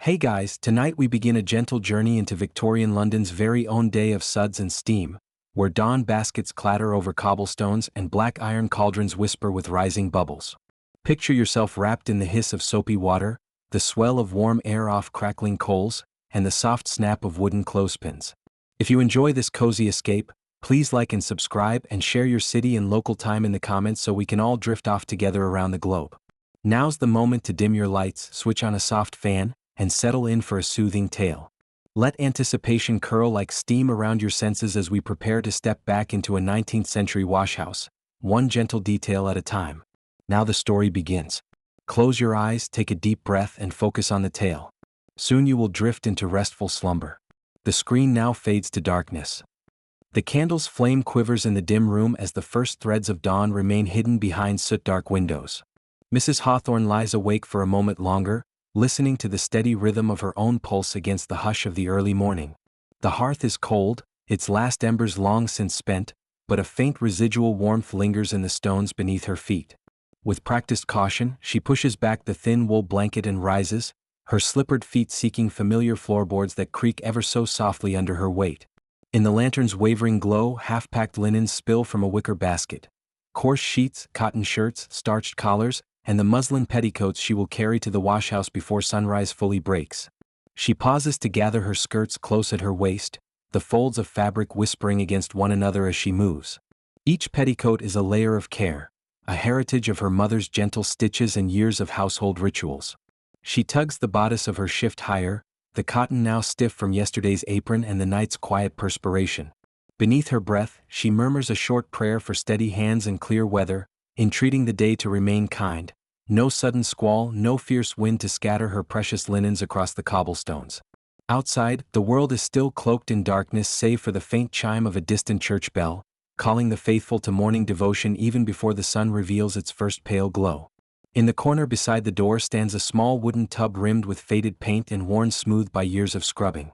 Hey guys, tonight we begin a gentle journey into Victorian London's very own day of suds and steam, where dawn baskets clatter over cobblestones and black iron cauldrons whisper with rising bubbles. Picture yourself wrapped in the hiss of soapy water, the swell of warm air off crackling coals, and the soft snap of wooden clothespins. If you enjoy this cozy escape, please like and subscribe and share your city and local time in the comments so we can all drift off together around the globe. Now's the moment to dim your lights, switch on a soft fan, and settle in for a soothing tale. Let anticipation curl like steam around your senses as we prepare to step back into a 19th century washhouse, one gentle detail at a time. Now the story begins. Close your eyes, take a deep breath, and focus on the tale. Soon you will drift into restful slumber. The screen now fades to darkness. The candle's flame quivers in the dim room as the first threads of dawn remain hidden behind soot-dark windows. Mrs. Hawthorne lies awake for a moment longer, listening to the steady rhythm of her own pulse against the hush of the early morning. The hearth is cold, its last embers long since spent, but a faint residual warmth lingers in the stones beneath her feet. With practiced caution, she pushes back the thin wool blanket and rises, her slippered feet seeking familiar floorboards that creak ever so softly under her weight. In the lantern's wavering glow, half-packed linens spill from a wicker basket. Coarse sheets, cotton shirts, starched collars, and the muslin petticoats she will carry to the washhouse before sunrise fully breaks. She pauses to gather her skirts close at her waist, the folds of fabric whispering against one another as she moves. Each petticoat is a layer of care, a heritage of her mother's gentle stitches and years of household rituals. She tugs the bodice of her shift higher, the cotton now stiff from yesterday's apron and the night's quiet perspiration. Beneath her breath, she murmurs a short prayer for steady hands and clear weather, entreating the day to remain kind. No sudden squall, no fierce wind to scatter her precious linens across the cobblestones. Outside, the world is still cloaked in darkness save for the faint chime of a distant church bell, calling the faithful to morning devotion even before the sun reveals its first pale glow. In the corner beside the door stands a small wooden tub rimmed with faded paint and worn smooth by years of scrubbing.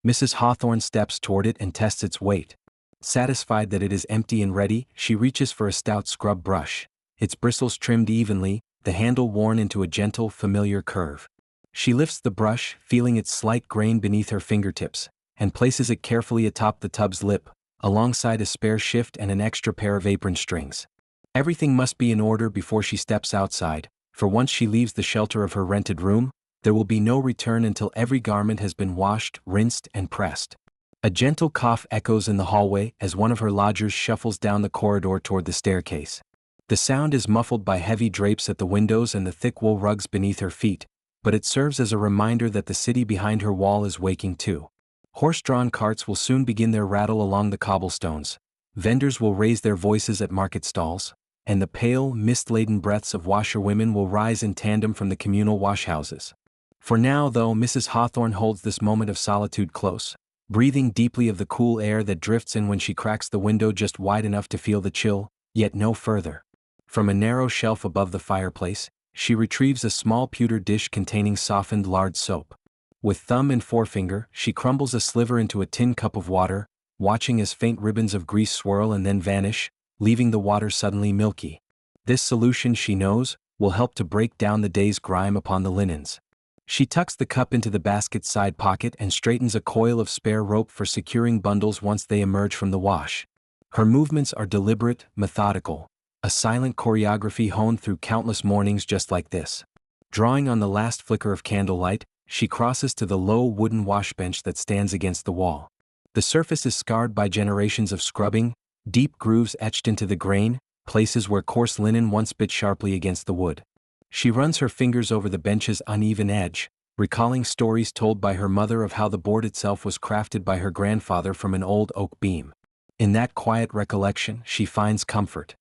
Mrs. Hawthorne steps toward it and tests its weight. Satisfied that it is empty and ready, she reaches for a stout scrub brush, its bristles trimmed evenly, the handle worn into a gentle, familiar curve. She lifts the brush, feeling its slight grain beneath her fingertips, and places it carefully atop the tub's lip, alongside a spare shift and an extra pair of apron strings. Everything must be in order before she steps outside, for once she leaves the shelter of her rented room, there will be no return until every garment has been washed, rinsed, and pressed. A gentle cough echoes in the hallway as one of her lodgers shuffles down the corridor toward the staircase. The sound is muffled by heavy drapes at the windows and the thick wool rugs beneath her feet, but it serves as a reminder that the city behind her wall is waking too. Horse-drawn carts will soon begin their rattle along the cobblestones. Vendors will raise their voices at market stalls, and the pale, mist-laden breaths of washerwomen will rise in tandem from the communal washhouses. For now, though, Mrs. Hawthorne holds this moment of solitude close, breathing deeply of the cool air that drifts in when she cracks the window just wide enough to feel the chill, yet no further. From a narrow shelf above the fireplace, she retrieves a small pewter dish containing softened lard soap. With thumb and forefinger, she crumbles a sliver into a tin cup of water, watching as faint ribbons of grease swirl and then vanish, leaving the water suddenly milky. This solution, she knows, will help to break down the day's grime upon the linens. She tucks the cup into the basket's side pocket and straightens a coil of spare rope for securing bundles once they emerge from the wash. Her movements are deliberate, methodical, a silent choreography honed through countless mornings just like this. Drawing on the last flicker of candlelight, she crosses to the low wooden washbench that stands against the wall. The surface is scarred by generations of scrubbing, deep grooves etched into the grain, places where coarse linen once bit sharply against the wood. She runs her fingers over the bench's uneven edge, recalling stories told by her mother of how the board itself was crafted by her grandfather from an old oak beam. In that quiet recollection, she finds comfort.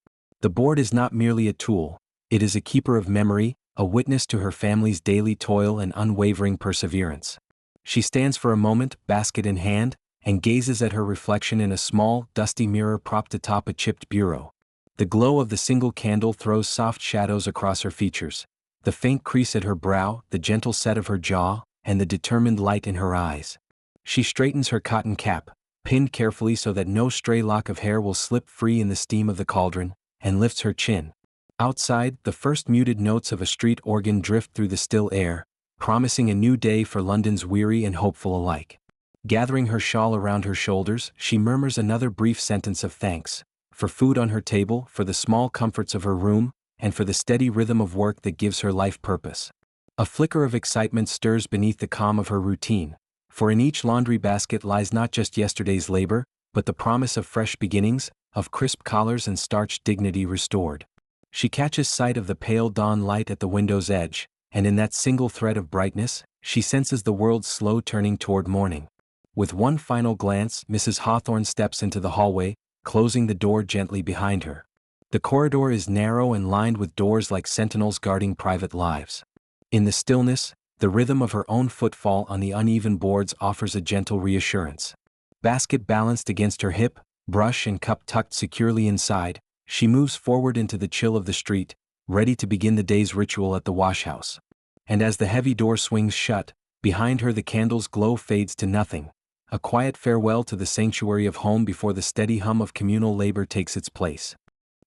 The board is not merely a tool, it is a keeper of memory, a witness to her family's daily toil and unwavering perseverance. She stands for a moment, basket in hand, and gazes at her reflection in a small, dusty mirror propped atop a chipped bureau. The glow of the single candle throws soft shadows across her features, the faint crease at her brow, the gentle set of her jaw, and the determined light in her eyes. She straightens her cotton cap, pinned carefully so that no stray lock of hair will slip free in the steam of the cauldron, and lifts her chin. Outside, the first muted notes of a street organ drift through the still air, promising a new day for London's weary and hopeful alike. Gathering her shawl around her shoulders, she murmurs another brief sentence of thanks, for food on her table, for the small comforts of her room, and for the steady rhythm of work that gives her life purpose. A flicker of excitement stirs beneath the calm of her routine, for in each laundry basket lies not just yesterday's labor, but the promise of fresh beginnings, of crisp collars and starched dignity restored. She catches sight of the pale dawn light at the window's edge, and in that single thread of brightness, she senses the world's slow turning toward morning. With one final glance, Mrs. Hawthorne steps into the hallway, closing the door gently behind her. The corridor is narrow and lined with doors like sentinels guarding private lives. In the stillness, the rhythm of her own footfall on the uneven boards offers a gentle reassurance. Basket balanced against her hip, brush and cup tucked securely inside, she moves forward into the chill of the street, ready to begin the day's ritual at the washhouse. And as the heavy door swings shut, behind her the candle's glow fades to nothing, a quiet farewell to the sanctuary of home before the steady hum of communal labor takes its place.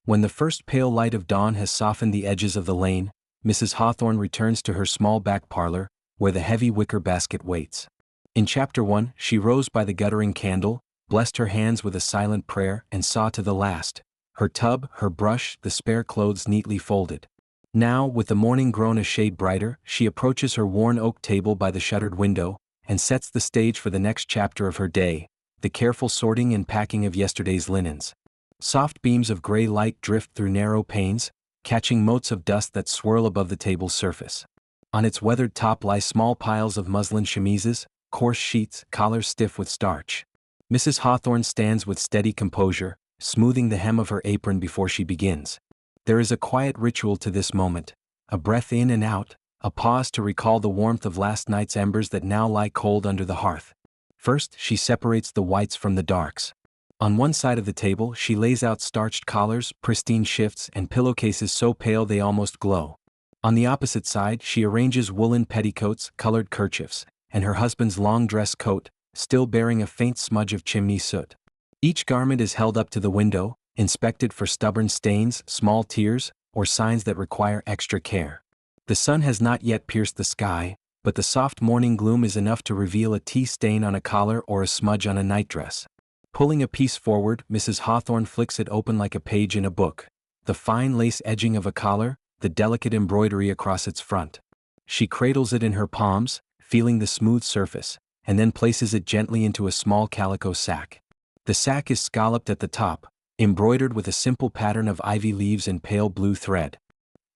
When the first pale light of dawn has softened the edges of the lane, Mrs. Hawthorne returns to her small back parlor, where the heavy wicker basket waits. In Chapter 1, she rose by the guttering candle, blessed her hands with a silent prayer, and saw to the last, her tub, her brush, the spare clothes neatly folded. Now, with the morning grown a shade brighter, she approaches her worn oak table by the shuttered window, and sets the stage for the next chapter of her day, the careful sorting and packing of yesterday's linens. Soft beams of gray light drift through narrow panes, catching motes of dust that swirl above the table's surface. On its weathered top lie small piles of muslin chemises, coarse sheets, collars stiff with starch. Mrs. Hawthorne stands with steady composure, smoothing the hem of her apron before she begins. There is a quiet ritual to this moment, a breath in and out, a pause to recall the warmth of last night's embers that now lie cold under the hearth. First, she separates the whites from the darks. On one side of the table, she lays out starched collars, pristine shifts, and pillowcases so pale they almost glow. On the opposite side, she arranges woolen petticoats, colored kerchiefs, and her husband's long dress coat, still bearing a faint smudge of chimney soot. Each garment is held up to the window, inspected for stubborn stains, small tears, or signs that require extra care. The sun has not yet pierced the sky, but the soft morning gloom is enough to reveal a tea stain on a collar or a smudge on a nightdress. Pulling a piece forward, Mrs. Hawthorne flicks it open like a page in a book, the fine lace edging of a collar, the delicate embroidery across its front. She cradles it in her palms, feeling the smooth surface, and then places it gently into a small calico sack. The sack is scalloped at the top, embroidered with a simple pattern of ivy leaves and pale blue thread.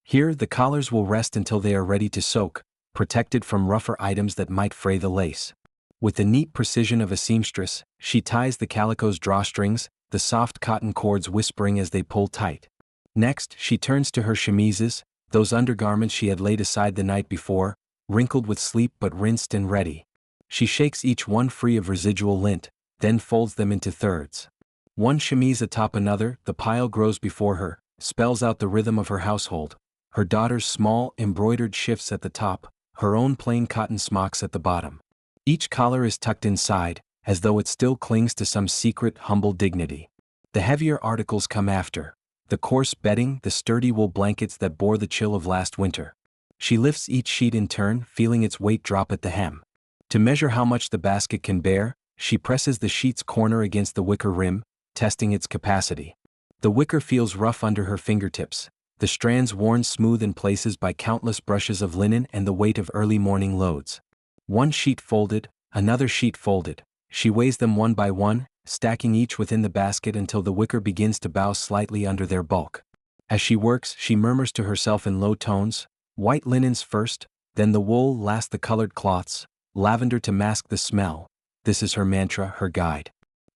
Here, the collars will rest until they are ready to soak, protected from rougher items that might fray the lace. With the neat precision of a seamstress, she ties the calico's drawstrings, the soft cotton cords whispering as they pull tight. Next, she turns to her chemises, those undergarments she had laid aside the night before, wrinkled with sleep but rinsed and ready. She shakes each one free of residual lint, then folds them into thirds. One chemise atop another, the pile grows before her, spells out the rhythm of her household. Her daughter's small, embroidered shifts at the top, her own plain cotton smocks at the bottom. Each collar is tucked inside, as though it still clings to some secret, humble dignity. The heavier articles come after, the coarse bedding, the sturdy wool blankets that bore the chill of last winter. She lifts each sheet in turn, feeling its weight drop at the hem. To measure how much the basket can bear, she presses the sheet's corner against the wicker rim, testing its capacity. The wicker feels rough under her fingertips, the strands worn smooth in places by countless brushes of linen and the weight of early morning loads. One sheet folded, another sheet folded. She weighs them one by one, stacking each within the basket until the wicker begins to bow slightly under their bulk. As she works, she murmurs to herself in low tones, white linens first, then the wool, last the colored cloths, lavender to mask the smell. This is her mantra, her guide.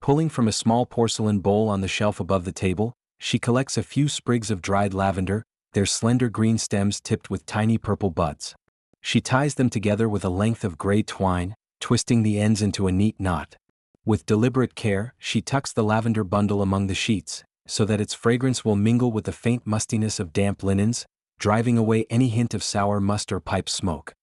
Pulling from a small porcelain bowl on the shelf above the table, she collects a few sprigs of dried lavender, their slender green stems tipped with tiny purple buds. She ties them together with a length of gray twine, twisting the ends into a neat knot. With deliberate care, she tucks the lavender bundle among the sheets, so that its fragrance will mingle with the faint mustiness of damp linens, driving away any hint of sour must or pipe smoke.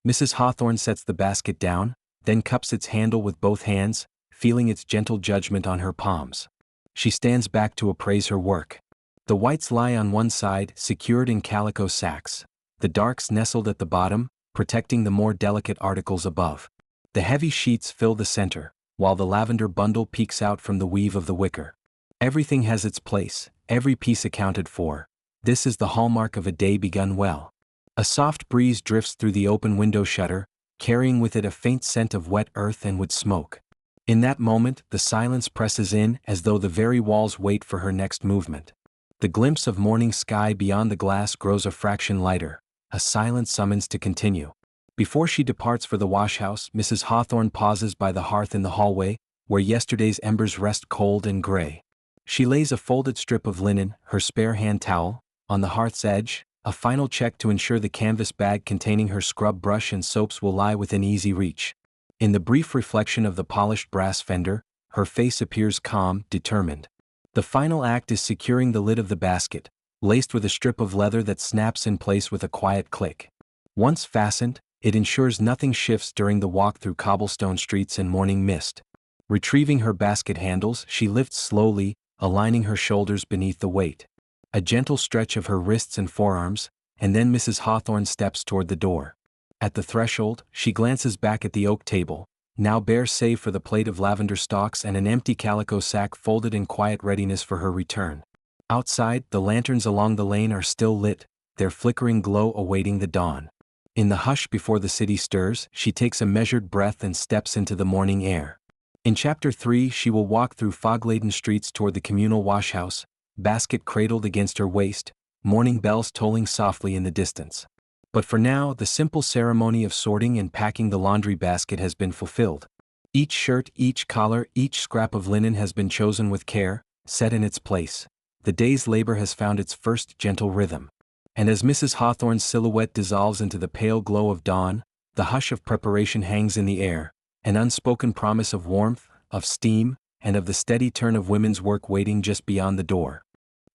Mrs. Hawthorne sets the basket down, then cups its handle with both hands, feeling its gentle judgment on her palms. She stands back to appraise her work. The whites lie on one side, secured in calico sacks. The darks nestled at the bottom, protecting the more delicate articles above. The heavy sheets fill the center, while the lavender bundle peeks out from the weave of the wicker. Everything has its place, every piece accounted for. This is the hallmark of a day begun well. A soft breeze drifts through the open window shutter, carrying with it a faint scent of wet earth and wood smoke. In that moment, the silence presses in as though the very walls wait for her next movement. The glimpse of morning sky beyond the glass grows a fraction lighter, a silent summons to continue. Before she departs for the washhouse, Mrs. Hawthorne pauses by the hearth in the hallway, where yesterday's embers rest cold and gray. She lays a folded strip of linen, her spare hand towel, on the hearth's edge, a final check to ensure the canvas bag containing her scrub brush and soaps will lie within easy reach. In the brief reflection of the polished brass fender, her face appears calm, determined. The final act is securing the lid of the basket, laced with a strip of leather that snaps in place with a quiet click. Once fastened, it ensures nothing shifts during the walk through cobblestone streets and morning mist. Retrieving her basket handles, she lifts slowly, aligning her shoulders beneath the weight. A gentle stretch of her wrists and forearms, and then Mrs. Hawthorne steps toward the door. At the threshold, she glances back at the oak table, now bare save for the plate of lavender stalks and an empty calico sack folded in quiet readiness for her return. Outside, the lanterns along the lane are still lit, their flickering glow awaiting the dawn. In the hush before the city stirs, she takes a measured breath and steps into the morning air. In Chapter 3, she will walk through fog-laden streets toward the communal washhouse, basket cradled against her waist, morning bells tolling softly in the distance. But for now, the simple ceremony of sorting and packing the laundry basket has been fulfilled. Each shirt, each collar, each scrap of linen has been chosen with care, set in its place. The day's labor has found its first gentle rhythm. And as Mrs. Hawthorne's silhouette dissolves into the pale glow of dawn, the hush of preparation hangs in the air, an unspoken promise of warmth, of steam, and of the steady turn of women's work waiting just beyond the door.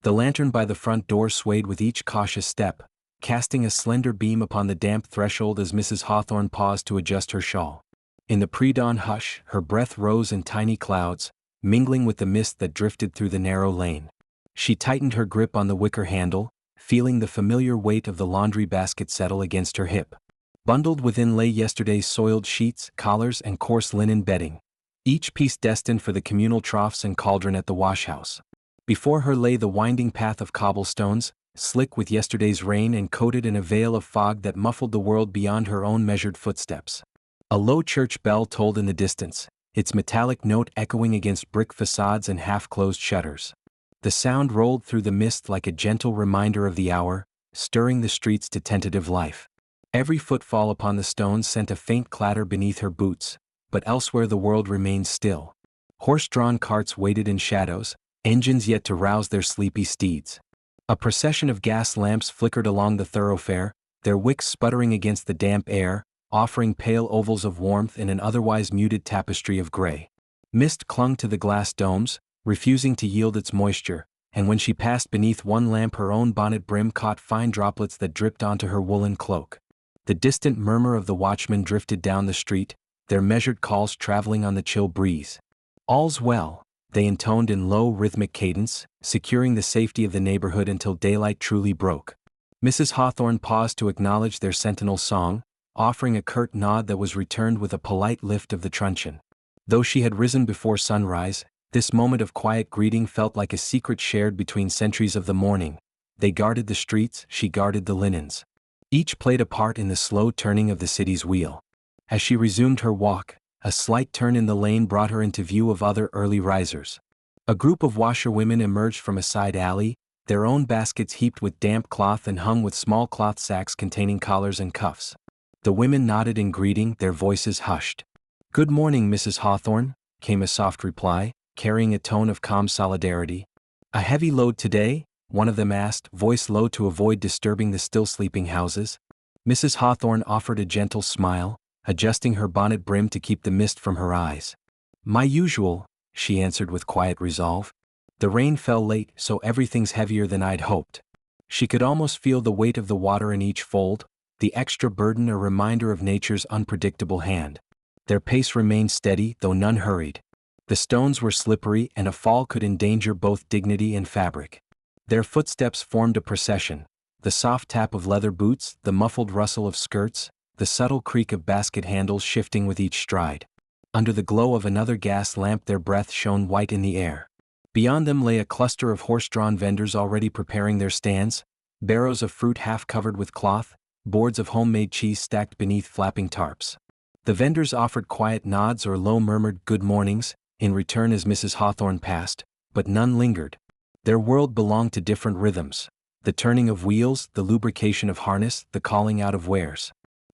The lantern by the front door swayed with each cautious step, casting a slender beam upon the damp threshold as Mrs. Hawthorne paused to adjust her shawl. In the pre-dawn hush, her breath rose in tiny clouds, mingling with the mist that drifted through the narrow lane. She tightened her grip on the wicker handle, feeling the familiar weight of the laundry basket settle against her hip. Bundled within lay yesterday's soiled sheets, collars, and coarse linen bedding, each piece destined for the communal troughs and cauldron at the washhouse. Before her lay the winding path of cobblestones, slick with yesterday's rain and coated in a veil of fog that muffled the world beyond her own measured footsteps. A low church bell tolled in the distance, its metallic note echoing against brick facades and half-closed shutters. The sound rolled through the mist like a gentle reminder of the hour, stirring the streets to tentative life. Every footfall upon the stones sent a faint clatter beneath her boots, but elsewhere the world remained still. Horse-drawn carts waited in shadows, engines yet to rouse their sleepy steeds. A procession of gas lamps flickered along the thoroughfare, their wicks sputtering against the damp air, offering pale ovals of warmth in an otherwise muted tapestry of gray. Mist clung to the glass domes, refusing to yield its moisture, and when she passed beneath one lamp her own bonnet brim caught fine droplets that dripped onto her woolen cloak. The distant murmur of the watchmen drifted down the street, their measured calls traveling on the chill breeze. "All's well," they intoned in low rhythmic cadence, securing the safety of the neighborhood until daylight truly broke. Mrs. Hawthorne paused to acknowledge their sentinel song, offering a curt nod that was returned with a polite lift of the truncheon. Though she had risen before sunrise, this moment of quiet greeting felt like a secret shared between centuries of the morning. They guarded the streets, she guarded the linens. Each played a part in the slow turning of the city's wheel. As she resumed her walk, a slight turn in the lane brought her into view of other early risers. A group of washerwomen emerged from a side alley, their own baskets heaped with damp cloth and hung with small cloth sacks containing collars and cuffs. The women nodded in greeting, their voices hushed. "Good morning, Mrs. Hawthorne," came a soft reply, carrying a tone of calm solidarity. "A heavy load today?" one of them asked, voice low to avoid disturbing the still sleeping houses. Mrs. Hawthorne offered a gentle smile, adjusting her bonnet brim to keep the mist from her eyes. "My usual," she answered with quiet resolve. "The rain fell late, so everything's heavier than I'd hoped." She could almost feel the weight of the water in each fold, the extra burden a reminder of nature's unpredictable hand. Their pace remained steady, though none hurried. The stones were slippery and a fall could endanger both dignity and fabric. Their footsteps formed a procession, the soft tap of leather boots, the muffled rustle of skirts, the subtle creak of basket handles shifting with each stride. Under the glow of another gas lamp their breath shone white in the air. Beyond them lay a cluster of horse-drawn vendors already preparing their stands, barrows of fruit half covered with cloth, boards of homemade cheese stacked beneath flapping tarps. The vendors offered quiet nods or low-murmured good mornings, in return as Mrs. Hawthorne passed, but none lingered. Their world belonged to different rhythms, the turning of wheels, the lubrication of harness, the calling out of wares.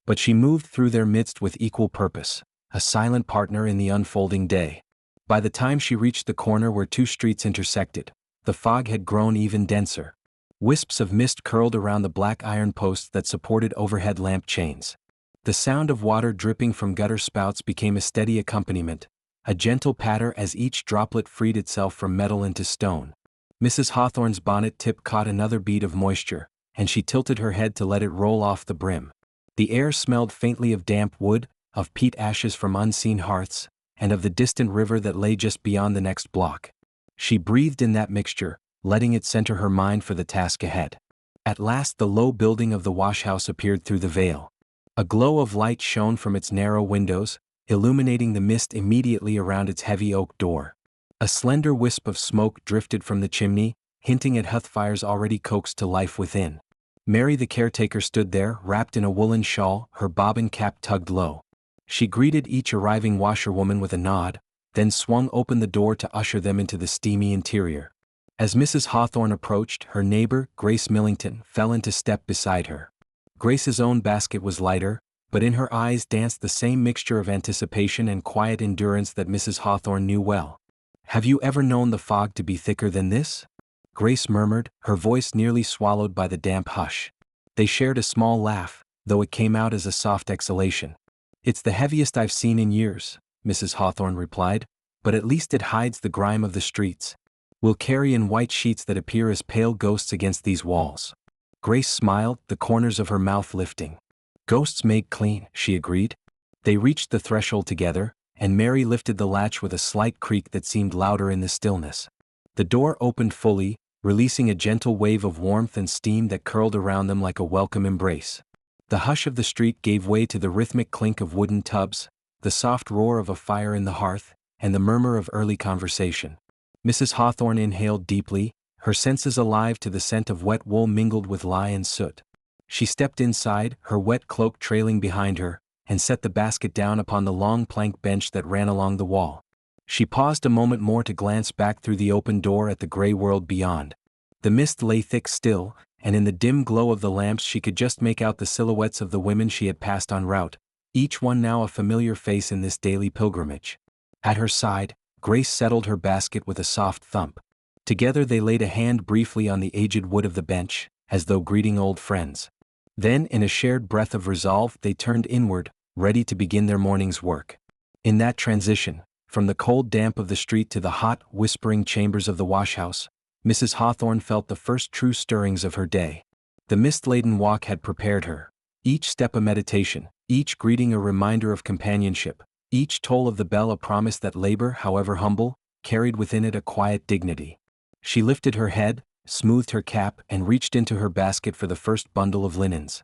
But she moved through their midst with equal purpose, a silent partner in the unfolding day. By the time she reached the corner where two streets intersected, the fog had grown even denser. Wisps of mist curled around the black iron posts that supported overhead lamp chains. The sound of water dripping from gutter spouts became a steady accompaniment, a gentle patter as each droplet freed itself from metal into stone. Mrs. Hawthorne's bonnet tip caught another bead of moisture, and she tilted her head to let it roll off the brim. The air smelled faintly of damp wood, of peat ashes from unseen hearths, and of the distant river that lay just beyond the next block. She breathed in that mixture, letting it center her mind for the task ahead. At last the low building of the washhouse appeared through the veil. A glow of light shone from its narrow windows, illuminating the mist immediately around its heavy oak door. A slender wisp of smoke drifted from the chimney, hinting at hearth fires already coaxed to life within. Mary the caretaker stood there, wrapped in a woolen shawl, her bobbin cap tugged low. She greeted each arriving washerwoman with a nod, then swung open the door to usher them into the steamy interior. As Mrs. Hawthorne approached, her neighbor, Grace Millington, fell into step beside her. Grace's own basket was lighter, but in her eyes danced the same mixture of anticipation and quiet endurance that Mrs. Hawthorne knew well. "Have you ever known the fog to be thicker than this?" Grace murmured, her voice nearly swallowed by the damp hush. They shared a small laugh, though it came out as a soft exhalation. "It's the heaviest I've seen in years," Mrs. Hawthorne replied, "but at least it hides the grime of the streets. We'll carry in white sheets that appear as pale ghosts against these walls." Grace smiled, the corners of her mouth lifting. "Ghosts make clean," she agreed. They reached the threshold together, and Mary lifted the latch with a slight creak that seemed louder in the stillness. The door opened fully, releasing a gentle wave of warmth and steam that curled around them like a welcome embrace. The hush of the street gave way to the rhythmic clink of wooden tubs, the soft roar of a fire in the hearth, and the murmur of early conversation. Mrs. Hawthorne inhaled deeply, her senses alive to the scent of wet wool mingled with lye and soot. She stepped inside, her wet cloak trailing behind her, and set the basket down upon the long plank bench that ran along the wall. She paused a moment more to glance back through the open door at the gray world beyond. The mist lay thick still, and in the dim glow of the lamps she could just make out the silhouettes of the women she had passed en route, each one now a familiar face in this daily pilgrimage. At her side, Grace settled her basket with a soft thump. Together they laid a hand briefly on the aged wood of the bench, as though greeting old friends. Then, in a shared breath of resolve, they turned inward, ready to begin their morning's work. In that transition, from the cold damp of the street to the hot, whispering chambers of the washhouse, Mrs. Hawthorne felt the first true stirrings of her day. The mist-laden walk had prepared her, each step a meditation, each greeting a reminder of companionship, each toll of the bell a promise that labor, however humble, carried within it a quiet dignity. She lifted her head, smoothed her cap, and reached into her basket for the first bundle of linens.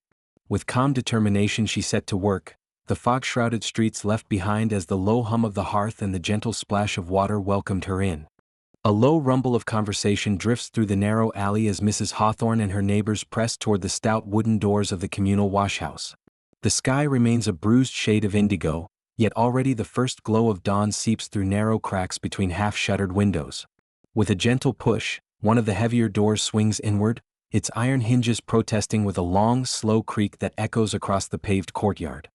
With calm determination she set to work, the fog-shrouded streets left behind as the low hum of the hearth and the gentle splash of water welcomed her in. A low rumble of conversation drifts through the narrow alley as Mrs. Hawthorne and her neighbors press toward the stout wooden doors of the communal washhouse. The sky remains a bruised shade of indigo, yet already the first glow of dawn seeps through narrow cracks between half-shuttered windows. With a gentle push, one of the heavier doors swings inward, its iron hinges protesting with a long, slow creak that echoes across the paved courtyard.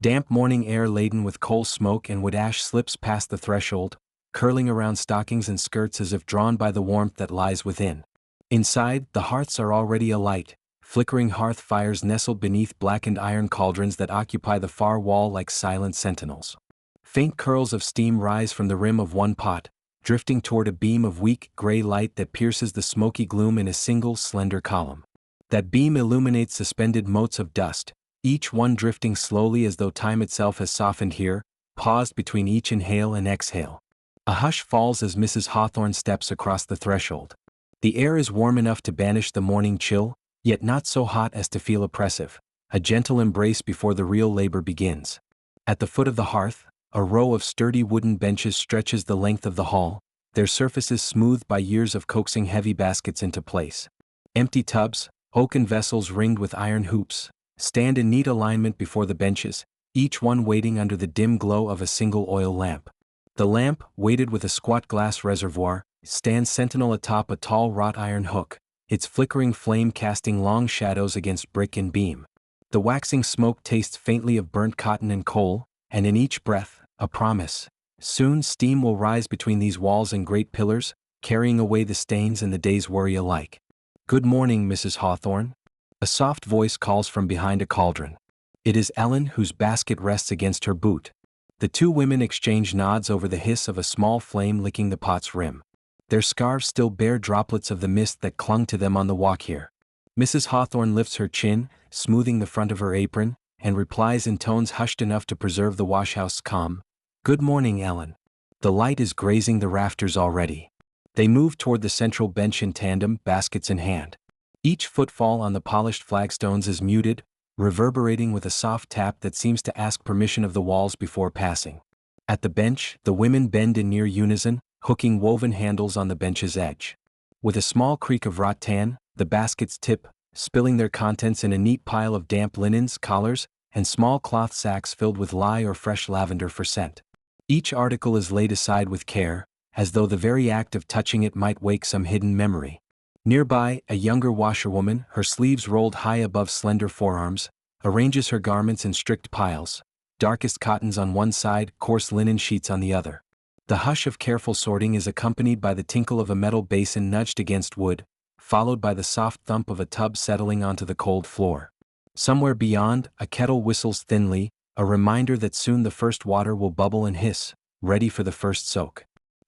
Damp morning air laden with coal smoke and wood ash slips past the threshold, curling around stockings and skirts as if drawn by the warmth that lies within. Inside, the hearths are already alight, flickering hearth fires nestled beneath blackened iron cauldrons that occupy the far wall like silent sentinels. Faint curls of steam rise from the rim of one pot, drifting toward a beam of weak, gray light that pierces the smoky gloom in a single, slender column. That beam illuminates suspended motes of dust, each one drifting slowly as though time itself has softened here, paused between each inhale and exhale. A hush falls as Mrs. Hawthorne steps across the threshold. The air is warm enough to banish the morning chill, yet not so hot as to feel oppressive, a gentle embrace before the real labor begins. At the foot of the hearth, a row of sturdy wooden benches stretches the length of the hall, their surfaces smoothed by years of coaxing heavy baskets into place. Empty tubs, oaken vessels ringed with iron hoops, stand in neat alignment before the benches, each one waiting under the dim glow of a single oil lamp. The lamp, weighted with a squat glass reservoir, stands sentinel atop a tall wrought iron hook, its flickering flame casting long shadows against brick and beam. The waxing smoke tastes faintly of burnt cotton and coal, and in each breath, a promise. Soon steam will rise between these walls and great pillars, carrying away the stains and the day's worry alike. "Good morning, Mrs. Hawthorne." A soft voice calls from behind a cauldron. It is Ellen, whose basket rests against her boot. The two women exchange nods over the hiss of a small flame licking the pot's rim. Their scarves still bear droplets of the mist that clung to them on the walk here. Mrs. Hawthorne lifts her chin, smoothing the front of her apron, and replies in tones hushed enough to preserve the washhouse calm. "Good morning, Ellen." The light is grazing the rafters already. They move toward the central bench in tandem, baskets in hand. Each footfall on the polished flagstones is muted, reverberating with a soft tap that seems to ask permission of the walls before passing. At the bench, the women bend in near unison, hooking woven handles on the bench's edge. With a small creak of rattan, the baskets tip, spilling their contents in a neat pile of damp linens, collars, and small cloth sacks filled with lye or fresh lavender for scent. Each article is laid aside with care, as though the very act of touching it might wake some hidden memory. Nearby, a younger washerwoman, her sleeves rolled high above slender forearms, arranges her garments in strict piles, darkest cottons on one side, coarse linen sheets on the other. The hush of careful sorting is accompanied by the tinkle of a metal basin nudged against wood, followed by the soft thump of a tub settling onto the cold floor. Somewhere beyond, a kettle whistles thinly, a reminder that soon the first water will bubble and hiss, ready for the first soak.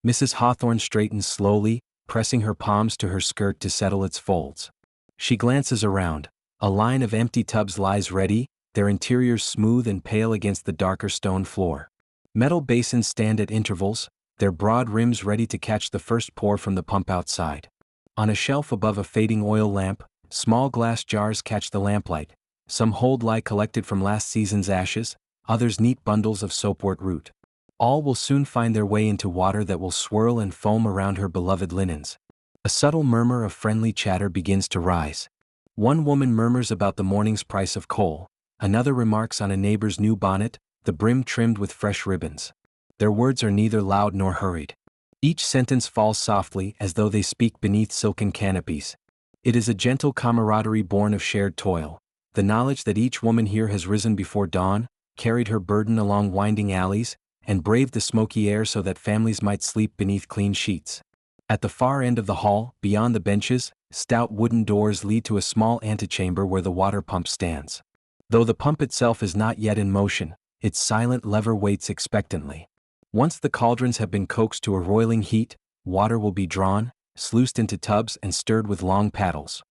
Mrs. Hawthorne straightens slowly, pressing her palms to her skirt to settle its folds. She glances around. A line of empty tubs lies ready, their interiors smooth and pale against the darker stone floor. Metal basins stand at intervals, their broad rims ready to catch the first pour from the pump outside. On a shelf above a fading oil lamp, small glass jars catch the lamplight. Some hold lye collected from last season's ashes, others neat bundles of soapwort root. All will soon find their way into water that will swirl and foam around her beloved linens. A subtle murmur of friendly chatter begins to rise. One woman murmurs about the morning's price of coal, another remarks on a neighbor's new bonnet, the brim trimmed with fresh ribbons. Their words are neither loud nor hurried. Each sentence falls softly as though they speak beneath silken canopies. It is a gentle camaraderie born of shared toil, the knowledge that each woman here has risen before dawn, carried her burden along winding alleys, and braved the smoky air so that families might sleep beneath clean sheets. At the far end of the hall, beyond the benches, stout wooden doors lead to a small antechamber where the water pump stands. Though the pump itself is not yet in motion, its silent lever waits expectantly. Once the cauldrons have been coaxed to a roiling heat, water will be drawn, sluiced into tubs and stirred with long paddles.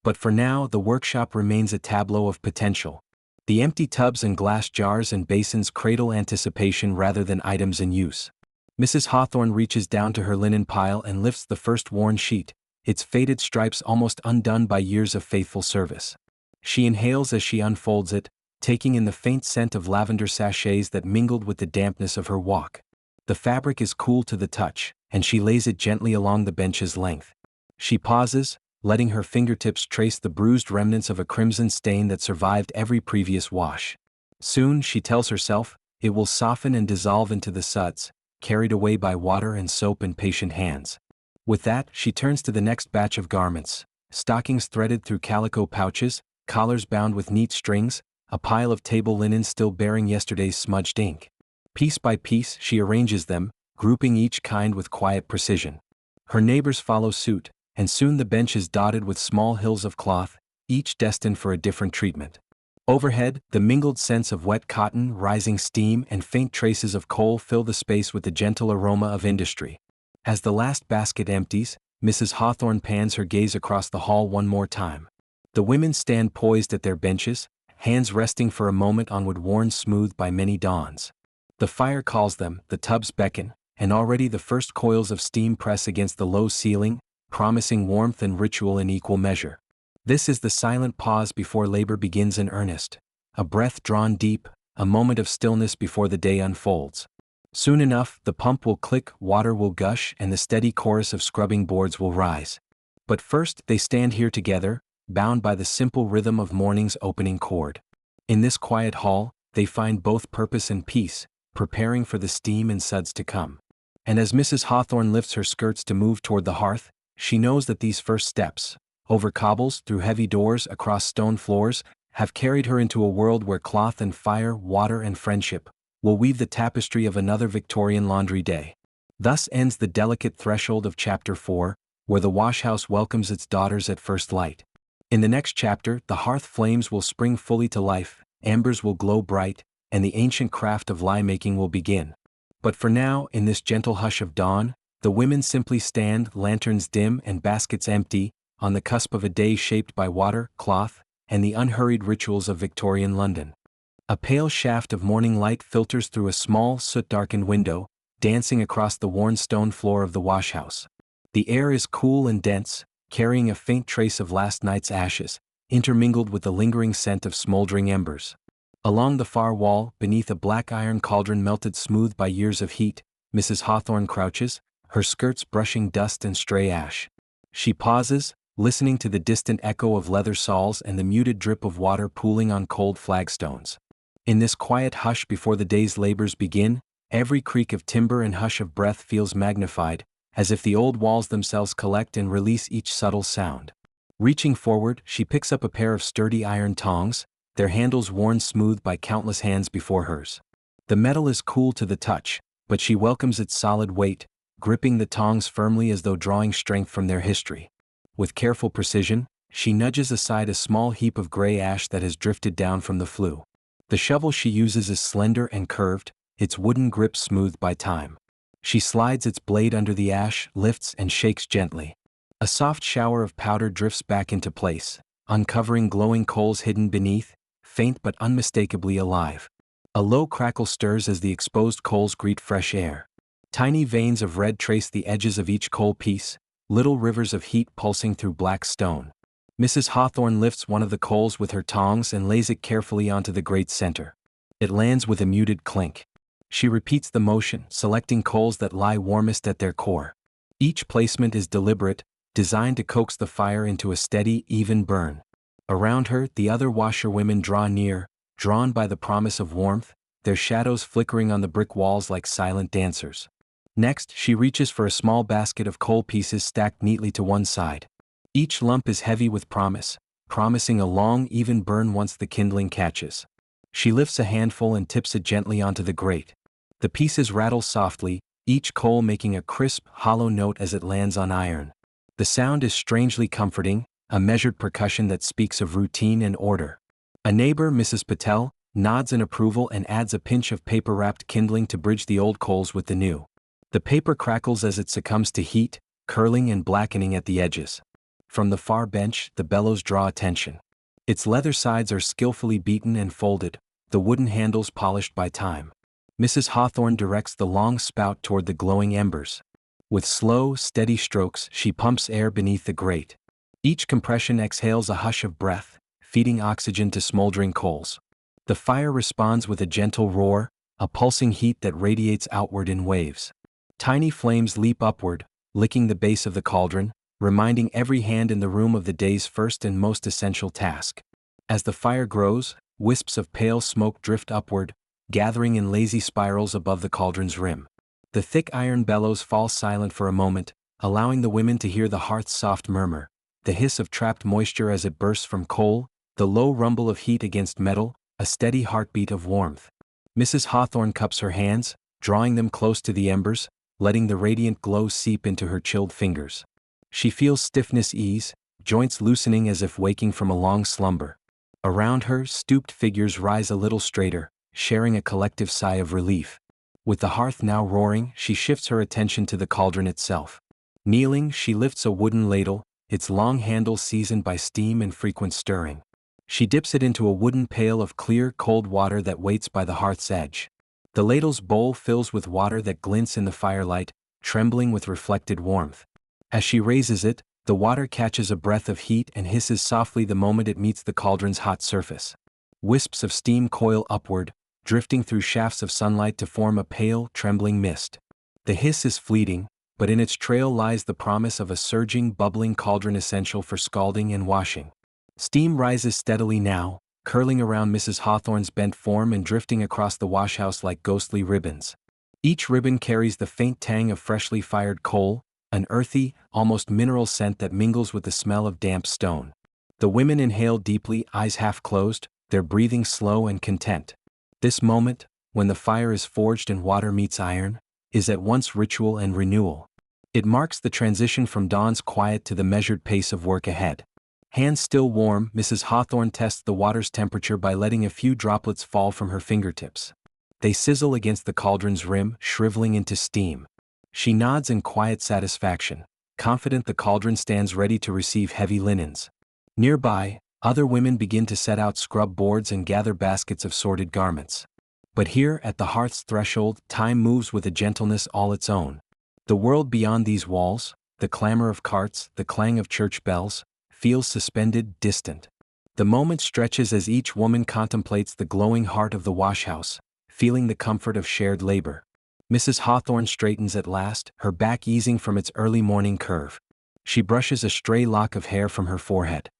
But for now, the workshop remains a tableau of potential. The empty tubs and glass jars and basins cradle anticipation rather than items in use. Mrs. Hawthorne reaches down to her linen pile and lifts the first worn sheet, its faded stripes almost undone by years of faithful service. She inhales as she unfolds it, taking in the faint scent of lavender sachets that mingled with the dampness of her walk. The fabric is cool to the touch, and she lays it gently along the bench's length. She pauses, letting her fingertips trace the bruised remnants of a crimson stain that survived every previous wash. Soon, she tells herself, it will soften and dissolve into the suds, carried away by water and soap and patient hands. With that, she turns to the next batch of garments, stockings threaded through calico pouches, collars bound with neat strings, a pile of table linen still bearing yesterday's smudged ink. Piece by piece, she arranges them, grouping each kind with quiet precision. Her neighbors follow suit, and soon the bench is dotted with small hills of cloth, each destined for a different treatment. Overhead, the mingled scents of wet cotton, rising steam, and faint traces of coal fill the space with the gentle aroma of industry. As the last basket empties, Mrs. Hawthorne pans her gaze across the hall one more time. The women stand poised at their benches, hands resting for a moment on wood worn smooth by many dawns. The fire calls them, the tubs beckon, and already the first coils of steam press against the low ceiling, promising warmth and ritual in equal measure. This is the silent pause before labor begins in earnest. a breath drawn deep, a moment of stillness before the day unfolds. Soon enough, the pump will click, water will gush, and the steady chorus of scrubbing boards will rise. But first, they stand here together, bound by the simple rhythm of morning's opening chord. In this quiet hall, they find both purpose and peace, preparing for the steam and suds to come. And as Mrs. Hawthorne lifts her skirts to move toward the hearth, she knows that these first steps, over cobbles, through heavy doors, across stone floors, have carried her into a world where cloth and fire, water and friendship, will weave the tapestry of another Victorian laundry day. Thus ends the delicate threshold of Chapter 4, where the washhouse welcomes its daughters at first light. In the next chapter, the hearth flames will spring fully to life, embers will glow bright, and the ancient craft of lye-making will begin. But for now, in this gentle hush of dawn, the women simply stand, lanterns dim and baskets empty, on the cusp of a day shaped by water, cloth, and the unhurried rituals of Victorian London. A pale shaft of morning light filters through a small, soot-darkened window, dancing across the worn stone floor of the washhouse. The air is cool and dense, carrying a faint trace of last night's ashes, intermingled with the lingering scent of smoldering embers. Along the far wall, beneath a black iron cauldron melted smooth by years of heat, Mrs. Hawthorne crouches, her skirts brushing dust and stray ash. She pauses, listening to the distant echo of leather saws and the muted drip of water pooling on cold flagstones. In this quiet hush before the day's labors begin, every creak of timber and hush of breath feels magnified, as if the old walls themselves collect and release each subtle sound. Reaching forward, she picks up a pair of sturdy iron tongs, their handles worn smooth by countless hands before hers. The metal is cool to the touch, but she welcomes its solid weight, gripping the tongs firmly as though drawing strength from their history. With careful precision, she nudges aside a small heap of gray ash that has drifted down from the flue. The shovel she uses is slender and curved, its wooden grip smoothed by time. She slides its blade under the ash, lifts and shakes gently. A soft shower of powder drifts back into place, uncovering glowing coals hidden beneath, faint but unmistakably alive. A low crackle stirs as the exposed coals greet fresh air. Tiny veins of red trace the edges of each coal piece, little rivers of heat pulsing through black stone. Mrs. Hawthorne lifts one of the coals with her tongs and lays it carefully onto the grate's center. It lands with a muted clink. She repeats the motion, selecting coals that lie warmest at their core. Each placement is deliberate, designed to coax the fire into a steady, even burn. Around her, the other washerwomen draw near, drawn by the promise of warmth, their shadows flickering on the brick walls like silent dancers. Next, she reaches for a small basket of coal pieces stacked neatly to one side. Each lump is heavy with promise, promising a long, even burn once the kindling catches. She lifts a handful and tips it gently onto the grate. The pieces rattle softly, each coal making a crisp, hollow note as it lands on iron. The sound is strangely comforting, a measured percussion that speaks of routine and order. A neighbor, Mrs. Patel, nods in approval and adds a pinch of paper-wrapped kindling to bridge the old coals with the new. The paper crackles as it succumbs to heat, curling and blackening at the edges. From the far bench, the bellows draw attention. Its leather sides are skillfully beaten and folded, the wooden handles polished by time. Mrs. Hawthorne directs the long spout toward the glowing embers. With slow, steady strokes, she pumps air beneath the grate. Each compression exhales a hush of breath, feeding oxygen to smoldering coals. The fire responds with a gentle roar, a pulsing heat that radiates outward in waves. Tiny flames leap upward, licking the base of the cauldron, reminding every hand in the room of the day's first and most essential task. As the fire grows, wisps of pale smoke drift upward, gathering in lazy spirals above the cauldron's rim. The thick iron bellows fall silent for a moment, allowing the women to hear the hearth's soft murmur, the hiss of trapped moisture as it bursts from coal, the low rumble of heat against metal, a steady heartbeat of warmth. Mrs. Hawthorne cups her hands, drawing them close to the embers, letting the radiant glow seep into her chilled fingers. She feels stiffness ease, joints loosening as if waking from a long slumber. Around her, stooped figures rise a little straighter, sharing a collective sigh of relief. With the hearth now roaring, she shifts her attention to the cauldron itself. Kneeling, she lifts a wooden ladle, its long handle seasoned by steam and frequent stirring. She dips it into a wooden pail of clear, cold water that waits by the hearth's edge. The ladle's bowl fills with water that glints in the firelight, trembling with reflected warmth. As she raises it, the water catches a breath of heat and hisses softly the moment it meets the cauldron's hot surface. Wisps of steam coil upward, drifting through shafts of sunlight to form a pale, trembling mist. The hiss is fleeting, but in its trail lies the promise of a surging, bubbling cauldron essential for scalding and washing. Steam rises steadily now, curling around Mrs. Hawthorne's bent form and drifting across the washhouse like ghostly ribbons. Each ribbon carries the faint tang of freshly fired coal, an earthy, almost mineral scent that mingles with the smell of damp stone. The women inhale deeply, eyes half closed, their breathing slow and content. This moment, when the fire is forged and water meets iron, is at once ritual and renewal. It marks the transition from dawn's quiet to the measured pace of work ahead. Hands still warm, Mrs. Hawthorne tests the water's temperature by letting a few droplets fall from her fingertips. They sizzle against the cauldron's rim, shriveling into steam. She nods in quiet satisfaction, confident the cauldron stands ready to receive heavy linens. Nearby, other women begin to set out scrub boards and gather baskets of sorted garments. But here, at the hearth's threshold, time moves with a gentleness all its own. The world beyond these walls, the clamor of carts, the clang of church bells, feels suspended, distant. The moment stretches as each woman contemplates the glowing heart of the washhouse, feeling the comfort of shared labor. Mrs. Hawthorne straightens at last, her back easing from its early morning curve. She brushes a stray lock of hair from her forehead.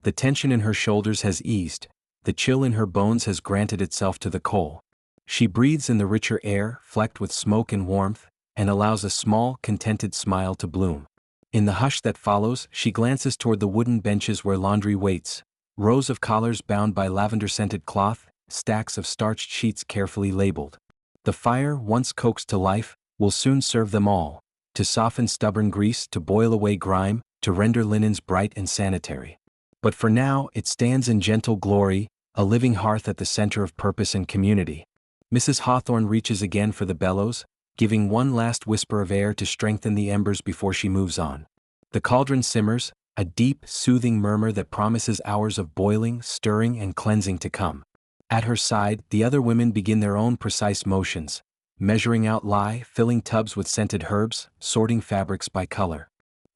The tension in her shoulders has eased, the chill in her bones has granted itself to the coal. She breathes in the richer air, flecked with smoke and warmth, and allows a small, contented smile to bloom. In the hush that follows, she glances toward the wooden benches where laundry waits, rows of collars bound by lavender-scented cloth, stacks of starched sheets carefully labeled. The fire, once coaxed to life, will soon serve them all, to soften stubborn grease, to boil away grime, to render linens bright and sanitary. But for now, it stands in gentle glory, a living hearth at the center of purpose and community. Mrs. Hawthorne reaches again for the bellows, giving one last whisper of air to strengthen the embers before she moves on. The cauldron simmers, a deep, soothing murmur that promises hours of boiling, stirring, and cleansing to come. At her side, the other women begin their own precise motions, measuring out lye, filling tubs with scented herbs, sorting fabrics by color.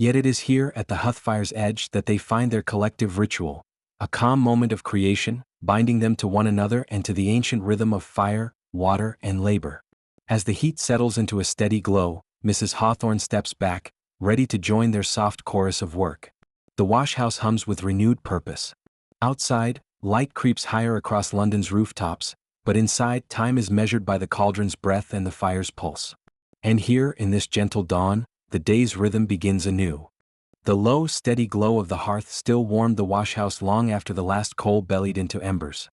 Yet it is here, at the hearthfire's edge, that they find their collective ritual, a calm moment of creation, binding them to one another and to the ancient rhythm of fire, water, and labor. As the heat settles into a steady glow, Mrs. Hawthorne steps back, ready to join their soft chorus of work. The washhouse hums with renewed purpose. Outside, light creeps higher across London's rooftops, but inside, time is measured by the cauldron's breath and the fire's pulse. And here, in this gentle dawn, the day's rhythm begins anew. The low, steady glow of the hearth still warmed the washhouse long after the last coal bellied into embers.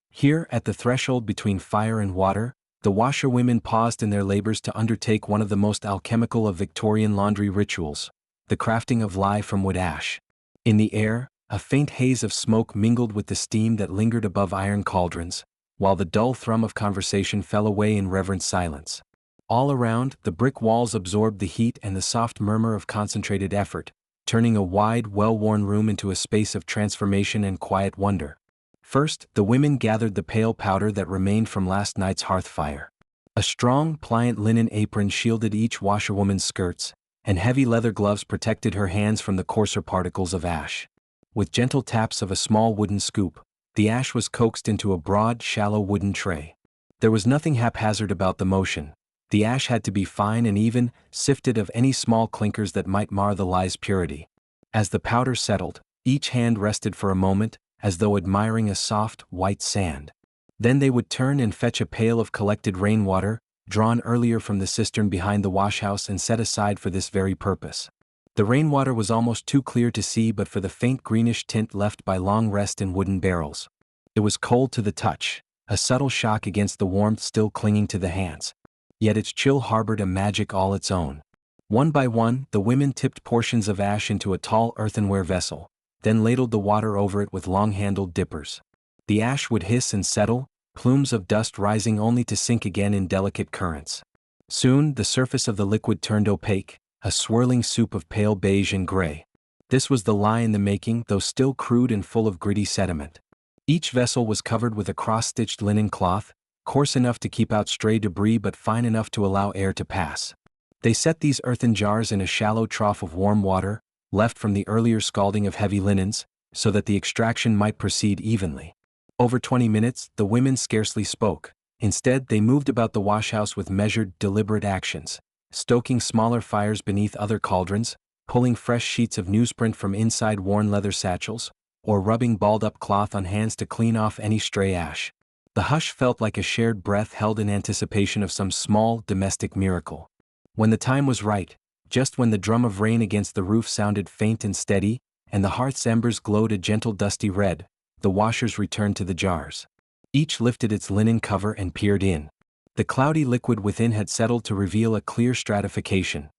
Here, at the threshold between fire and water, the washerwomen paused in their labors to undertake one of the most alchemical of Victorian laundry rituals, the crafting of lye from wood ash. In the air, a faint haze of smoke mingled with the steam that lingered above iron cauldrons, while the dull thrum of conversation fell away in reverent silence. All around, the brick walls absorbed the heat and the soft murmur of concentrated effort, turning a wide, well-worn room into a space of transformation and quiet wonder. First, the women gathered the pale powder that remained from last night's hearth fire. A strong, pliant linen apron shielded each washerwoman's skirts, and heavy leather gloves protected her hands from the coarser particles of ash. With gentle taps of a small wooden scoop, the ash was coaxed into a broad, shallow wooden tray. There was nothing haphazard about the motion. The ash had to be fine and even, sifted of any small clinkers that might mar the lye's purity. As the powder settled, each hand rested for a moment, as though admiring a soft, white sand. Then they would turn and fetch a pail of collected rainwater, drawn earlier from the cistern behind the washhouse and set aside for this very purpose. The rainwater was almost too clear to see but for the faint greenish tint left by long rest in wooden barrels. It was cold to the touch, a subtle shock against the warmth still clinging to the hands. Yet its chill harbored a magic all its own. One by one, the women tipped portions of ash into a tall earthenware vessel, then ladled the water over it with long-handled dippers. The ash would hiss and settle, plumes of dust rising only to sink again in delicate currents. Soon, the surface of the liquid turned opaque, a swirling soup of pale beige and gray. This was the lye in the making, though still crude and full of gritty sediment. Each vessel was covered with a cross-stitched linen cloth, coarse enough to keep out stray debris but fine enough to allow air to pass. They set these earthen jars in a shallow trough of warm water, left from the earlier scalding of heavy linens, so that the extraction might proceed evenly. Over 20 minutes, the women scarcely spoke. Instead, they moved about the washhouse with measured, deliberate actions, stoking smaller fires beneath other cauldrons, pulling fresh sheets of newsprint from inside worn leather satchels, or rubbing balled-up cloth on hands to clean off any stray ash. The hush felt like a shared breath held in anticipation of some small, domestic miracle. When the time was right, just when the drum of rain against the roof sounded faint and steady, and the hearth's embers glowed a gentle dusty red, the washers returned to the jars. Each lifted its linen cover and peered in. The cloudy liquid within had settled to reveal a clear stratification.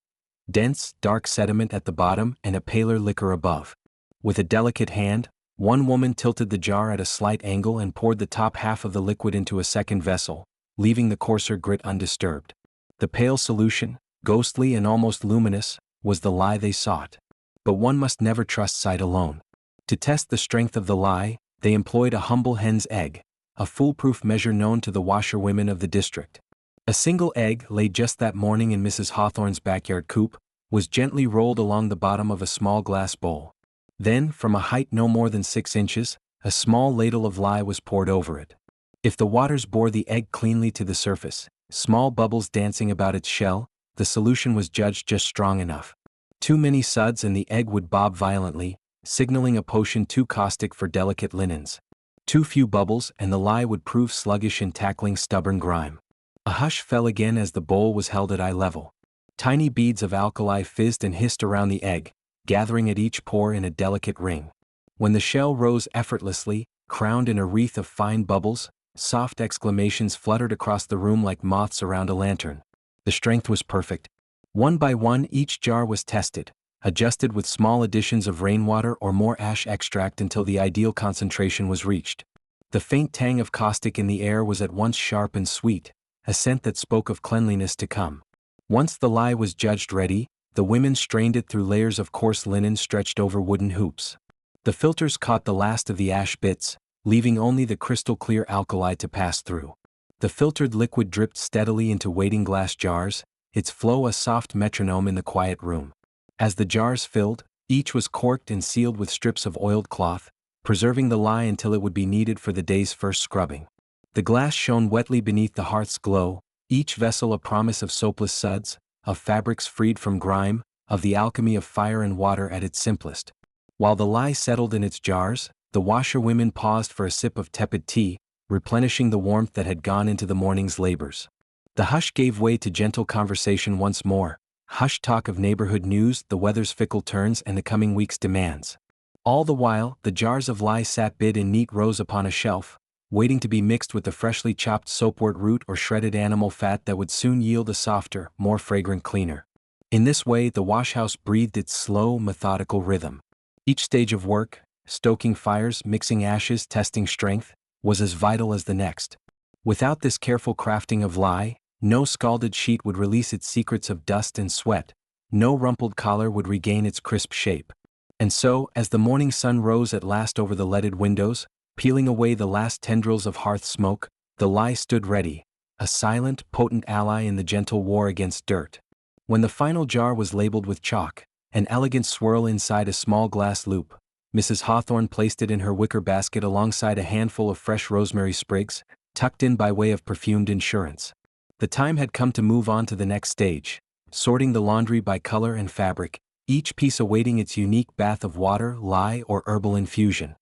Dense, dark sediment at the bottom and a paler liquor above. With a delicate hand, one woman tilted the jar at a slight angle and poured the top half of the liquid into a second vessel, leaving the coarser grit undisturbed. The pale solution, ghostly and almost luminous, was the lye they sought. But one must never trust sight alone. To test the strength of the lye, they employed a humble hen's egg, a foolproof measure known to the washerwomen of the district. A single egg, laid just that morning in Mrs. Hawthorne's backyard coop, was gently rolled along the bottom of a small glass bowl. Then, from a height no more than 6 inches, a small ladle of lye was poured over it. If the waters bore the egg cleanly to the surface, small bubbles dancing about its shell, the solution was judged just strong enough. Too many suds and the egg would bob violently, signaling a potion too caustic for delicate linens. Too few bubbles and the lye would prove sluggish in tackling stubborn grime. A hush fell again as the bowl was held at eye level. Tiny beads of alkali fizzed and hissed around the egg, gathering at each pore in a delicate ring. When the shell rose effortlessly, crowned in a wreath of fine bubbles, soft exclamations fluttered across the room like moths around a lantern. The strength was perfect. One by one each jar was tested, adjusted with small additions of rainwater or more ash extract until the ideal concentration was reached. The faint tang of caustic in the air was at once sharp and sweet, a scent that spoke of cleanliness to come. Once the lye was judged ready, the women strained it through layers of coarse linen stretched over wooden hoops. The filters caught the last of the ash bits, leaving only the crystal-clear alkali to pass through. The filtered liquid dripped steadily into waiting glass jars, its flow a soft metronome in the quiet room. As the jars filled, each was corked and sealed with strips of oiled cloth, preserving the lye until it would be needed for the day's first scrubbing. The glass shone wetly beneath the hearth's glow, each vessel a promise of soapless suds, of fabrics freed from grime, of the alchemy of fire and water at its simplest. While the lye settled in its jars, the washerwomen paused for a sip of tepid tea, replenishing the warmth that had gone into the morning's labors. The hush gave way to gentle conversation once more, hushed talk of neighborhood news, the weather's fickle turns and the coming week's demands. All the while, the jars of lye sat bid in neat rows upon a shelf, waiting to be mixed with the freshly chopped soapwort root or shredded animal fat that would soon yield a softer, more fragrant cleaner. In this way, the washhouse breathed its slow, methodical rhythm. Each stage of work, stoking fires, mixing ashes, testing strength, was as vital as the next. Without this careful crafting of lye, no scalded sheet would release its secrets of dust and sweat, no rumpled collar would regain its crisp shape. And so, as the morning sun rose at last over the leaded windows, peeling away the last tendrils of hearth smoke, the lye stood ready, a silent, potent ally in the gentle war against dirt. When the final jar was labeled with chalk, an elegant swirl inside a small glass loop, Mrs. Hawthorne placed it in her wicker basket alongside a handful of fresh rosemary sprigs, tucked in by way of perfumed insurance. The time had come to move on to the next stage, sorting the laundry by color and fabric, each piece awaiting its unique bath of water, lye, or herbal infusion.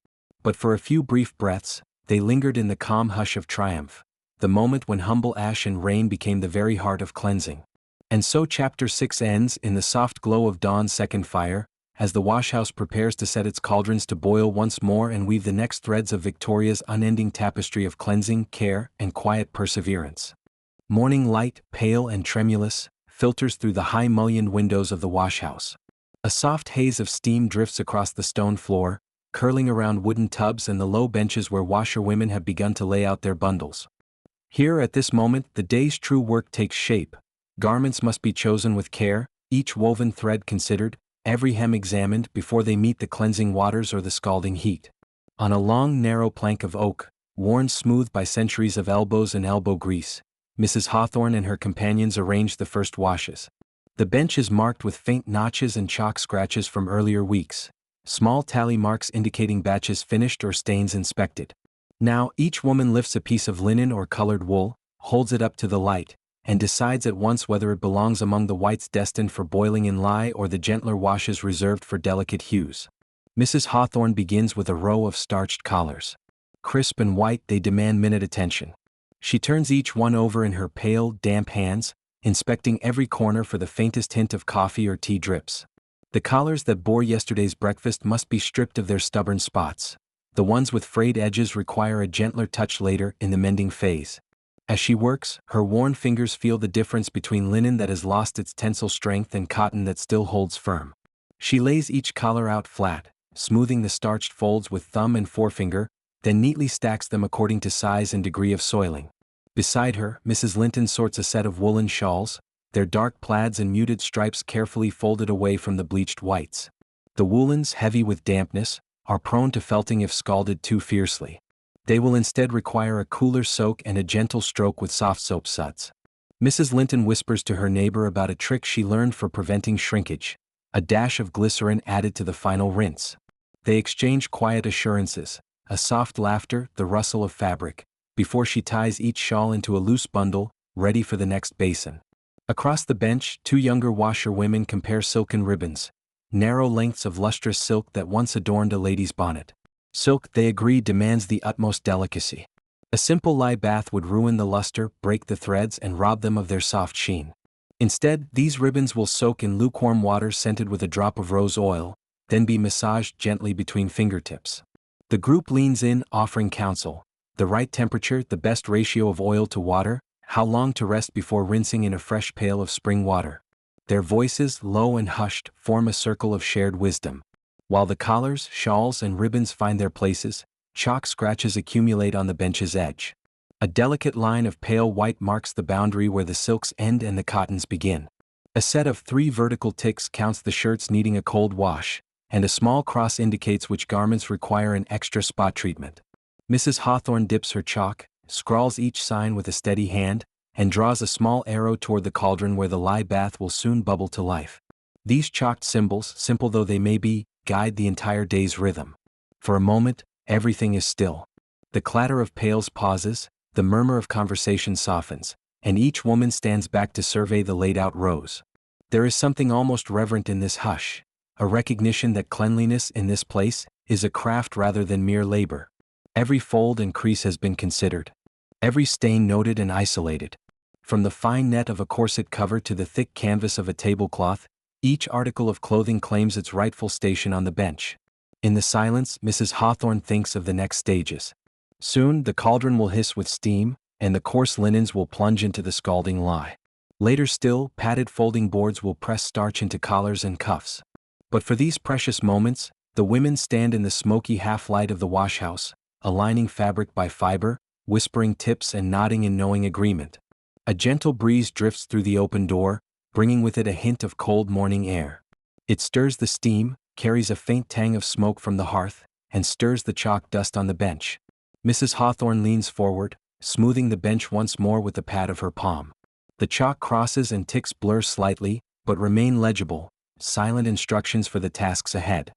But for a few brief breaths, they lingered in the calm hush of triumph, the moment when humble ash and rain became the very heart of cleansing. And so Chapter 6 ends in the soft glow of dawn's second fire, as the washhouse prepares to set its cauldrons to boil once more and weave the next threads of Victoria's unending tapestry of cleansing, care, and quiet perseverance. Morning light, pale and tremulous, filters through the high mullioned windows of the washhouse. A soft haze of steam drifts across the stone floor, curling around wooden tubs and the low benches where washerwomen have begun to lay out their bundles. Here at this moment the day's true work takes shape. Garments must be chosen with care, each woven thread considered, every hem examined before they meet the cleansing waters or the scalding heat. On a long narrow plank of oak, worn smooth by centuries of elbows and elbow grease, Mrs. Hawthorne and her companions arranged the first washes. The bench is marked with faint notches and chalk scratches from earlier weeks, small tally marks indicating batches finished or stains inspected. Now, each woman lifts a piece of linen or colored wool, holds it up to the light, and decides at once whether it belongs among the whites destined for boiling in lye or the gentler washes reserved for delicate hues. Mrs. Hawthorne begins with a row of starched collars. Crisp and white, they demand minute attention. She turns each one over in her pale, damp hands, inspecting every corner for the faintest hint of coffee or tea drips. The collars that bore yesterday's breakfast must be stripped of their stubborn spots. The ones with frayed edges require a gentler touch later in the mending phase. As she works, her worn fingers feel the difference between linen that has lost its tensile strength and cotton that still holds firm. She lays each collar out flat, smoothing the starched folds with thumb and forefinger, then neatly stacks them according to size and degree of soiling. Beside her, Mrs. Linton sorts a set of woolen shawls, their dark plaids and muted stripes carefully folded away from the bleached whites. The woolens, heavy with dampness, are prone to felting if scalded too fiercely. They will instead require a cooler soak and a gentle stroke with soft soap suds. Mrs. Linton whispers to her neighbor about a trick she learned for preventing shrinkage, a dash of glycerin added to the final rinse. They exchange quiet assurances, a soft laughter, the rustle of fabric, before she ties each shawl into a loose bundle, ready for the next basin. Across the bench, two younger washerwomen compare silken ribbons, narrow lengths of lustrous silk that once adorned a lady's bonnet. Silk, they agree, demands the utmost delicacy. A simple lye bath would ruin the luster, break the threads, and rob them of their soft sheen. Instead, these ribbons will soak in lukewarm water scented with a drop of rose oil, then be massaged gently between fingertips. The group leans in, offering counsel: the right temperature, the best ratio of oil to water, how long to rest before rinsing in a fresh pail of spring water. Their voices, low and hushed, form a circle of shared wisdom. While the collars, shawls, and ribbons find their places, chalk scratches accumulate on the bench's edge. A delicate line of pale white marks the boundary where the silks end and the cottons begin. A set of 3 vertical ticks counts the shirts needing a cold wash, and a small cross indicates which garments require an extra spot treatment. Mrs. Hawthorne dips her chalk, scrawls each sign with a steady hand, and draws a small arrow toward the cauldron where the lye bath will soon bubble to life. These chalked symbols, simple though they may be, guide the entire day's rhythm. For a moment, everything is still. The clatter of pails pauses, the murmur of conversation softens, and each woman stands back to survey the laid-out rows. There is something almost reverent in this hush, a recognition that cleanliness in this place is a craft rather than mere labor. Every fold and crease has been considered, every stain noted and isolated. From the fine net of a corset cover to the thick canvas of a tablecloth, each article of clothing claims its rightful station on the bench. In the silence, Mrs. Hawthorne thinks of the next stages. Soon, the cauldron will hiss with steam, and the coarse linens will plunge into the scalding lye. Later still, padded folding boards will press starch into collars and cuffs. But for these precious moments, the women stand in the smoky half-light of the washhouse, aligning fabric by fiber, whispering tips and nodding in knowing agreement. A gentle breeze drifts through the open door, bringing with it a hint of cold morning air. It stirs the steam, carries a faint tang of smoke from the hearth, and stirs the chalk dust on the bench. Mrs. Hawthorne leans forward, smoothing the bench once more with the pad of her palm. The chalk crosses and ticks blur slightly, but remain legible, silent instructions for the tasks ahead.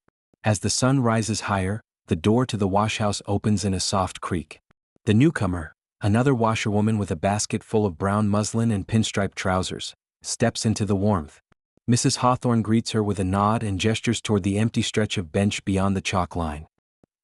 As the sun rises higher, the door to the washhouse opens in a soft creak. The newcomer, another washerwoman with a basket full of brown muslin and pinstripe trousers, steps into the warmth. Mrs. Hawthorne greets her with a nod and gestures toward the empty stretch of bench beyond the chalk line.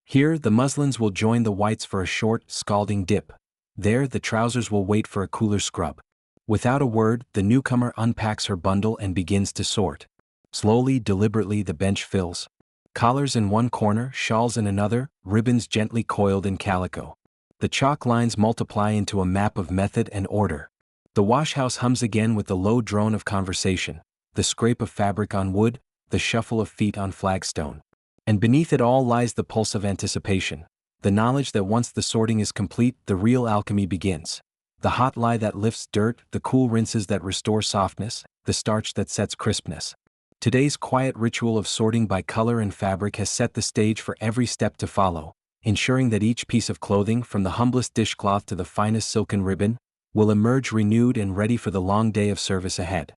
Here, the muslins will join the whites for a short, scalding dip. There, the trousers will wait for a cooler scrub. Without a word, the newcomer unpacks her bundle and begins to sort. Slowly, deliberately, the bench fills. Collars in one corner, shawls in another, ribbons gently coiled in calico. The chalk lines multiply into a map of method and order. The washhouse hums again with the low drone of conversation, the scrape of fabric on wood, the shuffle of feet on flagstone. And beneath it all lies the pulse of anticipation, the knowledge that once the sorting is complete, the real alchemy begins. The hot lye that lifts dirt, the cool rinses that restore softness, the starch that sets crispness. Today's quiet ritual of sorting by color and fabric has set the stage for every step to follow, ensuring that each piece of clothing, from the humblest dishcloth to the finest silken ribbon, will emerge renewed and ready for the long day of service ahead.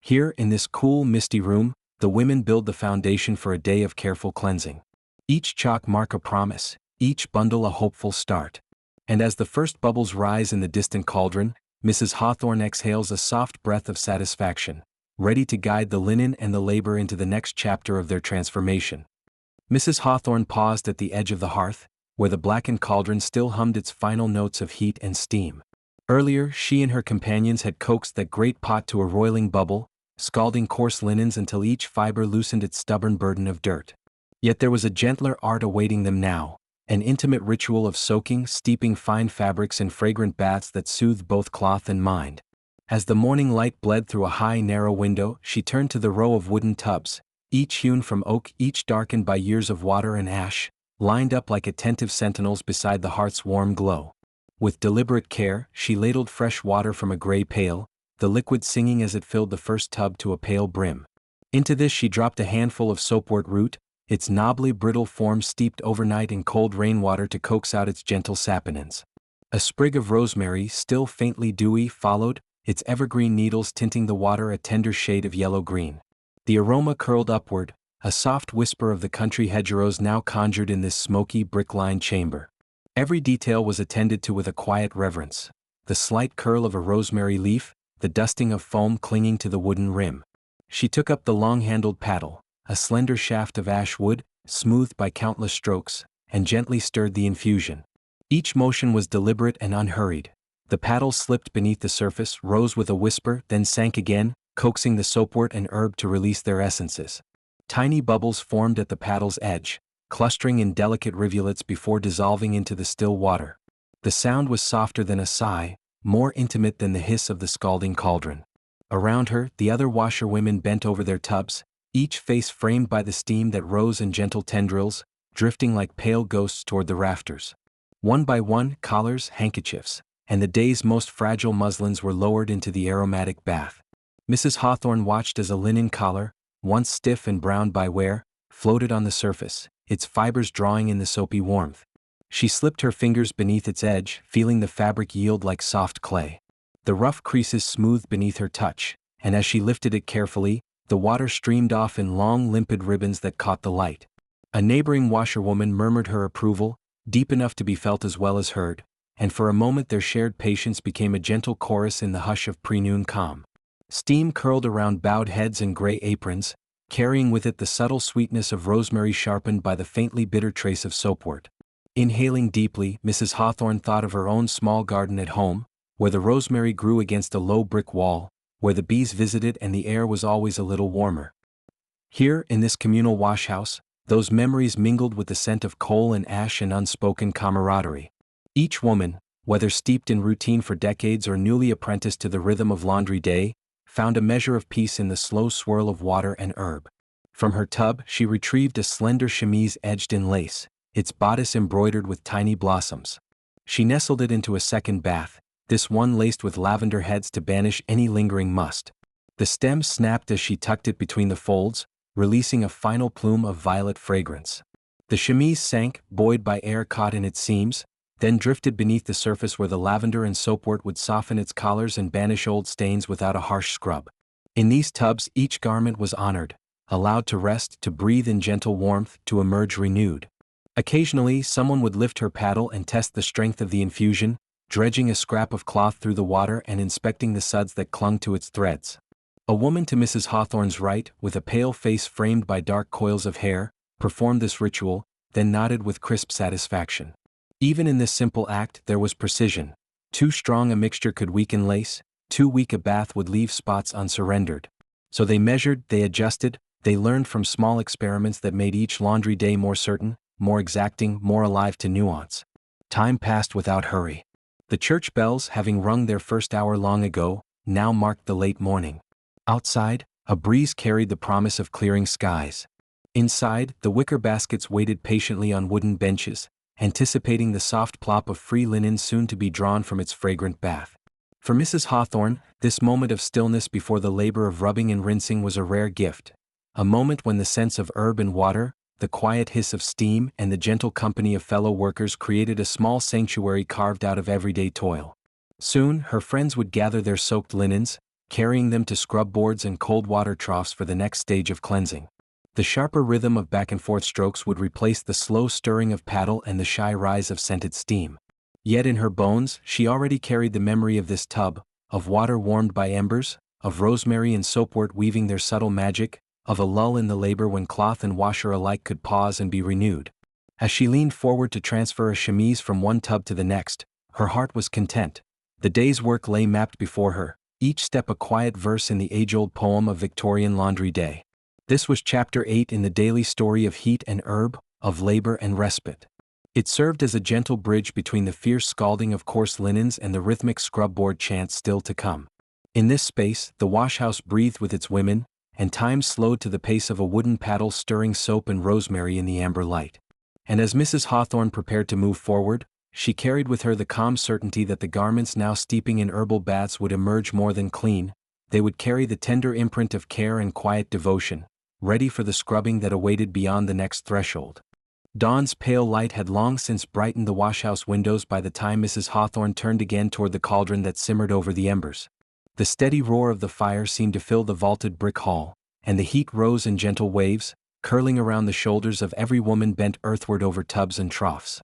Here, in this cool, misty room, the women build the foundation for a day of careful cleansing. Each chalk mark a promise, each bundle a hopeful start. And as the first bubbles rise in the distant cauldron, Mrs. Hawthorne exhales a soft breath of satisfaction, ready to guide the linen and the labor into the next chapter of their transformation. Mrs. Hawthorne paused at the edge of the hearth, where the blackened cauldron still hummed its final notes of heat and steam. Earlier, she and her companions had coaxed that great pot to a roiling bubble, scalding coarse linens until each fiber loosened its stubborn burden of dirt. Yet there was a gentler art awaiting them now, an intimate ritual of soaking, steeping fine fabrics in fragrant baths that soothed both cloth and mind. As the morning light bled through a high, narrow window, she turned to the row of wooden tubs, each hewn from oak, each darkened by years of water and ash, lined up like attentive sentinels beside the hearth's warm glow. With deliberate care, she ladled fresh water from a gray pail, the liquid singing as it filled the first tub to a pale brim. Into this she dropped a handful of soapwort root, its knobbly brittle form steeped overnight in cold rainwater to coax out its gentle saponins. A sprig of rosemary, still faintly dewy, followed, its evergreen needles tinting the water a tender shade of yellow-green. The aroma curled upward, a soft whisper of the country hedgerows now conjured in this smoky, brick-lined chamber. Every detail was attended to with a quiet reverence. The slight curl of a rosemary leaf, the dusting of foam clinging to the wooden rim. She took up the long-handled paddle, a slender shaft of ash wood, smoothed by countless strokes, and gently stirred the infusion. Each motion was deliberate and unhurried. The paddle slipped beneath the surface, rose with a whisper, then sank again, coaxing the soapwort and herb to release their essences. Tiny bubbles formed at the paddle's edge, clustering in delicate rivulets before dissolving into the still water. The sound was softer than a sigh, more intimate than the hiss of the scalding cauldron. Around her, the other washerwomen bent over their tubs, each face framed by the steam that rose in gentle tendrils, drifting like pale ghosts toward the rafters. One by one, collars, handkerchiefs, and the day's most fragile muslins were lowered into the aromatic bath. Mrs. Hawthorne watched as a linen collar, once stiff and browned by wear, floated on the surface, its fibers drawing in the soapy warmth. She slipped her fingers beneath its edge, feeling the fabric yield like soft clay. The rough creases smoothed beneath her touch, and as she lifted it carefully, the water streamed off in long, limpid ribbons that caught the light. A neighboring washerwoman murmured her approval, deep enough to be felt as well as heard, and for a moment their shared patience became a gentle chorus in the hush of pre-noon calm. Steam curled around bowed heads and gray aprons, carrying with it the subtle sweetness of rosemary sharpened by the faintly bitter trace of soapwort. Inhaling deeply, Mrs. Hawthorne thought of her own small garden at home, where the rosemary grew against a low brick wall, where the bees visited and the air was always a little warmer. Here, in this communal washhouse, those memories mingled with the scent of coal and ash and unspoken camaraderie. Each woman, whether steeped in routine for decades or newly apprenticed to the rhythm of laundry day, found a measure of peace in the slow swirl of water and herb. From her tub, she retrieved a slender chemise edged in lace, its bodice embroidered with tiny blossoms. She nestled it into a second bath, this one laced with lavender heads to banish any lingering must. The stem snapped as she tucked it between the folds, releasing a final plume of violet fragrance. The chemise sank, buoyed by air caught in its seams, then drifted beneath the surface where the lavender and soapwort would soften its collars and banish old stains without a harsh scrub. In these tubs, each garment was honored, allowed to rest, to breathe in gentle warmth, to emerge renewed. Occasionally, someone would lift her paddle and test the strength of the infusion, dredging a scrap of cloth through the water and inspecting the suds that clung to its threads. A woman to Mrs. Hawthorne's right, with a pale face framed by dark coils of hair, performed this ritual, then nodded with crisp satisfaction. Even in this simple act there was precision. Too strong a mixture could weaken lace, too weak a bath would leave spots unsurrendered. So they measured, they adjusted, they learned from small experiments that made each laundry day more certain, more exacting, more alive to nuance. Time passed without hurry. The church bells, having rung their first hour long ago, now marked the late morning. Outside, a breeze carried the promise of clearing skies. Inside, the wicker baskets waited patiently on wooden benches, anticipating the soft plop of free linen soon to be drawn from its fragrant bath. For Mrs. Hawthorne, this moment of stillness before the labor of rubbing and rinsing was a rare gift, a moment when the scents of herb and water, the quiet hiss of steam, and the gentle company of fellow workers created a small sanctuary carved out of everyday toil. Soon, her friends would gather their soaked linens, carrying them to scrub boards and cold water troughs for the next stage of cleansing. The sharper rhythm of back-and-forth strokes would replace the slow stirring of paddle and the shy rise of scented steam. Yet in her bones, she already carried the memory of this tub, of water warmed by embers, of rosemary and soapwort weaving their subtle magic, of a lull in the labor when cloth and washer alike could pause and be renewed. As she leaned forward to transfer a chemise from one tub to the next, her heart was content. The day's work lay mapped before her, each step a quiet verse in the age-old poem of Victorian Laundry Day. This was Chapter 8 in the daily story of heat and herb, of labor and respite. It served as a gentle bridge between the fierce scalding of coarse linens and the rhythmic scrub-board chants still to come. In this space, the washhouse breathed with its women, and time slowed to the pace of a wooden paddle stirring soap and rosemary in the amber light. And as Mrs. Hawthorne prepared to move forward, she carried with her the calm certainty that the garments now steeping in herbal baths would emerge more than clean. They would carry the tender imprint of care and quiet devotion, ready for the scrubbing that awaited beyond the next threshold. Dawn's pale light had long since brightened the washhouse windows by the time Mrs. Hawthorne turned again toward the cauldron that simmered over the embers. The steady roar of the fire seemed to fill the vaulted brick hall, and the heat rose in gentle waves, curling around the shoulders of every woman bent earthward over tubs and troughs.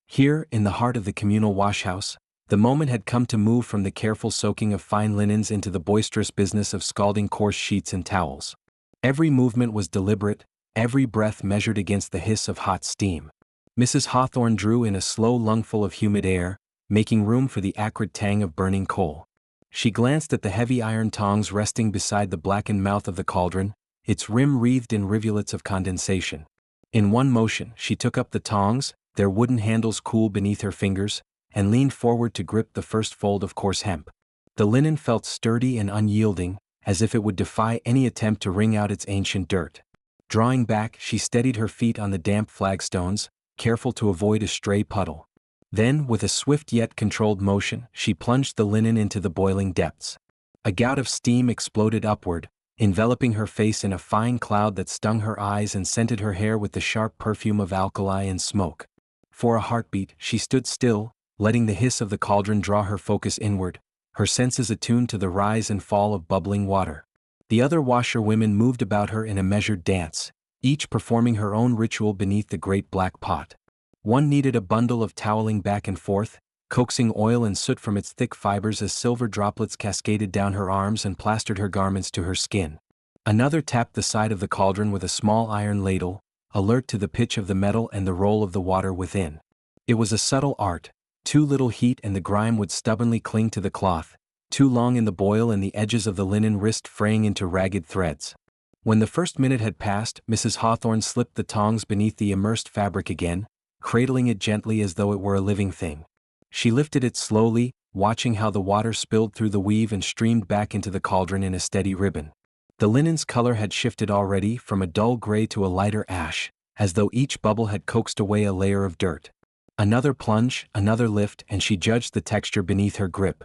Here, in the heart of the communal washhouse, the moment had come to move from the careful soaking of fine linens into the boisterous business of scalding coarse sheets and towels. Every movement was deliberate, every breath measured against the hiss of hot steam. Mrs. Hawthorne drew in a slow lungful of humid air, making room for the acrid tang of burning coal. She glanced at the heavy iron tongs resting beside the blackened mouth of the cauldron, its rim wreathed in rivulets of condensation. In one motion, she took up the tongs, their wooden handles cool beneath her fingers, and leaned forward to grip the first fold of coarse hemp. The linen felt sturdy and unyielding, as if it would defy any attempt to wring out its ancient dirt. Drawing back, she steadied her feet on the damp flagstones, careful to avoid a stray puddle. Then, with a swift yet controlled motion, she plunged the linen into the boiling depths. A gout of steam exploded upward, enveloping her face in a fine cloud that stung her eyes and scented her hair with the sharp perfume of alkali and smoke. For a heartbeat, she stood still, letting the hiss of the cauldron draw her focus inward, her senses attuned to the rise and fall of bubbling water. The other washerwomen moved about her in a measured dance, each performing her own ritual beneath the great black pot. One kneaded a bundle of toweling back and forth, coaxing oil and soot from its thick fibers as silver droplets cascaded down her arms and plastered her garments to her skin. Another tapped the side of the cauldron with a small iron ladle, alert to the pitch of the metal and the roll of the water within. It was a subtle art. Too little heat and the grime would stubbornly cling to the cloth, too long in the boil and the edges of the linen risked fraying into ragged threads. When the first minute had passed, Mrs. Hawthorne slipped the tongs beneath the immersed fabric again, cradling it gently as though it were a living thing. She lifted it slowly, watching how the water spilled through the weave and streamed back into the cauldron in a steady ribbon. The linen's color had shifted already from a dull gray to a lighter ash, as though each bubble had coaxed away a layer of dirt. Another plunge, another lift, and she judged the texture beneath her grip.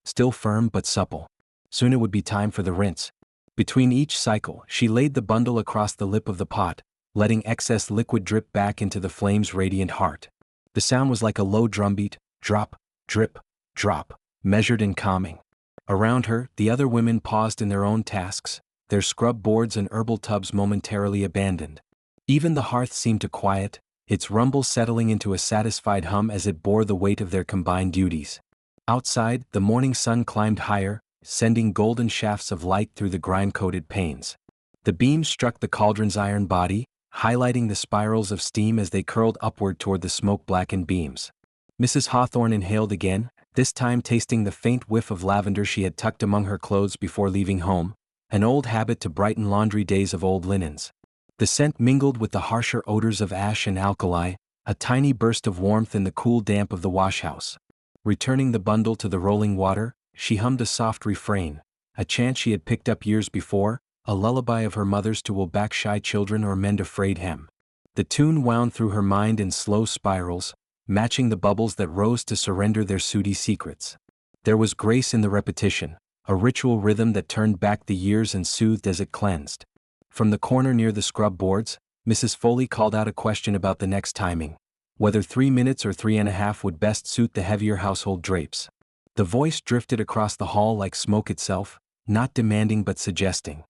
Still firm but supple. Soon it would be time for the rinse. Between each cycle, she laid the bundle across the lip of the pot, letting excess liquid drip back into the flame's radiant heart. The sound was like a low drumbeat, drop, drip, drop, measured and calming. Around her, the other women paused in their own tasks, their scrub boards and herbal tubs momentarily abandoned. Even the hearth seemed to quiet, its rumble settling into a satisfied hum as it bore the weight of their combined duties. Outside, the morning sun climbed higher, sending golden shafts of light through the grime-coated panes. The beams struck the cauldron's iron body, highlighting the spirals of steam as they curled upward toward the smoke-blackened beams. Mrs. Hawthorne inhaled again, this time tasting the faint whiff of lavender she had tucked among her clothes before leaving home, an old habit to brighten laundry days of old linens. The scent mingled with the harsher odors of ash and alkali, a tiny burst of warmth in the cool damp of the washhouse. Returning the bundle to the rolling water, she hummed a soft refrain, a chant she had picked up years before, a lullaby of her mother's to will back shy children or mend a frayed hem. The tune wound through her mind in slow spirals, matching the bubbles that rose to surrender their sooty secrets. There was grace in the repetition, a ritual rhythm that turned back the years and soothed as it cleansed. From the corner near the scrub boards, Mrs. Foley called out a question about the next timing, whether 3 minutes or 3.5 would best suit the heavier household drapes. The voice drifted across the hall like smoke itself, not demanding but suggesting.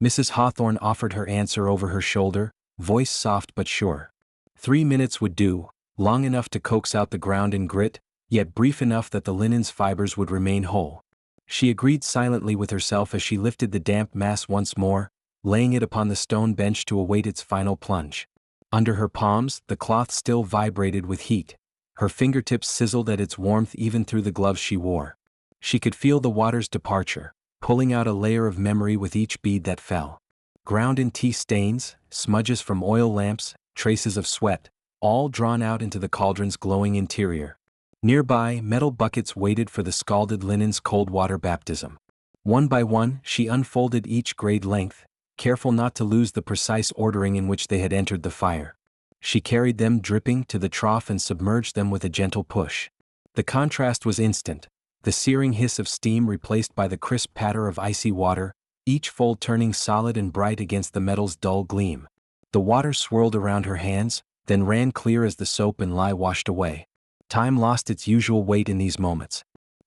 Mrs. Hawthorne offered her answer over her shoulder, voice soft but sure. 3 minutes would do, long enough to coax out the ground and grit, yet brief enough that the linen's fibers would remain whole. She agreed silently with herself as she lifted the damp mass once more, laying it upon the stone bench to await its final plunge. Under her palms, the cloth still vibrated with heat. Her fingertips sizzled at its warmth even through the gloves she wore. She could feel the water's departure, pulling out a layer of memory with each bead that fell. Ground in tea stains, smudges from oil lamps, traces of sweat, all drawn out into the cauldron's glowing interior. Nearby, metal buckets waited for the scalded linen's cold water baptism. One by one, she unfolded each grade length, careful not to lose the precise ordering in which they had entered the fire. She carried them dripping to the trough and submerged them with a gentle push. The contrast was instant, the searing hiss of steam replaced by the crisp patter of icy water, each fold turning solid and bright against the metal's dull gleam. The water swirled around her hands, then ran clear as the soap and lye washed away. Time lost its usual weight in these moments.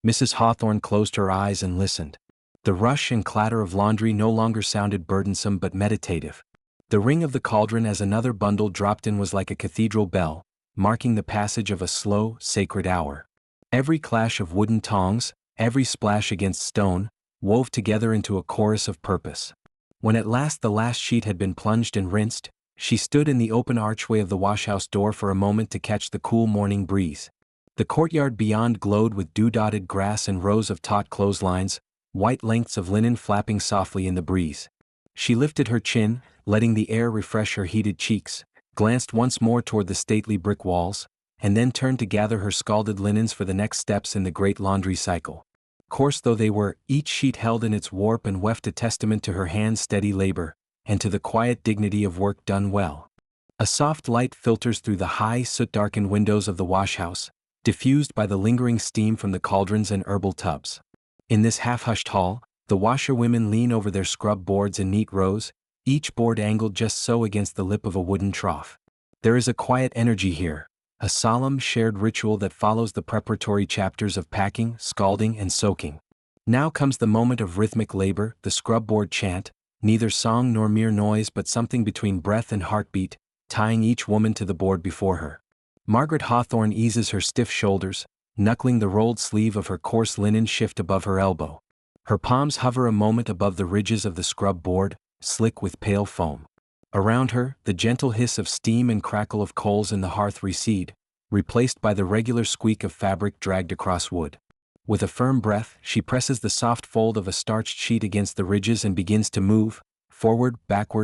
Mrs. Hawthorne closed her eyes and listened. The rush and clatter of laundry no longer sounded burdensome but meditative. The ring of the cauldron as another bundle dropped in was like a cathedral bell, marking the passage of a slow, sacred hour. Every clash of wooden tongs, every splash against stone, wove together into a chorus of purpose. When at last the last sheet had been plunged and rinsed, she stood in the open archway of the washhouse door for a moment to catch the cool morning breeze. The courtyard beyond glowed with dew-dotted grass and rows of taut clotheslines, white lengths of linen flapping softly in the breeze. She lifted her chin, letting the air refresh her heated cheeks, glanced once more toward the stately brick walls, and then turned to gather her scalded linens for the next steps in the great laundry cycle. Coarse though they were, each sheet held in its warp and weft a testament to her hands' steady labor, and to the quiet dignity of work done well. A soft light filters through the high, soot-darkened windows of the washhouse, diffused by the lingering steam from the cauldrons and herbal tubs. In this half-hushed hall, the washerwomen lean over their scrub boards in neat rows, each board angled just so against the lip of a wooden trough. There is a quiet energy here, a solemn shared ritual that follows the preparatory chapters of packing, scalding, and soaking. Now comes the moment of rhythmic labor, the scrub board chant, neither song nor mere noise but something between breath and heartbeat, tying each woman to the board before her. Margaret Hawthorne eases her stiff shoulders, knuckling the rolled sleeve of her coarse linen shift above her elbow. Her palms hover a moment above the ridges of the scrub board, slick with pale foam. Around her, the gentle hiss of steam and crackle of coals in the hearth recede, replaced by the regular squeak of fabric dragged across wood. With a firm breath, she presses the soft fold of a starched sheet against the ridges and begins to move, forward,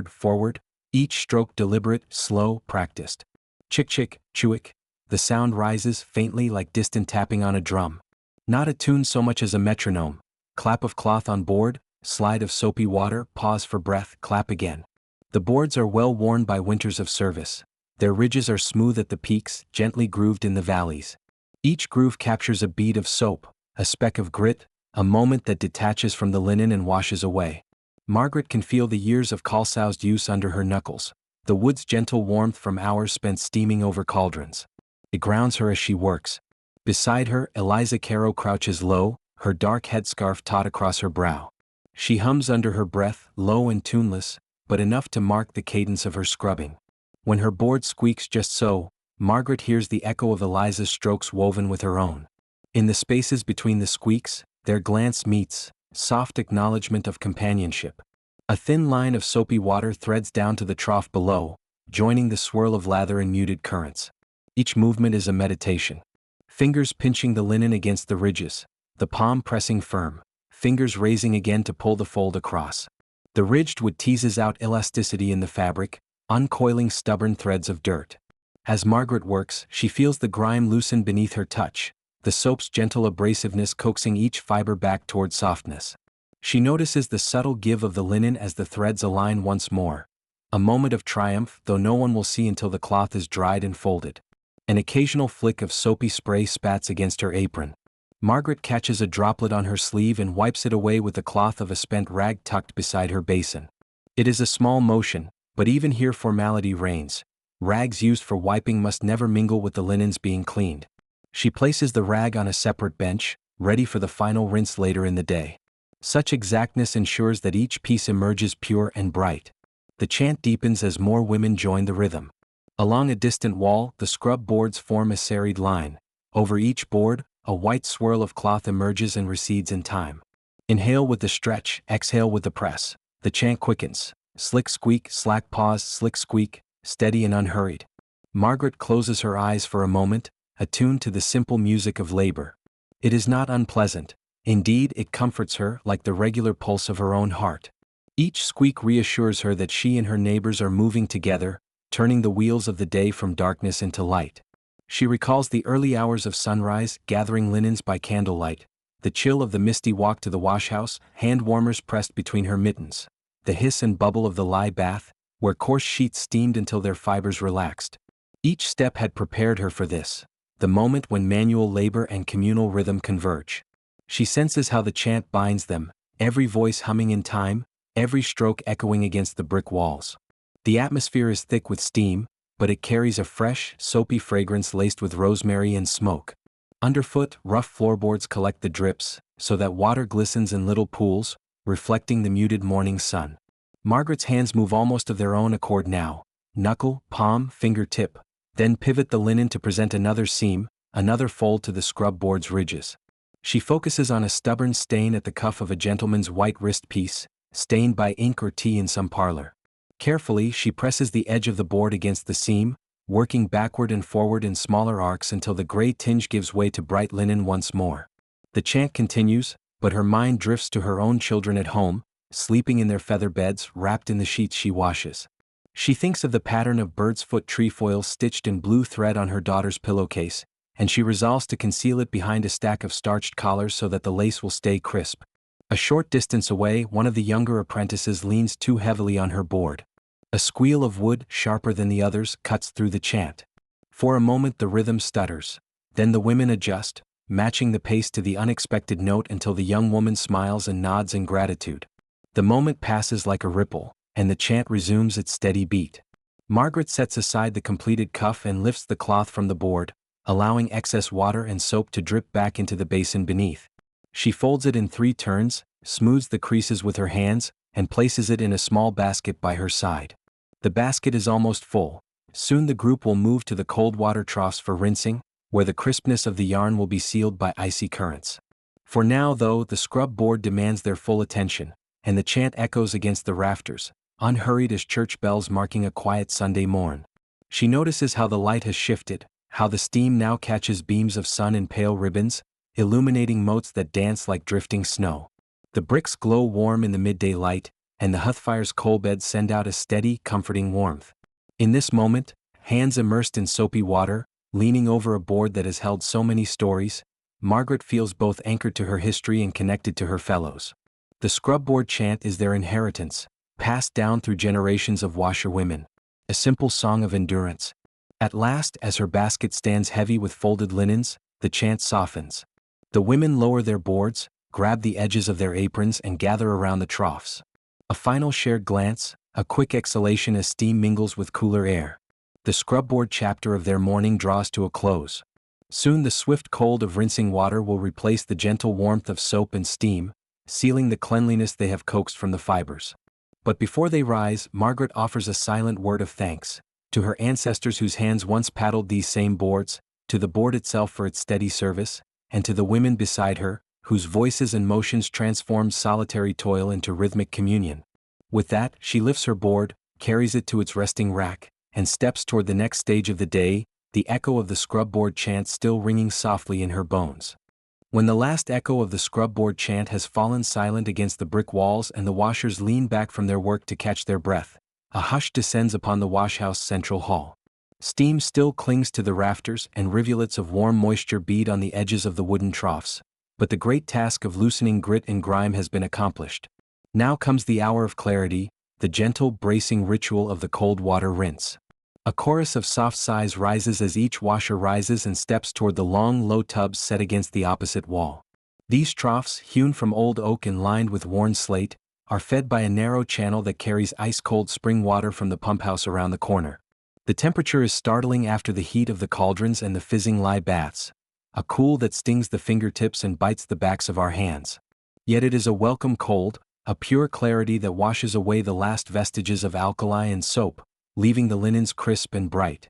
forward, each stroke deliberate, slow, practiced. Chick-chick, chewick, the sound rises faintly like distant tapping on a drum. Not a tune so much as a metronome. Clap of cloth on board, slide of soapy water, pause for breath, clap again. The boards are well worn by winters of service. Their ridges are smooth at the peaks, gently grooved in the valleys. Each groove captures a bead of soap, a speck of grit, a moment that detaches from the linen and washes away. Margaret can feel the years of calsoused use under her knuckles, the wood's gentle warmth from hours spent steaming over cauldrons. It grounds her as she works. Beside her, Eliza Caro crouches low, her dark headscarf taut across her brow. She hums under her breath, low and tuneless, but enough to mark the cadence of her scrubbing. When her board squeaks just so, Margaret hears the echo of Eliza's strokes woven with her own. In the spaces between the squeaks, their glance meets, soft acknowledgement of companionship. A thin line of soapy water threads down to the trough below, joining the swirl of lather and muted currents. Each movement is a meditation. Fingers pinching the linen against the ridges, the palm pressing firm, fingers raising again to pull the fold across. The ridged wood teases out elasticity in the fabric, uncoiling stubborn threads of dirt. As Margaret works, she feels the grime loosen beneath her touch, the soap's gentle abrasiveness coaxing each fiber back toward softness. She notices the subtle give of the linen as the threads align once more. A moment of triumph, though no one will see until the cloth is dried and folded. An occasional flick of soapy spray spats against her apron. Margaret catches a droplet on her sleeve and wipes it away with the cloth of a spent rag tucked beside her basin. It is a small motion, but even here formality reigns. Rags used for wiping must never mingle with the linens being cleaned. She places the rag on a separate bench, ready for the final rinse later in the day. Such exactness ensures that each piece emerges pure and bright. The chant deepens as more women join the rhythm. Along a distant wall, the scrub boards form a serried line. Over each board, a white swirl of cloth emerges and recedes in time. Inhale with the stretch, exhale with the press. The chant quickens. Slick squeak, slack pause, slick squeak, steady and unhurried. Margaret closes her eyes for a moment, attuned to the simple music of labor. It is not unpleasant. Indeed, it comforts her like the regular pulse of her own heart. Each squeak reassures her that she and her neighbors are moving together, turning the wheels of the day from darkness into light. She recalls the early hours of sunrise, gathering linens by candlelight, the chill of the misty walk to the washhouse, hand warmers pressed between her mittens, the hiss and bubble of the lye bath, where coarse sheets steamed until their fibers relaxed. Each step had prepared her for this, the moment when manual labor and communal rhythm converge. She senses how the chant binds them, every voice humming in time, every stroke echoing against the brick walls. The atmosphere is thick with steam, but it carries a fresh, soapy fragrance laced with rosemary and smoke. Underfoot, rough floorboards collect the drips, so that water glistens in little pools, reflecting the muted morning sun. Margaret's hands move almost of their own accord now, knuckle, palm, fingertip, then pivot the linen to present another seam, another fold to the scrub board's ridges. She focuses on a stubborn stain at the cuff of a gentleman's white wrist piece, stained by ink or tea in some parlor. Carefully, she presses the edge of the board against the seam, working backward and forward in smaller arcs until the gray tinge gives way to bright linen once more. The chant continues, but her mind drifts to her own children at home, sleeping in their feather beds, wrapped in the sheets she washes. She thinks of the pattern of bird's foot trefoil stitched in blue thread on her daughter's pillowcase, and she resolves to conceal it behind a stack of starched collars so that the lace will stay crisp. A short distance away, one of the younger apprentices leans too heavily on her board. A squeal of wood, sharper than the others, cuts through the chant. For a moment the rhythm stutters. Then the women adjust, matching the pace to the unexpected note until the young woman smiles and nods in gratitude. The moment passes like a ripple, and the chant resumes its steady beat. Margaret sets aside the completed cuff and lifts the cloth from the board, allowing excess water and soap to drip back into the basin beneath. She folds it in 3 turns, smooths the creases with her hands, and places it in a small basket by her side. The basket is almost full. Soon the group will move to the cold water troughs for rinsing, where the crispness of the yarn will be sealed by icy currents. For now, though, the scrub board demands their full attention, and the chant echoes against the rafters, unhurried as church bells marking a quiet Sunday morn. She notices how the light has shifted, how the steam now catches beams of sun in pale ribbons, illuminating motes that dance like drifting snow. The bricks glow warm in the midday light, and the hearthfire's coal beds send out a steady, comforting warmth. In this moment, hands immersed in soapy water, leaning over a board that has held so many stories, Margaret feels both anchored to her history and connected to her fellows. The scrub board chant is their inheritance, passed down through generations of washerwomen. A simple song of endurance. At last, as her basket stands heavy with folded linens, the chant softens. The women lower their boards, grab the edges of their aprons and gather around the troughs. A final shared glance, a quick exhalation as steam mingles with cooler air. The scrubboard chapter of their morning draws to a close. Soon the swift cold of rinsing water will replace the gentle warmth of soap and steam, sealing the cleanliness they have coaxed from the fibers. But before they rise, Margaret offers a silent word of thanks, to her ancestors whose hands once paddled these same boards, to the board itself for its steady service, and to the women beside her, whose voices and motions transformed solitary toil into rhythmic communion. With that, she lifts her board, carries it to its resting rack, and steps toward the next stage of the day, the echo of the scrubboard chant still ringing softly in her bones. When the last echo of the scrubboard chant has fallen silent against the brick walls and the washers lean back from their work to catch their breath, a hush descends upon the washhouse central hall. Steam still clings to the rafters and rivulets of warm moisture bead on the edges of the wooden troughs, but the great task of loosening grit and grime has been accomplished. Now comes the hour of clarity, the gentle, bracing ritual of the cold water rinse. A chorus of soft sighs rises as each washer rises and steps toward the long, low tubs set against the opposite wall. These troughs, hewn from old oak and lined with worn slate, are fed by a narrow channel that carries ice-cold spring water from the pump-house around the corner. The temperature is startling after the heat of the cauldrons and the fizzing lye baths, a cool that stings the fingertips and bites the backs of our hands. Yet it is a welcome cold, a pure clarity that washes away the last vestiges of alkali and soap, leaving the linens crisp and bright.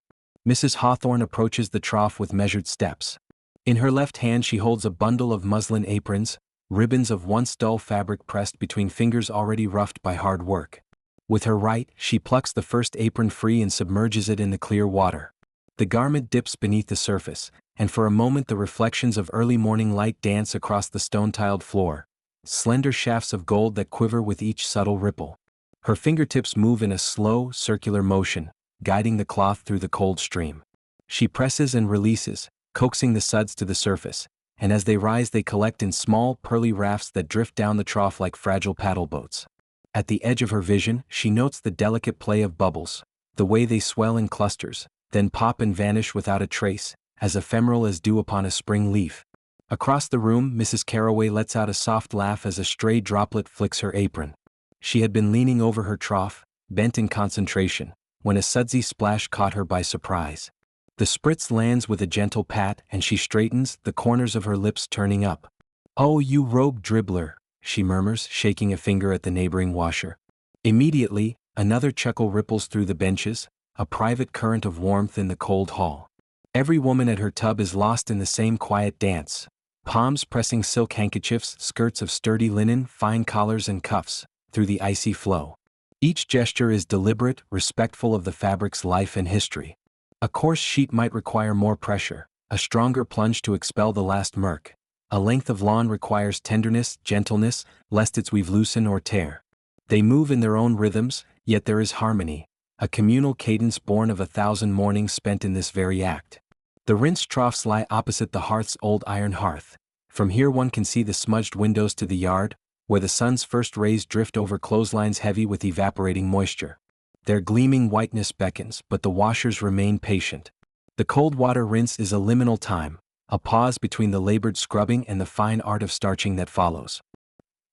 Mrs. Hawthorne approaches the trough with measured steps. In her left hand she holds a bundle of muslin aprons, ribbons of once dull fabric pressed between fingers already roughed by hard work. With her right, she plucks the first apron free and submerges it in the clear water. The garment dips beneath the surface, and for a moment the reflections of early morning light dance across the stone-tiled floor, slender shafts of gold that quiver with each subtle ripple. Her fingertips move in a slow, circular motion, guiding the cloth through the cold stream. She presses and releases, coaxing the suds to the surface, and as they rise they collect in small, pearly rafts that drift down the trough like fragile paddle boats. At the edge of her vision, she notes the delicate play of bubbles, the way they swell in clusters, then pop and vanish without a trace, as ephemeral as dew upon a spring leaf. Across the room, Mrs. Carroway lets out a soft laugh as a stray droplet flicks her apron. She had been leaning over her trough, bent in concentration, when a sudsy splash caught her by surprise. The spritz lands with a gentle pat and she straightens, the corners of her lips turning up. "Oh, you rogue dribbler," she murmurs, shaking a finger at the neighboring washer. Immediately, another chuckle ripples through the benches, a private current of warmth in the cold hall. Every woman at her tub is lost in the same quiet dance, palms pressing silk handkerchiefs, skirts of sturdy linen, fine collars and cuffs, through the icy flow. Each gesture is deliberate, respectful of the fabric's life and history. A coarse sheet might require more pressure, a stronger plunge to expel the last murk. A length of lawn requires tenderness, gentleness, lest its weave loosen or tear. They move in their own rhythms, yet there is harmony, a communal cadence born of 1,000 mornings spent in this very act. The rinsed troughs lie opposite the hearth's old iron hearth. From here one can see the smudged windows to the yard, where the sun's first rays drift over clotheslines heavy with evaporating moisture. Their gleaming whiteness beckons, but the washers remain patient. The cold water rinse is a liminal time, a pause between the labored scrubbing and the fine art of starching that follows.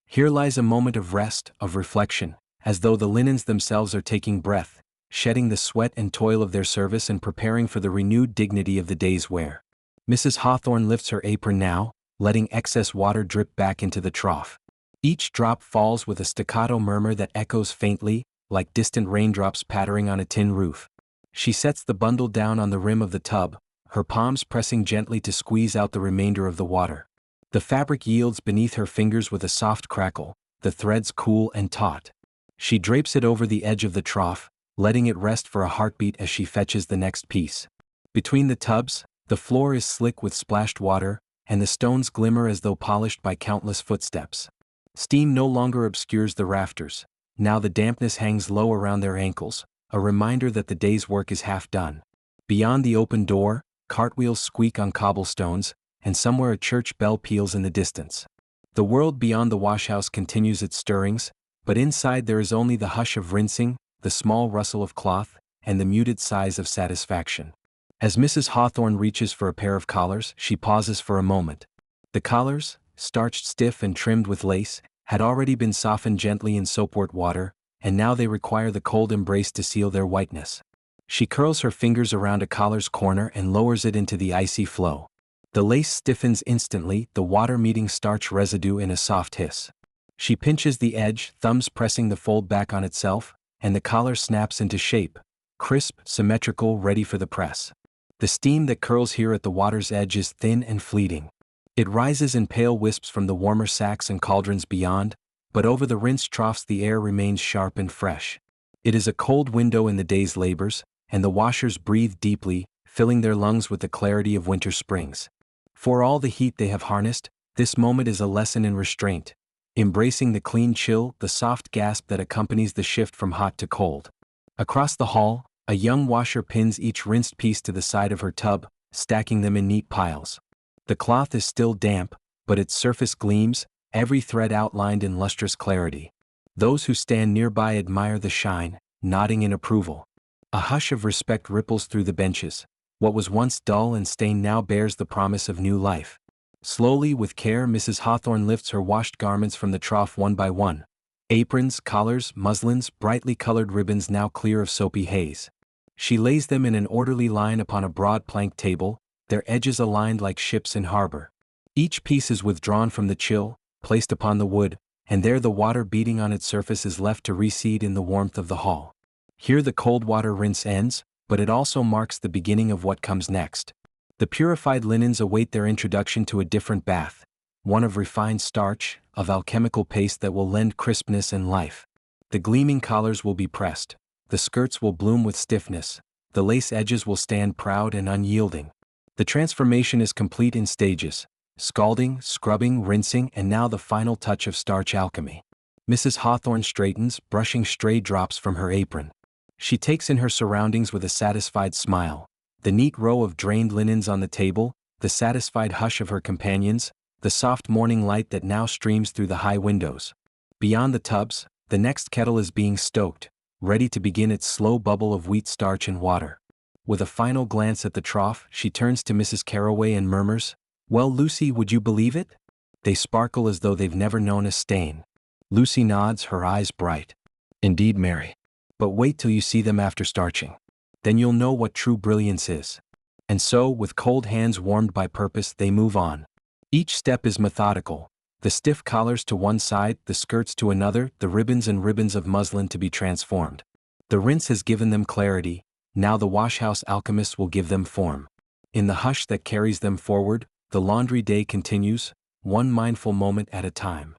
Here lies a moment of rest, of reflection, as though the linens themselves are taking breath, shedding the sweat and toil of their service and preparing for the renewed dignity of the day's wear. Mrs. Hawthorne lifts her apron now, letting excess water drip back into the trough. Each drop falls with a staccato murmur that echoes faintly, like distant raindrops pattering on a tin roof. She sets the bundle down on the rim of the tub, her palms pressing gently to squeeze out the remainder of the water. The fabric yields beneath her fingers with a soft crackle, the threads cool and taut. She drapes it over the edge of the trough, letting it rest for a heartbeat as she fetches the next piece. Between the tubs, the floor is slick with splashed water, and the stones glimmer as though polished by countless footsteps. Steam no longer obscures the rafters. Now the dampness hangs low around their ankles, a reminder that the day's work is half done. Beyond the open door, cartwheels squeak on cobblestones, and somewhere a church bell peals in the distance. The world beyond the washhouse continues its stirrings, but inside there is only the hush of rinsing, the small rustle of cloth, and the muted sighs of satisfaction. As Mrs. Hawthorne reaches for a pair of collars, she pauses for a moment. The collars, starched stiff and trimmed with lace, had already been softened gently in soapwort water, and now they require the cold embrace to seal their whiteness. She curls her fingers around a collar's corner and lowers it into the icy flow. The lace stiffens instantly, the water meeting starch residue in a soft hiss. She pinches the edge, thumbs pressing the fold back on itself, and the collar snaps into shape, crisp, symmetrical, ready for the press. The steam that curls here at the water's edge is thin and fleeting. It rises in pale wisps from the warmer sacks and cauldrons beyond, but over the rinsed troughs the air remains sharp and fresh. It is a cold window in the day's labors, and the washers breathe deeply, filling their lungs with the clarity of winter springs. For all the heat they have harnessed, this moment is a lesson in restraint, embracing the clean chill, the soft gasp that accompanies the shift from hot to cold. Across the hall, a young washer pins each rinsed piece to the side of her tub, stacking them in neat piles. The cloth is still damp, but its surface gleams, every thread outlined in lustrous clarity. Those who stand nearby admire the shine, nodding in approval. A hush of respect ripples through the benches. What was once dull and stained now bears the promise of new life. Slowly, with care, Mrs. Hawthorne lifts her washed garments from the trough one by one. Aprons, collars, muslins, brightly colored ribbons now clear of soapy haze. She lays them in an orderly line upon a broad plank table, their edges aligned like ships in harbor. Each piece is withdrawn from the chill, placed upon the wood, and there the water beating on its surface is left to recede in the warmth of the hall. Here the cold water rinse ends, but it also marks the beginning of what comes next. The purified linens await their introduction to a different bath, one of refined starch, of alchemical paste that will lend crispness and life. The gleaming collars will be pressed, the skirts will bloom with stiffness, the lace edges will stand proud and unyielding. The transformation is complete in stages: scalding, scrubbing, rinsing, and now the final touch of starch alchemy. Mrs. Hawthorne straightens, brushing stray drops from her apron. She takes in her surroundings with a satisfied smile: the neat row of drained linens on the table, the satisfied hush of her companions, the soft morning light that now streams through the high windows. Beyond the tubs, the next kettle is being stoked, ready to begin its slow bubble of wheat starch and water. With a final glance at the trough, she turns to Mrs. Carroway and murmurs, "Well, Lucy, would you believe it? They sparkle as though they've never known a stain." Lucy nods, her eyes bright. "Indeed, Mary. But wait till you see them after starching. Then you'll know what true brilliance is." And so, with cold hands warmed by purpose, they move on. Each step is methodical: the stiff collars to one side, the skirts to another, the ribbons and ribbons of muslin to be transformed. The rinse has given them clarity, now the washhouse alchemists will give them form. In the hush that carries them forward, the laundry day continues, one mindful moment at a time.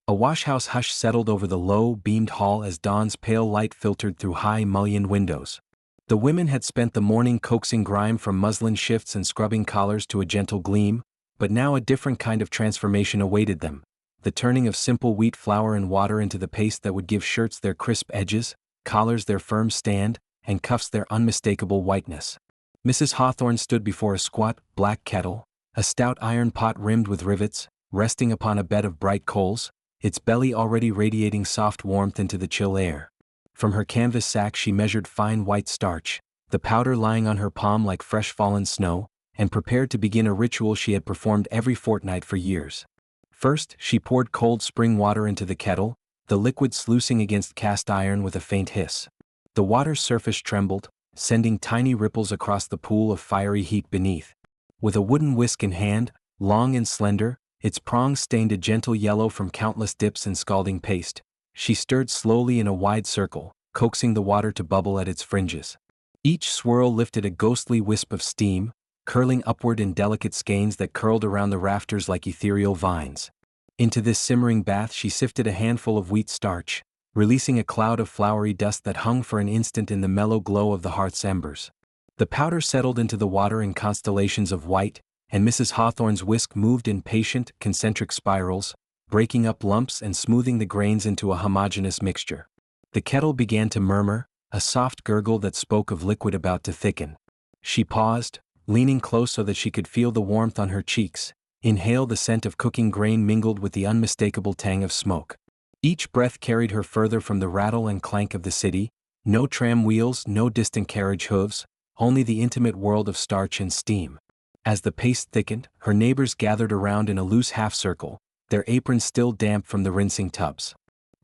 A washhouse hush settled over the low-beamed hall as dawn's pale light filtered through high mullioned windows. The women had spent the morning coaxing grime from muslin shifts and scrubbing collars to a gentle gleam, but now a different kind of transformation awaited them: the turning of simple wheat flour and water into the paste that would give shirts their crisp edges, collars their firm stand, and cuffs their unmistakable whiteness. Mrs. Hawthorne stood before a squat, black kettle, a stout iron pot rimmed with rivets, resting upon a bed of bright coals, its belly already radiating soft warmth into the chill air. From her canvas sack she measured fine white starch, the powder lying on her palm like fresh fallen snow, and prepared to begin a ritual she had performed every fortnight for years. First, she poured cold spring water into the kettle, the liquid sluicing against cast iron with a faint hiss. The water's surface trembled, sending tiny ripples across the pool of fiery heat beneath. With a wooden whisk in hand, long and slender, its prongs stained a gentle yellow from countless dips in scalding paste, she stirred slowly in a wide circle, coaxing the water to bubble at its fringes. Each swirl lifted a ghostly wisp of steam, curling upward in delicate skeins that curled around the rafters like ethereal vines. Into this simmering bath she sifted a handful of wheat starch, releasing a cloud of floury dust that hung for an instant in the mellow glow of the hearth's embers. The powder settled into the water in constellations of white, and Mrs. Hawthorne's whisk moved in patient, concentric spirals, breaking up lumps and smoothing the grains into a homogeneous mixture. The kettle began to murmur, a soft gurgle that spoke of liquid about to thicken. She paused, leaning close so that she could feel the warmth on her cheeks, inhale the scent of cooking grain mingled with the unmistakable tang of smoke. Each breath carried her further from the rattle and clank of the city: no tram wheels, no distant carriage hooves, only the intimate world of starch and steam. As the paste thickened, her neighbors gathered around in a loose half-circle, their aprons still damp from the rinsing tubs.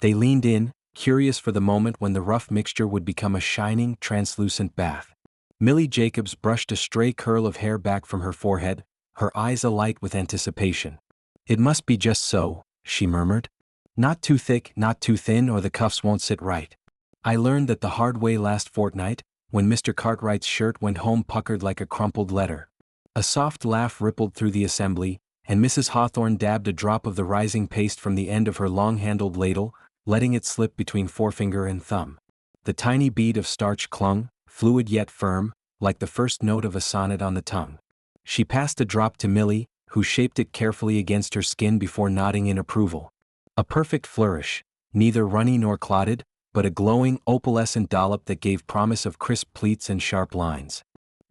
They leaned in, curious for the moment when the rough mixture would become a shining, translucent bath. Millie Jacobs brushed a stray curl of hair back from her forehead, her eyes alight with anticipation. "It must be just so," she murmured. "Not too thick, not too thin, or the cuffs won't sit right. I learned that the hard way last fortnight, when Mr. Cartwright's shirt went home puckered like a crumpled letter." A soft laugh rippled through the assembly, and Mrs. Hawthorne dabbed a drop of the rising paste from the end of her long-handled ladle, letting it slip between forefinger and thumb. The tiny bead of starch clung, fluid yet firm, like the first note of a sonnet on the tongue. She passed a drop to Millie, who shaped it carefully against her skin before nodding in approval. A perfect flourish, neither runny nor clotted, but a glowing, opalescent dollop that gave promise of crisp pleats and sharp lines.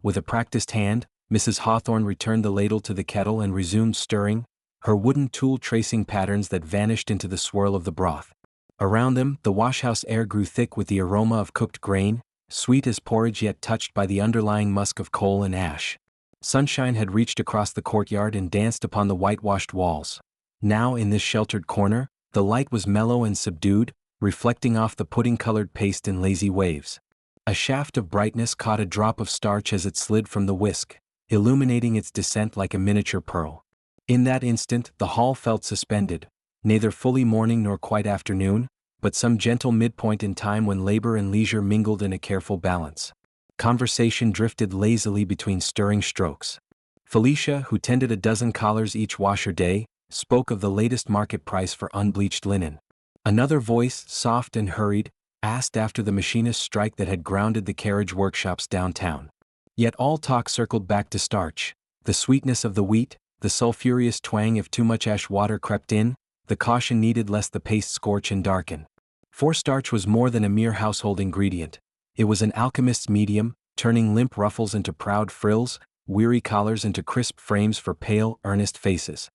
With a practiced hand, Mrs. Hawthorne returned the ladle to the kettle and resumed stirring, her wooden tool tracing patterns that vanished into the swirl of the broth. Around them, the washhouse air grew thick with the aroma of cooked grain, sweet as porridge yet touched by the underlying musk of coal and ash. Sunshine had reached across the courtyard and danced upon the whitewashed walls. Now, in this sheltered corner, the light was mellow and subdued, reflecting off the pudding-colored paste in lazy waves. A shaft of brightness caught a drop of starch as it slid from the whisk, illuminating its descent like a miniature pearl. In that instant, the hall felt suspended, neither fully morning nor quite afternoon, but some gentle midpoint in time when labor and leisure mingled in a careful balance. Conversation drifted lazily between stirring strokes. Felicia, who tended a dozen collars each wash her day, spoke of the latest market price for unbleached linen. Another voice, soft and hurried, asked after the machinist's strike that had grounded the carriage workshops downtown. Yet all talk circled back to starch, the sweetness of the wheat, the sulphurous twang if too much ash water crept in, the caution needed lest the paste scorch and darken. For starch was more than a mere household ingredient. It was an alchemist's medium, turning limp ruffles into proud frills, weary collars into crisp frames for pale, earnest faces.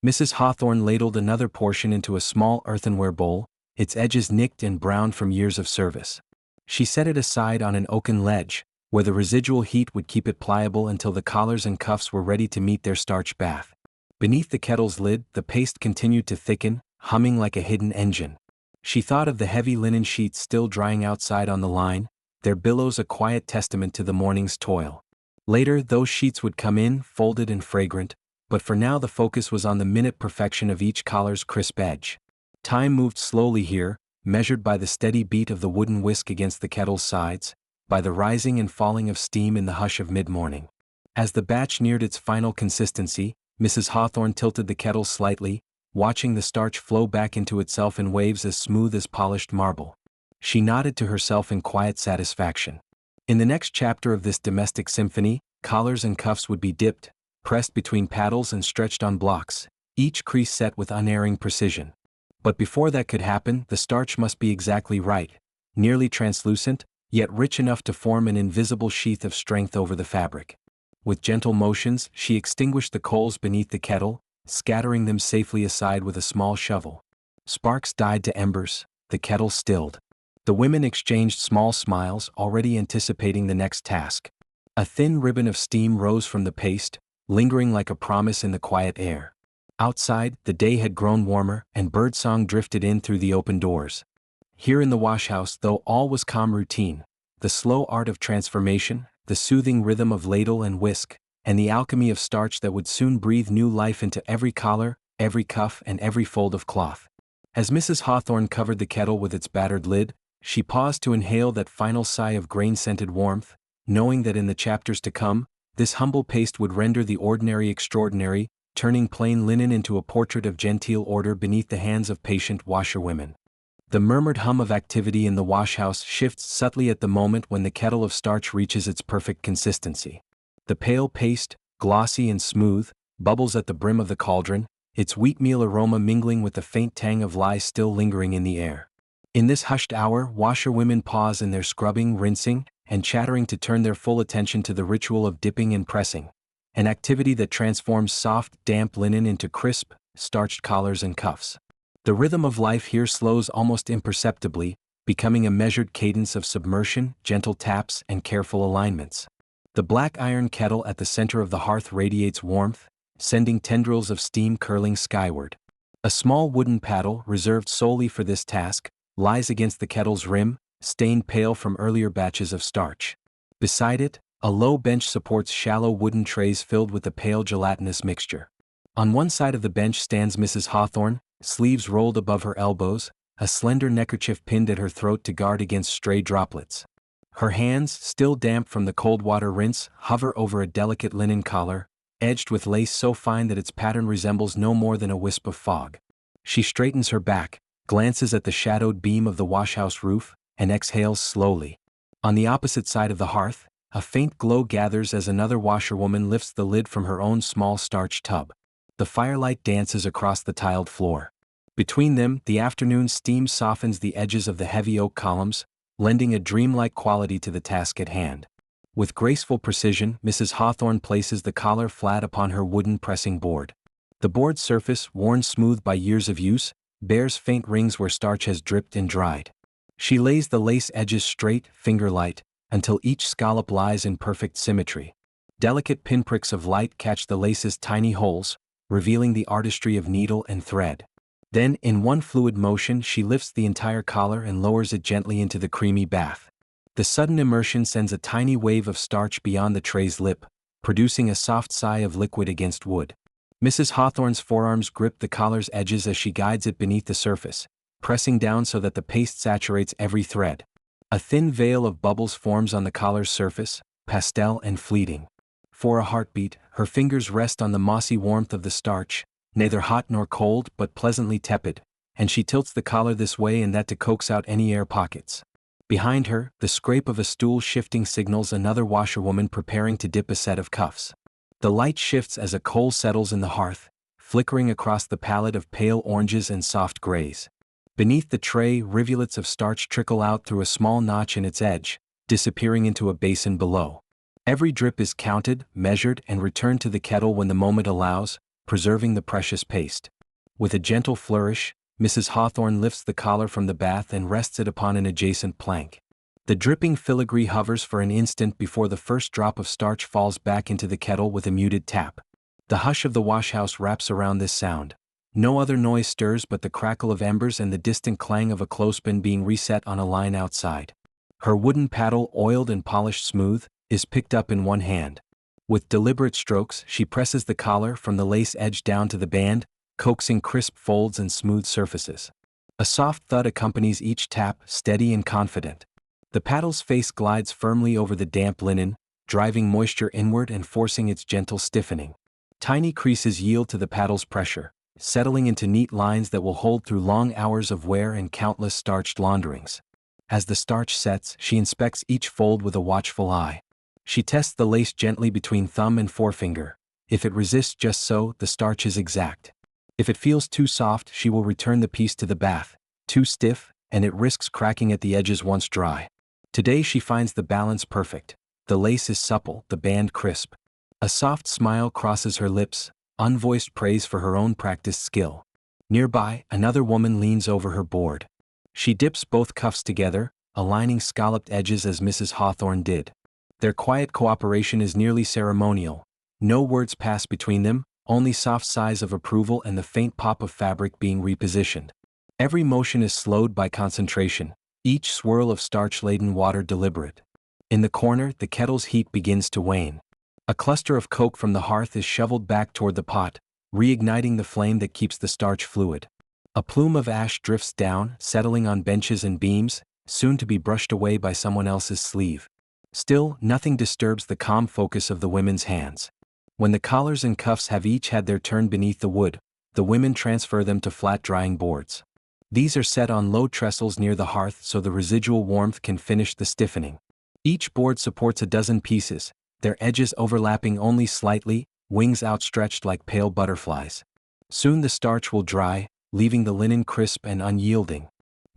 Mrs. Hawthorne ladled another portion into a small earthenware bowl, its edges nicked and browned from years of service. She set it aside on an oaken ledge, where the residual heat would keep it pliable until the collars and cuffs were ready to meet their starch bath. Beneath the kettle's lid, the paste continued to thicken, humming like a hidden engine. She thought of the heavy linen sheets still drying outside on the line, their billows a quiet testament to the morning's toil. Later, those sheets would come in, folded and fragrant, but for now the focus was on the minute perfection of each collar's crisp edge. Time moved slowly here, measured by the steady beat of the wooden whisk against the kettle's sides, by the rising and falling of steam in the hush of mid-morning. As the batch neared its final consistency, Mrs. Hawthorne tilted the kettle slightly, watching the starch flow back into itself in waves as smooth as polished marble. She nodded to herself in quiet satisfaction. In the next chapter of this domestic symphony, collars and cuffs would be dipped, pressed between paddles and stretched on blocks, each crease set with unerring precision. But before that could happen, the starch must be exactly right, nearly translucent, yet rich enough to form an invisible sheath of strength over the fabric. With gentle motions, she extinguished the coals beneath the kettle, scattering them safely aside with a small shovel. Sparks died to embers, the kettle stilled. The women exchanged small smiles, already anticipating the next task. A thin ribbon of steam rose from the paste, lingering like a promise in the quiet air. Outside, the day had grown warmer, and birdsong drifted in through the open doors. Here in the washhouse, though all was calm routine, the slow art of transformation, the soothing rhythm of ladle and whisk, and the alchemy of starch that would soon breathe new life into every collar, every cuff, and every fold of cloth. As Mrs. Hawthorne covered the kettle with its battered lid, she paused to inhale that final sigh of grain-scented warmth, knowing that in the chapters to come, this humble paste would render the ordinary extraordinary, turning plain linen into a portrait of genteel order beneath the hands of patient washerwomen. The murmured hum of activity in the washhouse shifts subtly at the moment when the kettle of starch reaches its perfect consistency. The pale paste, glossy and smooth, bubbles at the brim of the cauldron, its wheatmeal aroma mingling with the faint tang of lye still lingering in the air. In this hushed hour, washerwomen pause in their scrubbing, rinsing, and chattering to turn their full attention to the ritual of dipping and pressing, an activity that transforms soft, damp linen into crisp, starched collars and cuffs. The rhythm of life here slows almost imperceptibly, becoming a measured cadence of submersion, gentle taps, and careful alignments. The black iron kettle at the center of the hearth radiates warmth, sending tendrils of steam curling skyward. A small wooden paddle, reserved solely for this task, lies against the kettle's rim, stained pale from earlier batches of starch. Beside it, a low bench supports shallow wooden trays filled with a pale gelatinous mixture. On one side of the bench stands Mrs. Hawthorne, sleeves rolled above her elbows, a slender neckerchief pinned at her throat to guard against stray droplets. Her hands, still damp from the cold water rinse, hover over a delicate linen collar, edged with lace so fine that its pattern resembles no more than a wisp of fog. She straightens her back, glances at the shadowed beam of the washhouse roof, and exhales slowly. On the opposite side of the hearth, a faint glow gathers as another washerwoman lifts the lid from her own small starch tub. The firelight dances across the tiled floor. Between them, the afternoon steam softens the edges of the heavy oak columns, lending a dreamlike quality to the task at hand. With graceful precision, Mrs. Hawthorne places the collar flat upon her wooden pressing board. The board's surface, worn smooth by years of use, bears faint rings where starch has dripped and dried. She lays the lace edges straight, finger-light, until each scallop lies in perfect symmetry. Delicate pinpricks of light catch the lace's tiny holes, revealing the artistry of needle and thread. Then, in one fluid motion, she lifts the entire collar and lowers it gently into the creamy bath. The sudden immersion sends a tiny wave of starch beyond the tray's lip, producing a soft sigh of liquid against wood. Mrs. Hawthorne's forearms grip the collar's edges as she guides it beneath the surface, pressing down so that the paste saturates every thread. A thin veil of bubbles forms on the collar's surface, pastel and fleeting. For a heartbeat, her fingers rest on the mossy warmth of the starch, neither hot nor cold but pleasantly tepid, and she tilts the collar this way and that to coax out any air pockets. Behind her, the scrape of a stool shifting signals another washerwoman preparing to dip a set of cuffs. The light shifts as a coal settles in the hearth, flickering across the palette of pale oranges and soft grays. Beneath the tray, rivulets of starch trickle out through a small notch in its edge, disappearing into a basin below. Every drip is counted, measured, and returned to the kettle when the moment allows, preserving the precious paste. With a gentle flourish, Mrs. Hawthorne lifts the collar from the bath and rests it upon an adjacent plank. The dripping filigree hovers for an instant before the first drop of starch falls back into the kettle with a muted tap. The hush of the washhouse wraps around this sound. No other noise stirs but the crackle of embers and the distant clang of a clothespin being reset on a line outside. Her wooden paddle, oiled and polished smooth, is picked up in one hand. With deliberate strokes, she presses the collar from the lace edge down to the band, coaxing crisp folds and smooth surfaces. A soft thud accompanies each tap, steady and confident. The paddle's face glides firmly over the damp linen, driving moisture inward and forcing its gentle stiffening. Tiny creases yield to the paddle's pressure, settling into neat lines that will hold through long hours of wear and countless starched launderings. As the starch sets, she inspects each fold with a watchful eye. She tests the lace gently between thumb and forefinger. If it resists just so, the starch is exact. If it feels too soft, she will return the piece to the bath. Too stiff, and it risks cracking at the edges once dry. Today she finds the balance perfect. The lace is supple, the band crisp. A soft smile crosses her lips, unvoiced praise for her own practiced skill. Nearby, another woman leans over her board. She dips both cuffs together, aligning scalloped edges as Mrs. Hawthorne did. Their quiet cooperation is nearly ceremonial. No words pass between them, only soft sighs of approval and the faint pop of fabric being repositioned. Every motion is slowed by concentration, each swirl of starch-laden water deliberate. In the corner, the kettle's heat begins to wane. A cluster of coke from the hearth is shoveled back toward the pot, reigniting the flame that keeps the starch fluid. A plume of ash drifts down, settling on benches and beams, soon to be brushed away by someone else's sleeve. Still, nothing disturbs the calm focus of the women's hands. When the collars and cuffs have each had their turn beneath the wood, the women transfer them to flat drying boards. These are set on low trestles near the hearth so the residual warmth can finish the stiffening. Each board supports a dozen pieces, their edges overlapping only slightly, wings outstretched like pale butterflies. Soon the starch will dry, leaving the linen crisp and unyielding.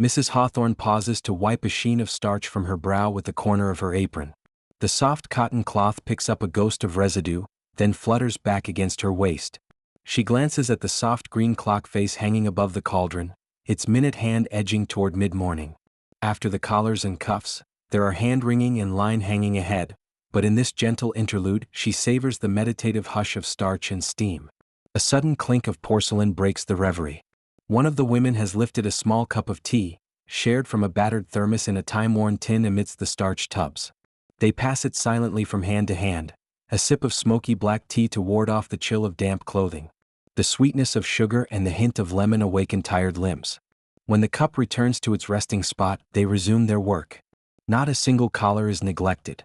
Mrs. Hawthorne pauses to wipe a sheen of starch from her brow with the corner of her apron. The soft cotton cloth picks up a ghost of residue, then flutters back against her waist. She glances at the soft green clock face hanging above the cauldron, its minute hand edging toward mid-morning. After the collars and cuffs, there are hand-wringing and line hanging ahead, but in this gentle interlude she savors the meditative hush of starch and steam. A sudden clink of porcelain breaks the reverie. One of the women has lifted a small cup of tea, shared from a battered thermos in a time-worn tin amidst the starch tubs. They pass it silently from hand to hand, a sip of smoky black tea to ward off the chill of damp clothing. The sweetness of sugar and the hint of lemon awaken tired limbs. When the cup returns to its resting spot, they resume their work. Not a single collar is neglected.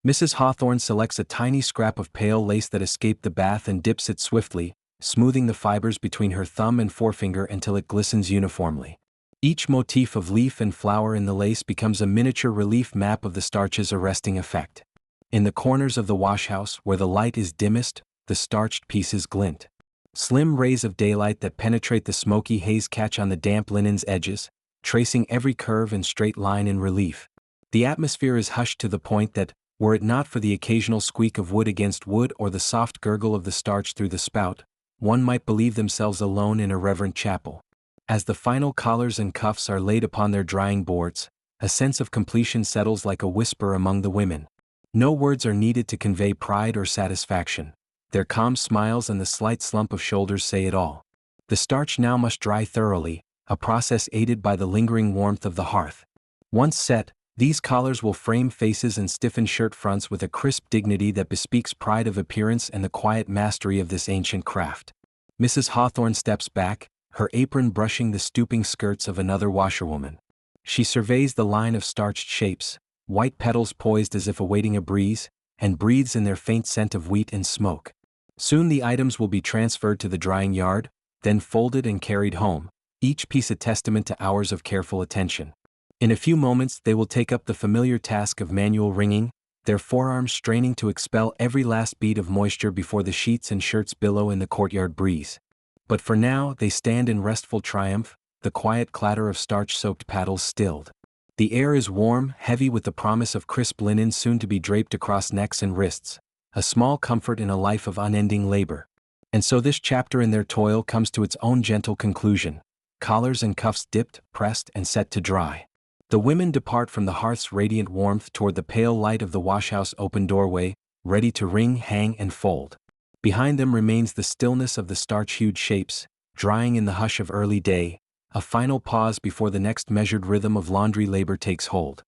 Mrs. Hawthorne selects a tiny scrap of pale lace that escaped the bath and dips it swiftly, smoothing the fibers between her thumb and forefinger until it glistens uniformly. Each motif of leaf and flower in the lace becomes a miniature relief map of the starch's arresting effect. In the corners of the washhouse, where the light is dimmest, the starched pieces glint. Slim rays of daylight that penetrate the smoky haze catch on the damp linen's edges, tracing every curve and straight line in relief. The atmosphere is hushed to the point that, were it not for the occasional squeak of wood against wood or the soft gurgle of the starch through the spout, one might believe themselves alone in a reverent chapel. As the final collars and cuffs are laid upon their drying boards, a sense of completion settles like a whisper among the women. No words are needed to convey pride or satisfaction. Their calm smiles and the slight slump of shoulders say it all. The starch now must dry thoroughly, a process aided by the lingering warmth of the hearth. Once set, these collars will frame faces and stiffen shirt fronts with a crisp dignity that bespeaks pride of appearance and the quiet mastery of this ancient craft. Mrs. Hawthorne steps back, her apron brushing the stooping skirts of another washerwoman. She surveys the line of starched shapes, white petals poised as if awaiting a breeze, and breathes in their faint scent of wheat and smoke. Soon the items will be transferred to the drying yard, then folded and carried home, each piece a testament to hours of careful attention. In a few moments they will take up the familiar task of manual wringing, their forearms straining to expel every last bead of moisture before the sheets and shirts billow in the courtyard breeze. But for now they stand in restful triumph, the quiet clatter of starch-soaked paddles stilled. The air is warm, heavy with the promise of crisp linen soon to be draped across necks and wrists, a small comfort in a life of unending labor. And so this chapter in their toil comes to its own gentle conclusion, collars and cuffs dipped, pressed, and set to dry. The women depart from the hearth's radiant warmth toward the pale light of the washhouse open doorway, ready to wring, hang, and fold. Behind them remains the stillness of the starch-hued shapes, drying in the hush of early day, a final pause before the next measured rhythm of laundry labor takes hold.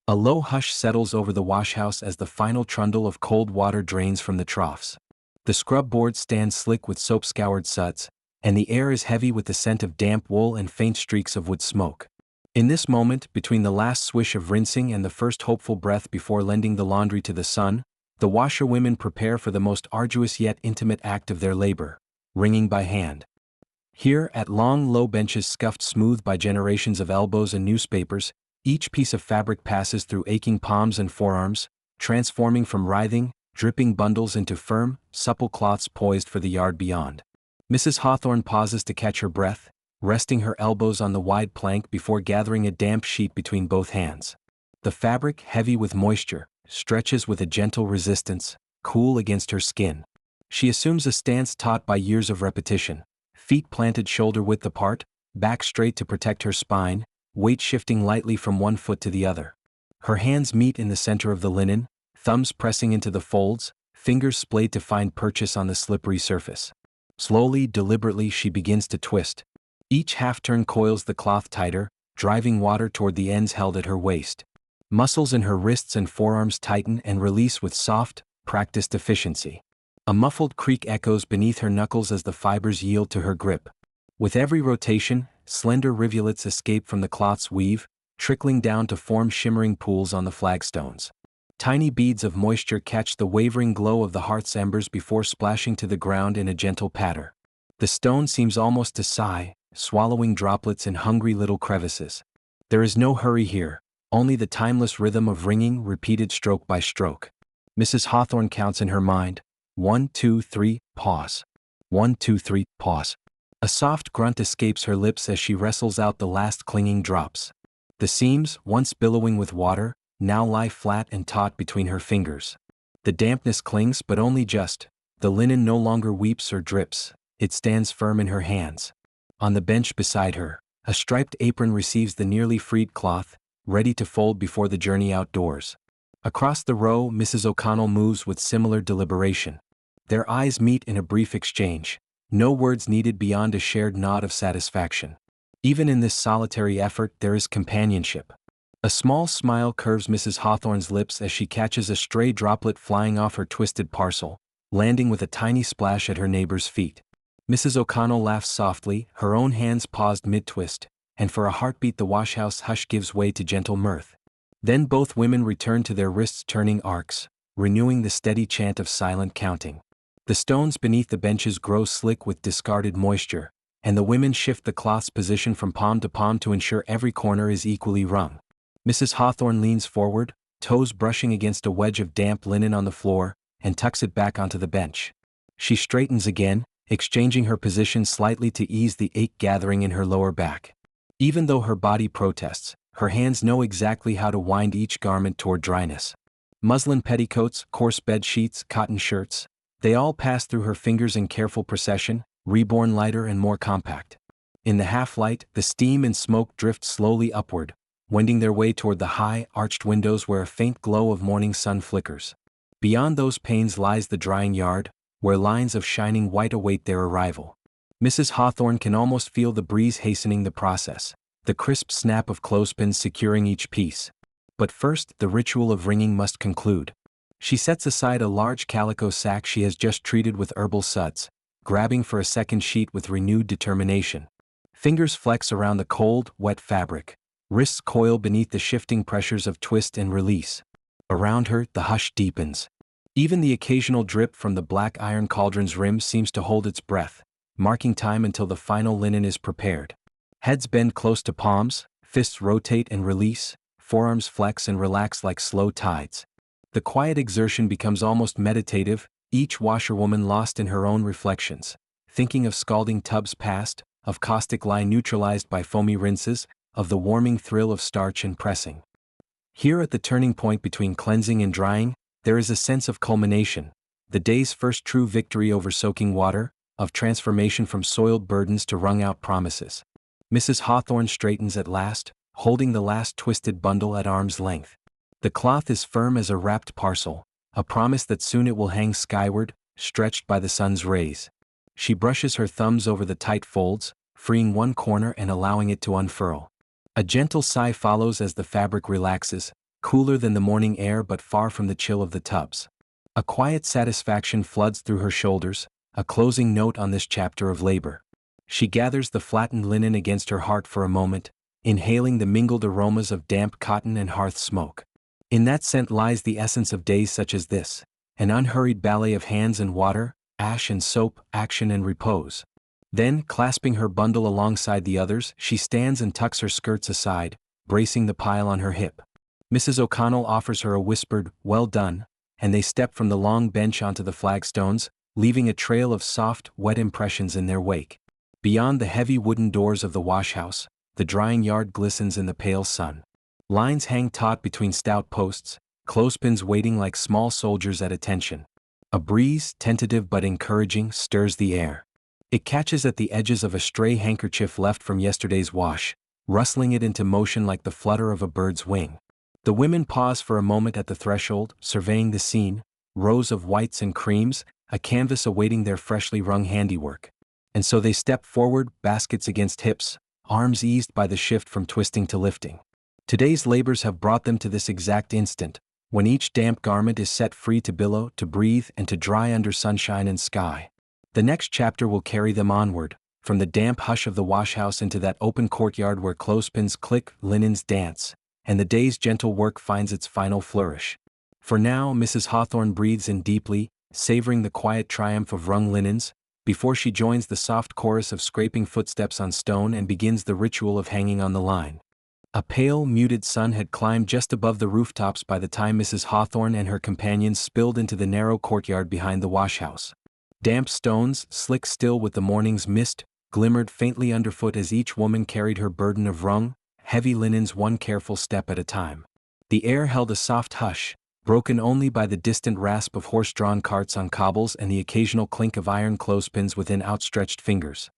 A low hush settles over the washhouse as the final trundle of cold water drains from the troughs. The scrub boards stand slick with soap-scoured suds, and the air is heavy with the scent of damp wool and faint streaks of wood smoke. In this moment, between the last swish of rinsing and the first hopeful breath before lending the laundry to the sun, the washerwomen prepare for the most arduous yet intimate act of their labor, wringing by hand. Here, at long, low benches scuffed smooth by generations of elbows and newspapers, each piece of fabric passes through aching palms and forearms, transforming from writhing, dripping bundles into firm, supple cloths poised for the yard beyond. Mrs. Hawthorne pauses to catch her breath, resting her elbows on the wide plank before gathering a damp sheet between both hands. The fabric, heavy with moisture, stretches with a gentle resistance, cool against her skin. She assumes a stance taught by years of repetition, feet planted shoulder-width apart, back straight to protect her spine, weight shifting lightly from one foot to the other. Her hands meet in the center of the linen, thumbs pressing into the folds, fingers splayed to find purchase on the slippery surface. Slowly, deliberately she begins to twist. Each half-turn coils the cloth tighter, driving water toward the ends held at her waist. Muscles in her wrists and forearms tighten and release with soft, practiced efficiency. A muffled creak echoes beneath her knuckles as the fibers yield to her grip. With every rotation, slender rivulets escape from the cloth's weave, trickling down to form shimmering pools on the flagstones. Tiny beads of moisture catch the wavering glow of the hearth's embers before splashing to the ground in a gentle patter. The stone seems almost to sigh, swallowing droplets in hungry little crevices. There is no hurry here, only the timeless rhythm of wringing repeated stroke by stroke. Mrs. Hawthorne counts in her mind, 1, 2, 3, pause. 1, 2, 3, pause. A soft grunt escapes her lips as she wrestles out the last clinging drops. The seams, once billowing with water, now lie flat and taut between her fingers. The dampness clings but only just, the linen no longer weeps or drips, it stands firm in her hands. On the bench beside her, a striped apron receives the nearly freed cloth, ready to fold before the journey outdoors. Across the row, Mrs. O'Connell moves with similar deliberation. Their eyes meet in a brief exchange, no words needed beyond a shared nod of satisfaction. Even in this solitary effort there is companionship. A small smile curves Mrs. Hawthorne's lips as she catches a stray droplet flying off her twisted parcel, landing with a tiny splash at her neighbor's feet. Mrs. O'Connell laughs softly, her own hands paused mid-twist, and for a heartbeat the washhouse hush gives way to gentle mirth. Then both women return to their wrists turning arcs, renewing the steady chant of silent counting. The stones beneath the benches grow slick with discarded moisture, and the women shift the cloth's position from palm to palm to ensure every corner is equally wrung. Mrs. Hawthorne leans forward, toes brushing against a wedge of damp linen on the floor, and tucks it back onto the bench. She straightens again, exchanging her position slightly to ease the ache gathering in her lower back. Even though her body protests, her hands know exactly how to wind each garment toward dryness. Muslin petticoats, coarse bed sheets, cotton shirts, they all pass through her fingers in careful procession, reborn lighter and more compact. In the half-light, the steam and smoke drift slowly upward, wending their way toward the high, arched windows where a faint glow of morning sun flickers. Beyond those panes lies the drying yard, where lines of shining white await their arrival. Mrs. Hawthorne can almost feel the breeze hastening the process, the crisp snap of clothespins securing each piece. But first, the ritual of wringing must conclude. She sets aside a large calico sack she has just treated with herbal suds, grabbing for a second sheet with renewed determination. Fingers flex around the cold, wet fabric. Wrists coil beneath the shifting pressures of twist and release. Around her, the hush deepens. Even the occasional drip from the black iron cauldron's rim seems to hold its breath, marking time until the final linen is prepared. Heads bend close to palms, fists rotate and release, forearms flex and relax like slow tides. The quiet exertion becomes almost meditative, each washerwoman lost in her own reflections, thinking of scalding tubs past, of caustic lye neutralized by foamy rinses, of the warming thrill of starch and pressing. Here at the turning point between cleansing and drying, there is a sense of culmination, the day's first true victory over soaking water, of transformation from soiled burdens to wrung-out promises. Mrs. Hawthorne straightens at last, holding the last twisted bundle at arm's length. The cloth is firm as a wrapped parcel, a promise that soon it will hang skyward, stretched by the sun's rays. She brushes her thumbs over the tight folds, freeing one corner and allowing it to unfurl. A gentle sigh follows as the fabric relaxes, cooler than the morning air but far from the chill of the tubs. A quiet satisfaction floods through her shoulders, a closing note on this chapter of labor. She gathers the flattened linen against her heart for a moment, inhaling the mingled aromas of damp cotton and hearth smoke. In that scent lies the essence of days such as this, an unhurried ballet of hands and water, ash and soap, action and repose. Then, clasping her bundle alongside the others, she stands and tucks her skirts aside, bracing the pile on her hip. Mrs. O'Connell offers her a whispered, "Well done," and they step from the long bench onto the flagstones, leaving a trail of soft, wet impressions in their wake. Beyond the heavy wooden doors of the washhouse, the drying yard glistens in the pale sun. Lines hang taut between stout posts, clothespins waiting like small soldiers at attention. A breeze, tentative but encouraging, stirs the air. It catches at the edges of a stray handkerchief left from yesterday's wash, rustling it into motion like the flutter of a bird's wing. The women pause for a moment at the threshold, surveying the scene, rows of whites and creams, a canvas awaiting their freshly wrung handiwork. And so they step forward, baskets against hips, arms eased by the shift from twisting to lifting. Today's labors have brought them to this exact instant, when each damp garment is set free to billow, to breathe, and to dry under sunshine and sky. The next chapter will carry them onward, from the damp hush of the washhouse into that open courtyard where clothespins click, linens dance, and the day's gentle work finds its final flourish. For now, Mrs. Hawthorne breathes in deeply, savoring the quiet triumph of wrung linens, before she joins the soft chorus of scraping footsteps on stone and begins the ritual of hanging on the line. A pale, muted sun had climbed just above the rooftops by the time Mrs. Hawthorne and her companions spilled into the narrow courtyard behind the washhouse. Damp stones, slick still with the morning's mist, glimmered faintly underfoot as each woman carried her burden of wrung, heavy linens one careful step at a time. The air held a soft hush, broken only by the distant rasp of horse-drawn carts on cobbles and the occasional clink of iron clothespins within outstretched fingers.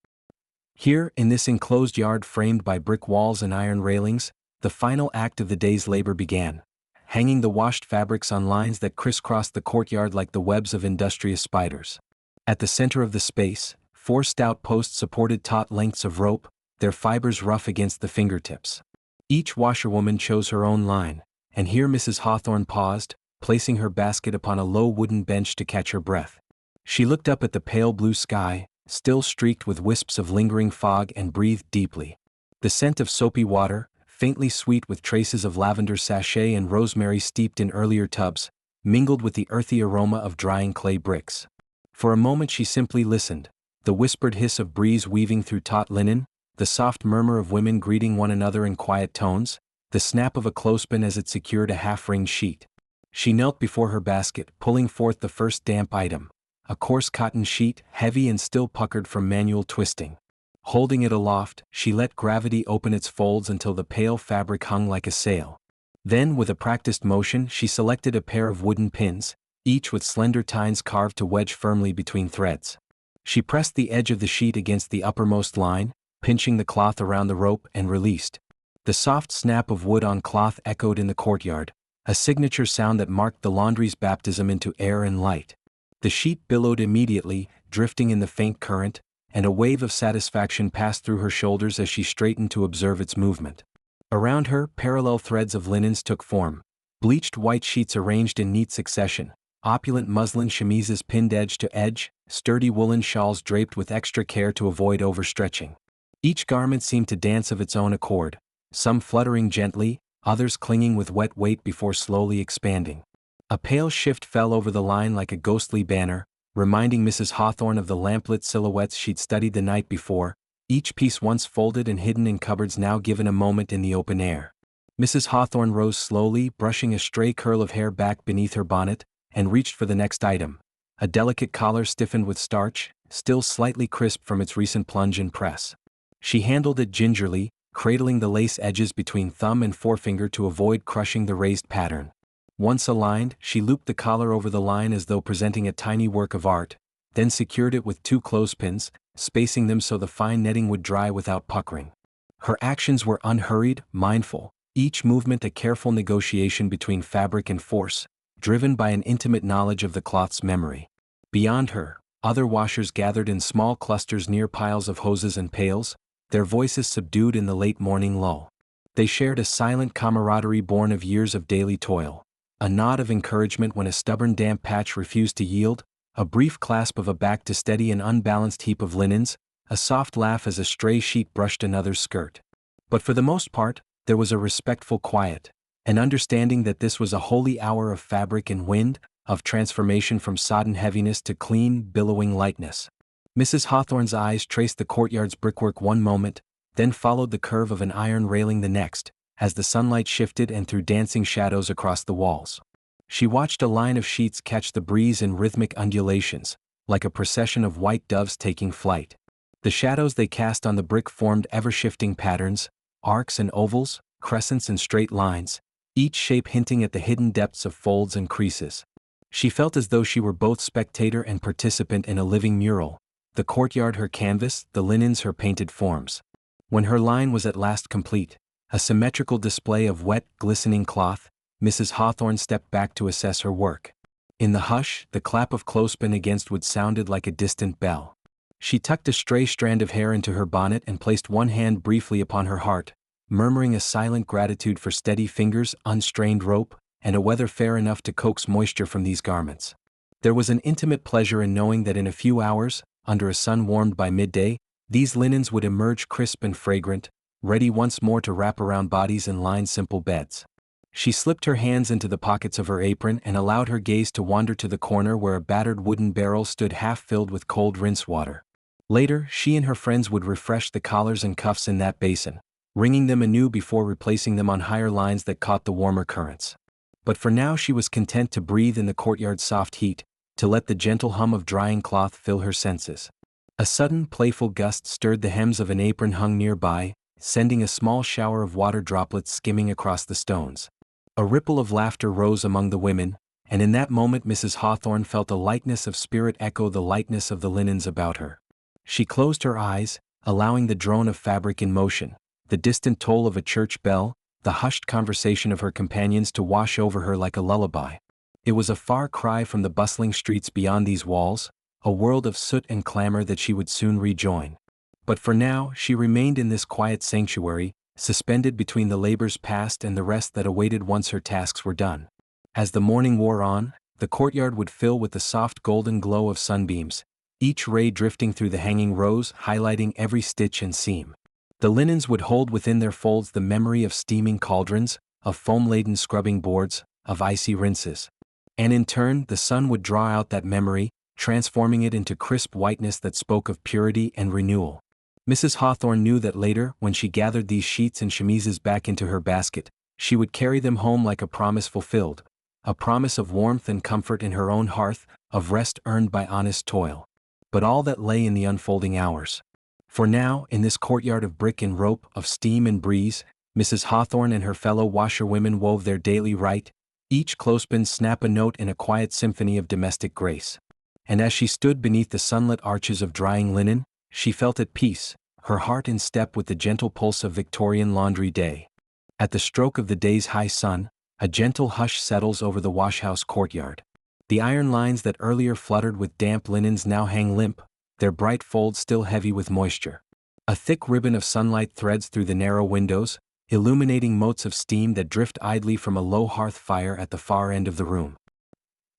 Here, in this enclosed yard framed by brick walls and iron railings, the final act of the day's labor began, hanging the washed fabrics on lines that crisscrossed the courtyard like the webs of industrious spiders. At the center of the space, 4 stout posts supported taut lengths of rope, their fibers rough against the fingertips. Each washerwoman chose her own line, and here Mrs. Hawthorne paused, placing her basket upon a low wooden bench to catch her breath. She looked up at the pale blue sky, still streaked with wisps of lingering fog, and breathed deeply. The scent of soapy water, faintly sweet with traces of lavender sachet and rosemary steeped in earlier tubs, mingled with the earthy aroma of drying clay bricks. For a moment she simply listened, the whispered hiss of breeze weaving through taut linen, the soft murmur of women greeting one another in quiet tones, the snap of a clothespin as it secured a half-ringed sheet. She knelt before her basket, pulling forth the first damp item, a coarse cotton sheet, heavy and still puckered from manual twisting. Holding it aloft, she let gravity open its folds until the pale fabric hung like a sail. Then, with a practiced motion, she selected a pair of wooden pins, each with slender tines carved to wedge firmly between threads. She pressed the edge of the sheet against the uppermost line, pinching the cloth around the rope, and released. The soft snap of wood on cloth echoed in the courtyard, a signature sound that marked the laundry's baptism into air and light. The sheet billowed immediately, drifting in the faint current, and a wave of satisfaction passed through her shoulders as she straightened to observe its movement. Around her, parallel threads of linens took form, bleached white sheets arranged in neat succession, opulent muslin chemises pinned edge to edge, sturdy woolen shawls draped with extra care to avoid overstretching. Each garment seemed to dance of its own accord, some fluttering gently, others clinging with wet weight before slowly expanding. A pale shift fell over the line like a ghostly banner, reminding Mrs. Hawthorne of the lamplit silhouettes she'd studied the night before, each piece once folded and hidden in cupboards now given a moment in the open air. Mrs. Hawthorne rose slowly, brushing a stray curl of hair back beneath her bonnet, and reached for the next item, a delicate collar stiffened with starch, still slightly crisp from its recent plunge and press. She handled it gingerly, cradling the lace edges between thumb and forefinger to avoid crushing the raised pattern. Once aligned, she looped the collar over the line as though presenting a tiny work of art, then secured it with 2 clothespins, spacing them so the fine netting would dry without puckering. Her actions were unhurried, mindful, each movement a careful negotiation between fabric and force, driven by an intimate knowledge of the cloth's memory. Beyond her, other washers gathered in small clusters near piles of hoses and pails, their voices subdued in the late morning lull. They shared a silent camaraderie born of years of daily toil, a nod of encouragement when a stubborn damp patch refused to yield, a brief clasp of a back to steady an unbalanced heap of linens, a soft laugh as a stray sheet brushed another's skirt. But for the most part, there was a respectful quiet, an understanding that this was a holy hour of fabric and wind, of transformation from sodden heaviness to clean, billowing lightness. Mrs. Hawthorne's eyes traced the courtyard's brickwork one moment, then followed the curve of an iron railing the next, as the sunlight shifted and threw dancing shadows across the walls. She watched a line of sheets catch the breeze in rhythmic undulations, like a procession of white doves taking flight. The shadows they cast on the brick formed ever-shifting patterns, arcs and ovals, crescents and straight lines, each shape hinting at the hidden depths of folds and creases. She felt as though she were both spectator and participant in a living mural, the courtyard her canvas, the linens her painted forms. When her line was at last complete, a symmetrical display of wet, glistening cloth, Mrs. Hawthorne stepped back to assess her work. In the hush, the clap of clothespin against wood sounded like a distant bell. She tucked a stray strand of hair into her bonnet and placed one hand briefly upon her heart, murmuring a silent gratitude for steady fingers, unstrained rope, and a weather fair enough to coax moisture from these garments. There was an intimate pleasure in knowing that in a few hours, under a sun warmed by midday, these linens would emerge crisp and fragrant, ready once more to wrap around bodies and line simple beds. She slipped her hands into the pockets of her apron and allowed her gaze to wander to the corner where a battered wooden barrel stood half filled with cold rinse water. Later, she and her friends would refresh the collars and cuffs in that basin, wringing them anew before replacing them on higher lines that caught the warmer currents. But for now she was content to breathe in the courtyard's soft heat, to let the gentle hum of drying cloth fill her senses. A sudden, playful gust stirred the hems of an apron hung nearby, sending a small shower of water droplets skimming across the stones. A ripple of laughter rose among the women, and in that moment Mrs. Hawthorne felt a lightness of spirit echo the lightness of the linens about her. She closed her eyes, allowing the drone of fabric in motion, the distant toll of a church bell, the hushed conversation of her companions to wash over her like a lullaby. It was a far cry from the bustling streets beyond these walls, a world of soot and clamor that she would soon rejoin. But for now, she remained in this quiet sanctuary, suspended between the labors past and the rest that awaited once her tasks were done. As the morning wore on, the courtyard would fill with the soft golden glow of sunbeams, each ray drifting through the hanging rows, highlighting every stitch and seam. The linens would hold within their folds the memory of steaming cauldrons, of foam-laden scrubbing boards, of icy rinses. And in turn, the sun would draw out that memory, transforming it into crisp whiteness that spoke of purity and renewal. Mrs. Hawthorne knew that later, when she gathered these sheets and chemises back into her basket, she would carry them home like a promise fulfilled, a promise of warmth and comfort in her own hearth, of rest earned by honest toil. But all that lay in the unfolding hours. For now, in this courtyard of brick and rope, of steam and breeze, Mrs. Hawthorne and her fellow washerwomen wove their daily rite, each clothespin snap a note in a quiet symphony of domestic grace. And as she stood beneath the sunlit arches of drying linen, she felt at peace, her heart in step with the gentle pulse of Victorian Laundry day. At the stroke of the day's high sun, a gentle hush settles over the washhouse courtyard. The iron lines that earlier fluttered with damp linens now hang limp, their bright folds still heavy with moisture. A thick ribbon of sunlight threads through the narrow windows, illuminating motes of steam that drift idly from a low hearth fire at the far end of the room.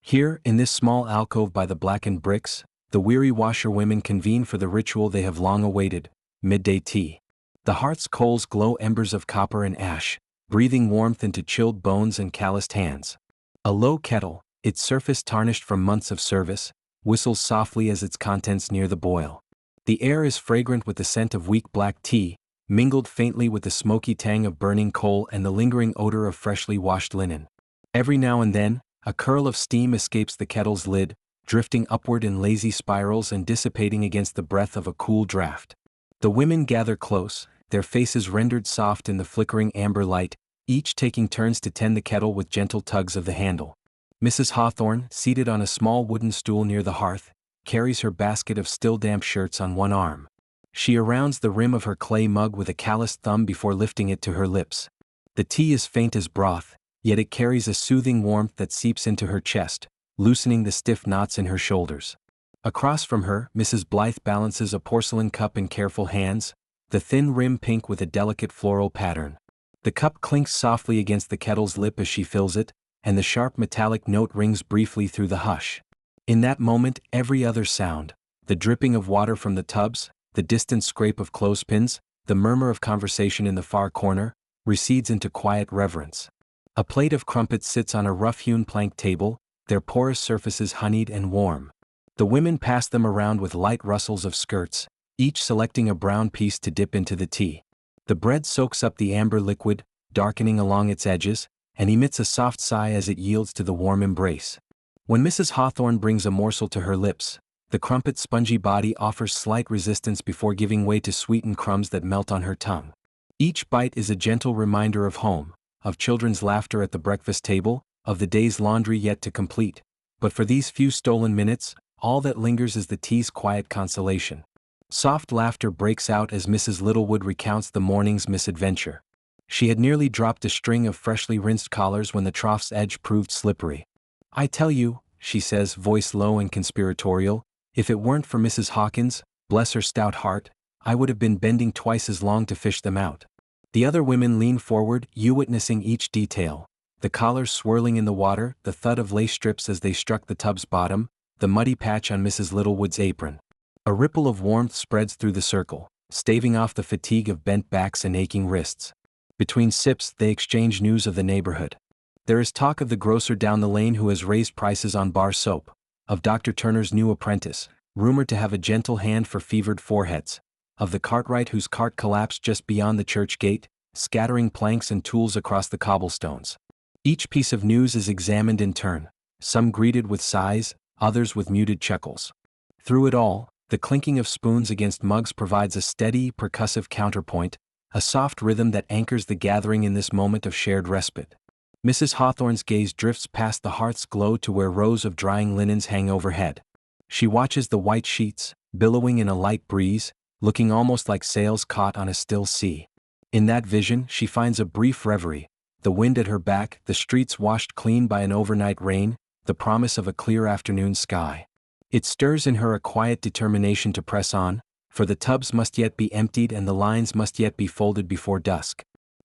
Here, in this small alcove by the blackened bricks, the weary washerwomen convene for the ritual they have long awaited, midday tea. The hearth's coals glow embers of copper and ash, breathing warmth into chilled bones and calloused hands. A low kettle, its surface tarnished from months of service, whistles softly as its contents near the boil. The air is fragrant with the scent of weak black tea, mingled faintly with the smoky tang of burning coal and the lingering odor of freshly washed linen. Every now and then, a curl of steam escapes the kettle's lid, drifting upward in lazy spirals and dissipating against the breath of a cool draft. The women gather close, their faces rendered soft in the flickering amber light, each taking turns to tend the kettle with gentle tugs of the handle. Mrs. Hawthorne, seated on a small wooden stool near the hearth, carries her basket of still damp shirts on one arm. She arounds the rim of her clay mug with a calloused thumb before lifting it to her lips. The tea is faint as broth, yet it carries a soothing warmth that seeps into her chest, loosening the stiff knots in her shoulders. Across from her, Mrs. Blythe balances a porcelain cup in careful hands, the thin rim pink with a delicate floral pattern. The cup clinks softly against the kettle's lip as she fills it, and the sharp metallic note rings briefly through the hush. In that moment, every other sound, the dripping of water from the tubs, the distant scrape of clothespins, the murmur of conversation in the far corner, recedes into quiet reverence. A plate of crumpets sits on a rough-hewn plank table, their porous surfaces honeyed and warm. The women pass them around with light rustles of skirts, each selecting a brown piece to dip into the tea. The bread soaks up the amber liquid, darkening along its edges, and emits a soft sigh as it yields to the warm embrace. When Mrs. Hawthorne brings a morsel to her lips, the crumpet's spongy body offers slight resistance before giving way to sweetened crumbs that melt on her tongue. Each bite is a gentle reminder of home, of children's laughter at the breakfast table, of the day's laundry yet to complete. But for these few stolen minutes, all that lingers is the tea's quiet consolation. Soft laughter breaks out as Mrs. Littlewood recounts the morning's misadventure. She had nearly dropped a string of freshly rinsed collars when the trough's edge proved slippery. "I tell you," she says, voice low and conspiratorial, "if it weren't for Mrs. Hawkins, bless her stout heart, I would have been bending twice as long to fish them out." The other women lean forward, witnessing each detail. The collars swirling in the water, the thud of lace strips as they struck the tub's bottom, the muddy patch on Mrs. Littlewood's apron. A ripple of warmth spreads through the circle, staving off the fatigue of bent backs and aching wrists. Between sips, they exchange news of the neighborhood. There is talk of the grocer down the lane who has raised prices on bar soap, of Dr. Turner's new apprentice, rumored to have a gentle hand for fevered foreheads, of the cartwright whose cart collapsed just beyond the church gate, scattering planks and tools across the cobblestones. Each piece of news is examined in turn, some greeted with sighs, others with muted chuckles. Through it all, the clinking of spoons against mugs provides a steady, percussive counterpoint, a soft rhythm that anchors the gathering in this moment of shared respite. Mrs. Hawthorne's gaze drifts past the hearth's glow to where rows of drying linens hang overhead. She watches the white sheets, billowing in a light breeze, looking almost like sails caught on a still sea. In that vision, she finds a brief reverie, the wind at her back, the streets washed clean by an overnight rain, the promise of a clear afternoon sky. It stirs in her a quiet determination to press on, for the tubs must yet be emptied and the lines must yet be folded before dusk.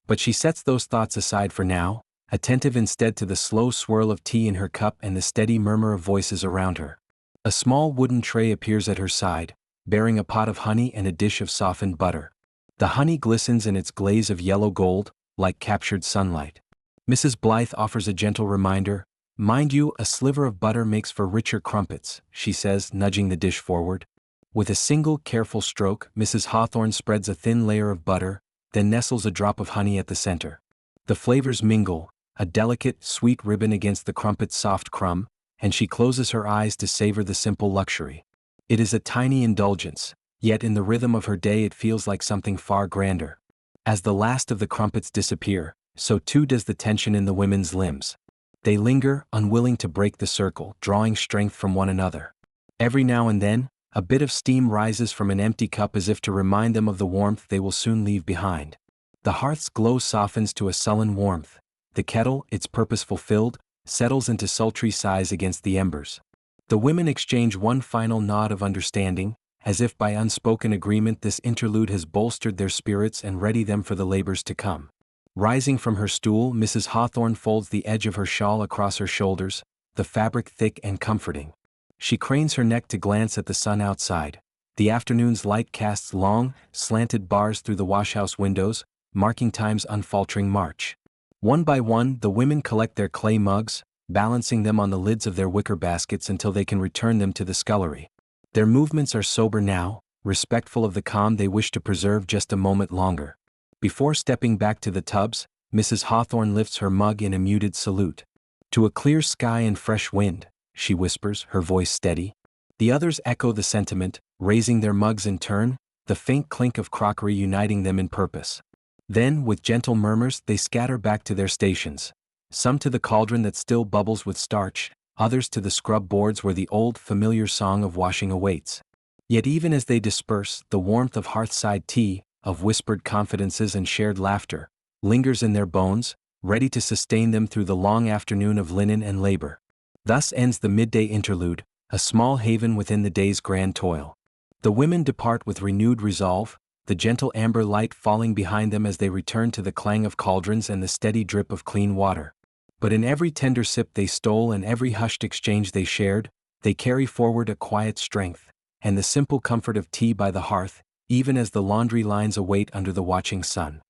But she sets those thoughts aside for now, attentive instead to the slow swirl of tea in her cup and the steady murmur of voices around her. A small wooden tray appears at her side, bearing a pot of honey and a dish of softened butter. The honey glistens in its glaze of yellow gold, like captured sunlight. Mrs. Blythe offers a gentle reminder, "Mind you, a sliver of butter makes for richer crumpets," she says, nudging the dish forward. With a single careful stroke, Mrs. Hawthorne spreads a thin layer of butter, then nestles a drop of honey at the center. The flavors mingle, a delicate, sweet ribbon against the crumpet's soft crumb, and she closes her eyes to savor the simple luxury. It is a tiny indulgence, yet in the rhythm of her day it feels like something far grander. As the last of the crumpets disappear, so too does the tension in the women's limbs. They linger, unwilling to break the circle, drawing strength from one another. Every now and then, a bit of steam rises from an empty cup as if to remind them of the warmth they will soon leave behind. The hearth's glow softens to a sullen warmth. The kettle, its purpose fulfilled, settles into sultry sighs against the embers. The women exchange one final nod of understanding, as if by unspoken agreement this interlude has bolstered their spirits and readied them for the labors to come. Rising from her stool, Mrs. Hawthorne folds the edge of her shawl across her shoulders, the fabric thick and comforting. She cranes her neck to glance at the sun outside. The afternoon's light casts long, slanted bars through the washhouse windows, marking time's unfaltering march. One by one, the women collect their clay mugs, balancing them on the lids of their wicker baskets until they can return them to the scullery. Their movements are sober now, respectful of the calm they wish to preserve just a moment longer. Before stepping back to the tubs, Mrs. Hawthorne lifts her mug in a muted salute. "To a clear sky and fresh wind," she whispers, her voice steady. The others echo the sentiment, raising their mugs in turn, the faint clink of crockery uniting them in purpose. Then, with gentle murmurs, they scatter back to their stations. Some to the cauldron that still bubbles with starch, others to the scrub boards where the old, familiar song of washing awaits. Yet even as they disperse, the warmth of hearthside tea, of whispered confidences and shared laughter, lingers in their bones, ready to sustain them through the long afternoon of linen and labor. Thus ends the midday interlude, a small haven within the day's grand toil. The women depart with renewed resolve, the gentle amber light falling behind them as they return to the clang of cauldrons and the steady drip of clean water. But in every tender sip they stole and every hushed exchange they shared, they carry forward a quiet strength, and the simple comfort of tea by the hearth, even as the laundry lines await under the watching sun.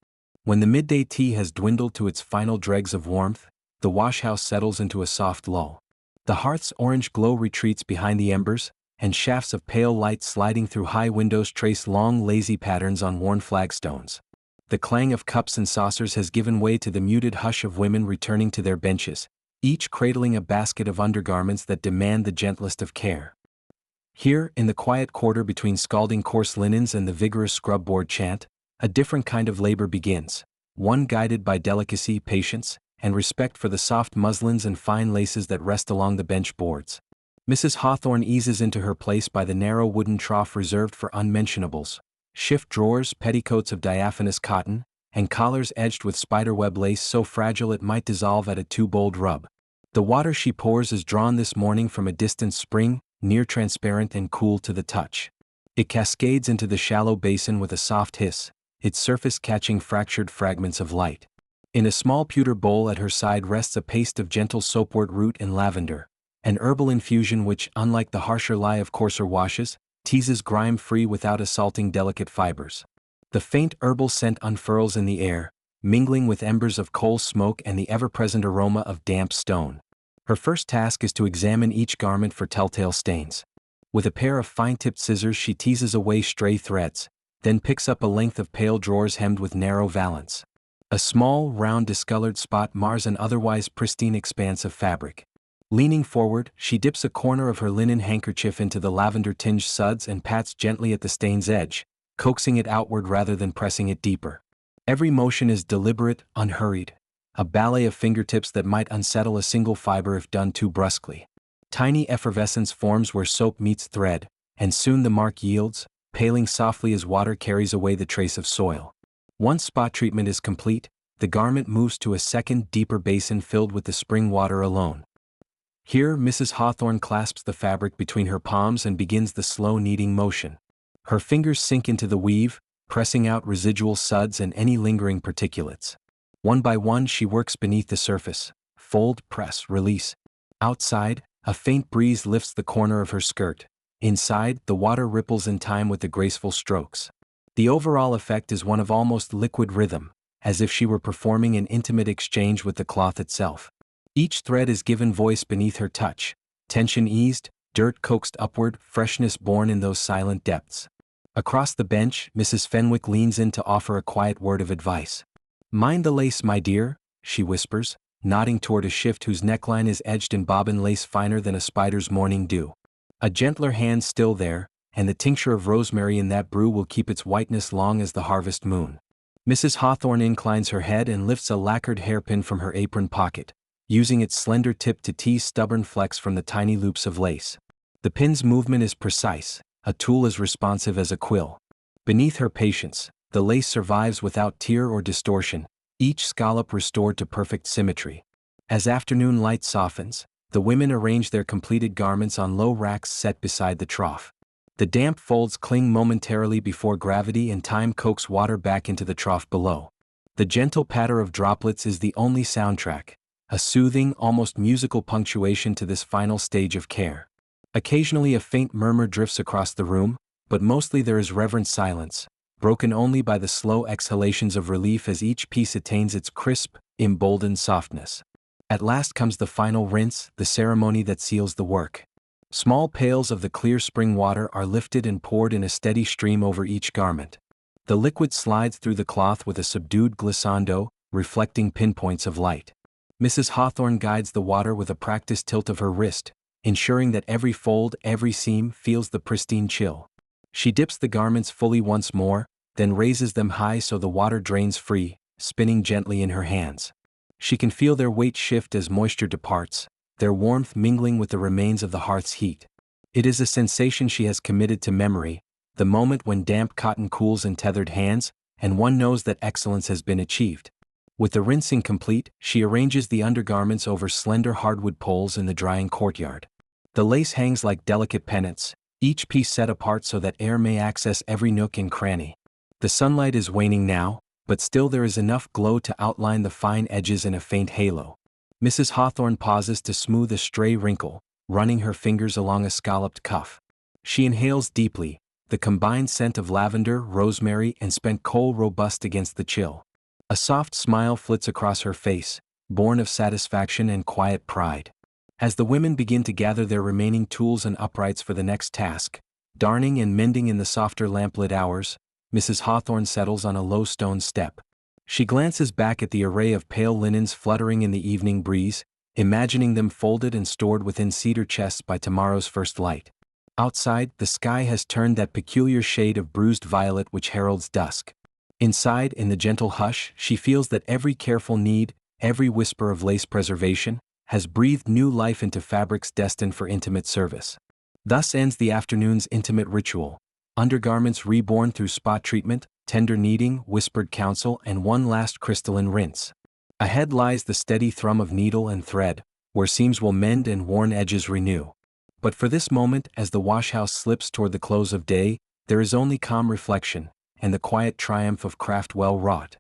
When the midday tea has dwindled to its final dregs of warmth, the washhouse settles into a soft lull. The hearth's orange glow retreats behind the embers, and shafts of pale light sliding through high windows trace long lazy patterns on worn flagstones. The clang of cups and saucers has given way to the muted hush of women returning to their benches, each cradling a basket of undergarments that demand the gentlest of care. Here, in the quiet quarter between scalding coarse linens and the vigorous scrub-board chant, a different kind of labor begins, one guided by delicacy, patience, and respect for the soft muslins and fine laces that rest along the bench boards. Mrs. Hawthorne eases into her place by the narrow wooden trough reserved for unmentionables, shift drawers, petticoats of diaphanous cotton, and collars edged with spiderweb lace so fragile it might dissolve at a too bold rub. The water she pours is drawn this morning from a distant spring, near transparent and cool to the touch. It cascades into the shallow basin with a soft hiss, its surface catching fractured fragments of light. In a small pewter bowl at her side rests a paste of gentle soapwort root and lavender, an herbal infusion which, unlike the harsher lye of coarser washes, teases grime-free without assaulting delicate fibers. The faint herbal scent unfurls in the air, mingling with embers of coal smoke and the ever-present aroma of damp stone. Her first task is to examine each garment for telltale stains. With a pair of fine-tipped scissors she teases away stray threads, then picks up a length of pale drawers hemmed with narrow valance. A small, round, discolored spot mars an otherwise pristine expanse of fabric. Leaning forward, she dips a corner of her linen handkerchief into the lavender-tinged suds and pats gently at the stain's edge, coaxing it outward rather than pressing it deeper. Every motion is deliberate, unhurried, a ballet of fingertips that might unsettle a single fiber if done too brusquely. Tiny effervescence forms where soap meets thread, and soon the mark yields, paling softly as water carries away the trace of soil. Once spot treatment is complete, the garment moves to a second, deeper basin filled with the spring water alone. Here, Mrs. Hawthorne clasps the fabric between her palms and begins the slow kneading motion. Her fingers sink into the weave, pressing out residual suds and any lingering particulates. One by one she works beneath the surface, fold, press, release. Outside, a faint breeze lifts the corner of her skirt. Inside, the water ripples in time with the graceful strokes. The overall effect is one of almost liquid rhythm, as if she were performing an intimate exchange with the cloth itself. Each thread is given voice beneath her touch, tension eased, dirt coaxed upward, freshness born in those silent depths. Across the bench, Mrs. Fenwick leans in to offer a quiet word of advice. "Mind the lace, my dear," she whispers, nodding toward a shift whose neckline is edged in bobbin lace finer than a spider's morning dew. A gentler hand still there, and the tincture of rosemary in that brew will keep its whiteness long as the harvest moon. Mrs. Hawthorne inclines her head and lifts a lacquered hairpin from her apron pocket, using its slender tip to tease stubborn flecks from the tiny loops of lace. The pin's movement is precise, a tool as responsive as a quill. Beneath her patience, the lace survives without tear or distortion, each scallop restored to perfect symmetry. As afternoon light softens, the women arrange their completed garments on low racks set beside the trough. The damp folds cling momentarily before gravity and time coax water back into the trough below. The gentle patter of droplets is the only soundtrack, a soothing, almost musical punctuation to this final stage of care. Occasionally a faint murmur drifts across the room, but mostly there is reverent silence, broken only by the slow exhalations of relief as each piece attains its crisp, emboldened softness. At last comes the final rinse, the ceremony that seals the work. Small pails of the clear spring water are lifted and poured in a steady stream over each garment. The liquid slides through the cloth with a subdued glissando, reflecting pinpoints of light. Mrs. Hawthorne guides the water with a practiced tilt of her wrist, ensuring that every fold, every seam feels the pristine chill. She dips the garments fully once more, then raises them high so the water drains free, spinning gently in her hands. She can feel their weight shift as moisture departs, their warmth mingling with the remains of the hearth's heat. It is a sensation she has committed to memory, the moment when damp cotton cools in tethered hands, and one knows that excellence has been achieved. With the rinsing complete, she arranges the undergarments over slender hardwood poles in the drying courtyard. The lace hangs like delicate pennants, each piece set apart so that air may access every nook and cranny. The sunlight is waning now, but still there is enough glow to outline the fine edges in a faint halo. Mrs. Hawthorne pauses to smooth a stray wrinkle, running her fingers along a scalloped cuff. She inhales deeply, the combined scent of lavender, rosemary, and spent coal robust against the chill. A soft smile flits across her face, born of satisfaction and quiet pride. As the women begin to gather their remaining tools and uprights for the next task, darning and mending in the softer lamplit hours, Mrs. Hawthorne settles on a low stone step. She glances back at the array of pale linens fluttering in the evening breeze, imagining them folded and stored within cedar chests by tomorrow's first light. Outside, the sky has turned that peculiar shade of bruised violet which heralds dusk. Inside, in the gentle hush, she feels that every careful knead, every whisper of lace preservation, has breathed new life into fabrics destined for intimate service. Thus ends the afternoon's intimate ritual, undergarments reborn through spot treatment, tender kneading, whispered counsel, and one last crystalline rinse. Ahead lies the steady thrum of needle and thread, where seams will mend and worn edges renew. But for this moment, as the washhouse slips toward the close of day, there is only calm reflection, and the quiet triumph of craft well wrought.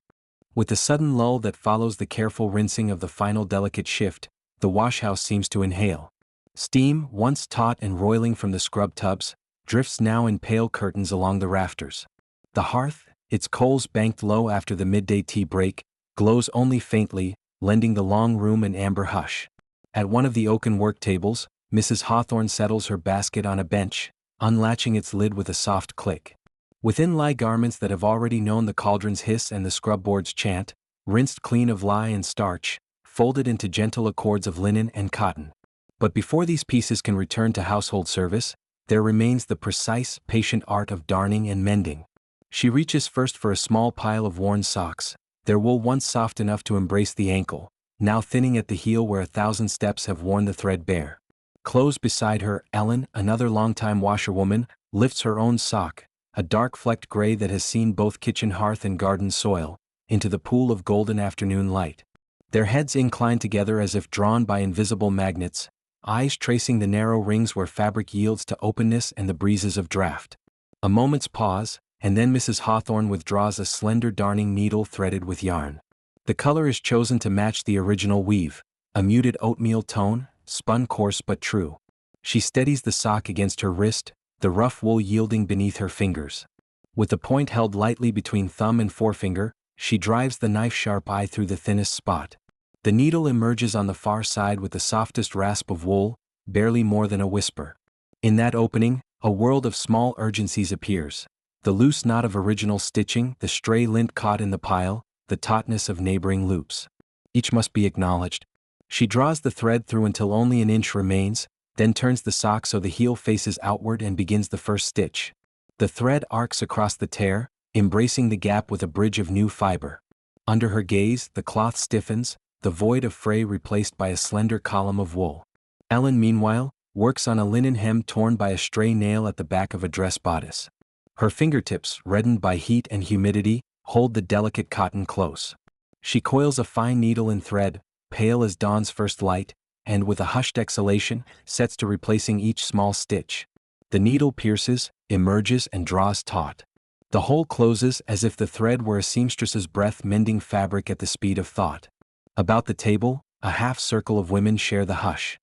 With the sudden lull that follows the careful rinsing of the final delicate shift, the washhouse seems to inhale. Steam, once taut and roiling from the scrub tubs, drifts now in pale curtains along the rafters. The hearth, its coals banked low after the midday tea break, glows only faintly, lending the long room an amber hush. At one of the oaken work tables, Mrs. Hawthorne settles her basket on a bench, unlatching its lid with a soft click. Within lie garments that have already known the cauldron's hiss and the scrub board's chant, rinsed clean of lye and starch, folded into gentle accords of linen and cotton. But before these pieces can return to household service, there remains the precise, patient art of darning and mending. She reaches first for a small pile of worn socks, their wool once soft enough to embrace the ankle, now thinning at the heel where 1,000 steps have worn the thread bare. Close beside her, Ellen, another longtime washerwoman, lifts her own sock, a dark flecked gray that has seen both kitchen hearth and garden soil, into the pool of golden afternoon light. Their heads incline together as if drawn by invisible magnets, eyes tracing the narrow rings where fabric yields to openness and the breezes of draft. A moment's pause, and then Mrs. Hawthorne withdraws a slender darning needle threaded with yarn. The color is chosen to match the original weave, a muted oatmeal tone, spun coarse but true. She steadies the sock against her wrist, the rough wool yielding beneath her fingers. With the point held lightly between thumb and forefinger, she drives the knife-sharp eye through the thinnest spot. The needle emerges on the far side with the softest rasp of wool, barely more than a whisper. In that opening, a world of small urgencies appears. The loose knot of original stitching, the stray lint caught in the pile, the tautness of neighboring loops. Each must be acknowledged. She draws the thread through until only an inch remains, then turns the sock so the heel faces outward and begins the first stitch. The thread arcs across the tear, embracing the gap with a bridge of new fiber. Under her gaze, the cloth stiffens, the void of fray replaced by a slender column of wool. Ellen, meanwhile, works on a linen hem torn by a stray nail at the back of a dress bodice. Her fingertips, reddened by heat and humidity, hold the delicate cotton close. She coils a fine needle and thread, pale as dawn's first light, and with a hushed exhalation, sets to replacing each small stitch. The needle pierces, emerges, and draws taut. The hole closes as if the thread were a seamstress's breath mending fabric at the speed of thought. About the table, a half circle of women share the hush.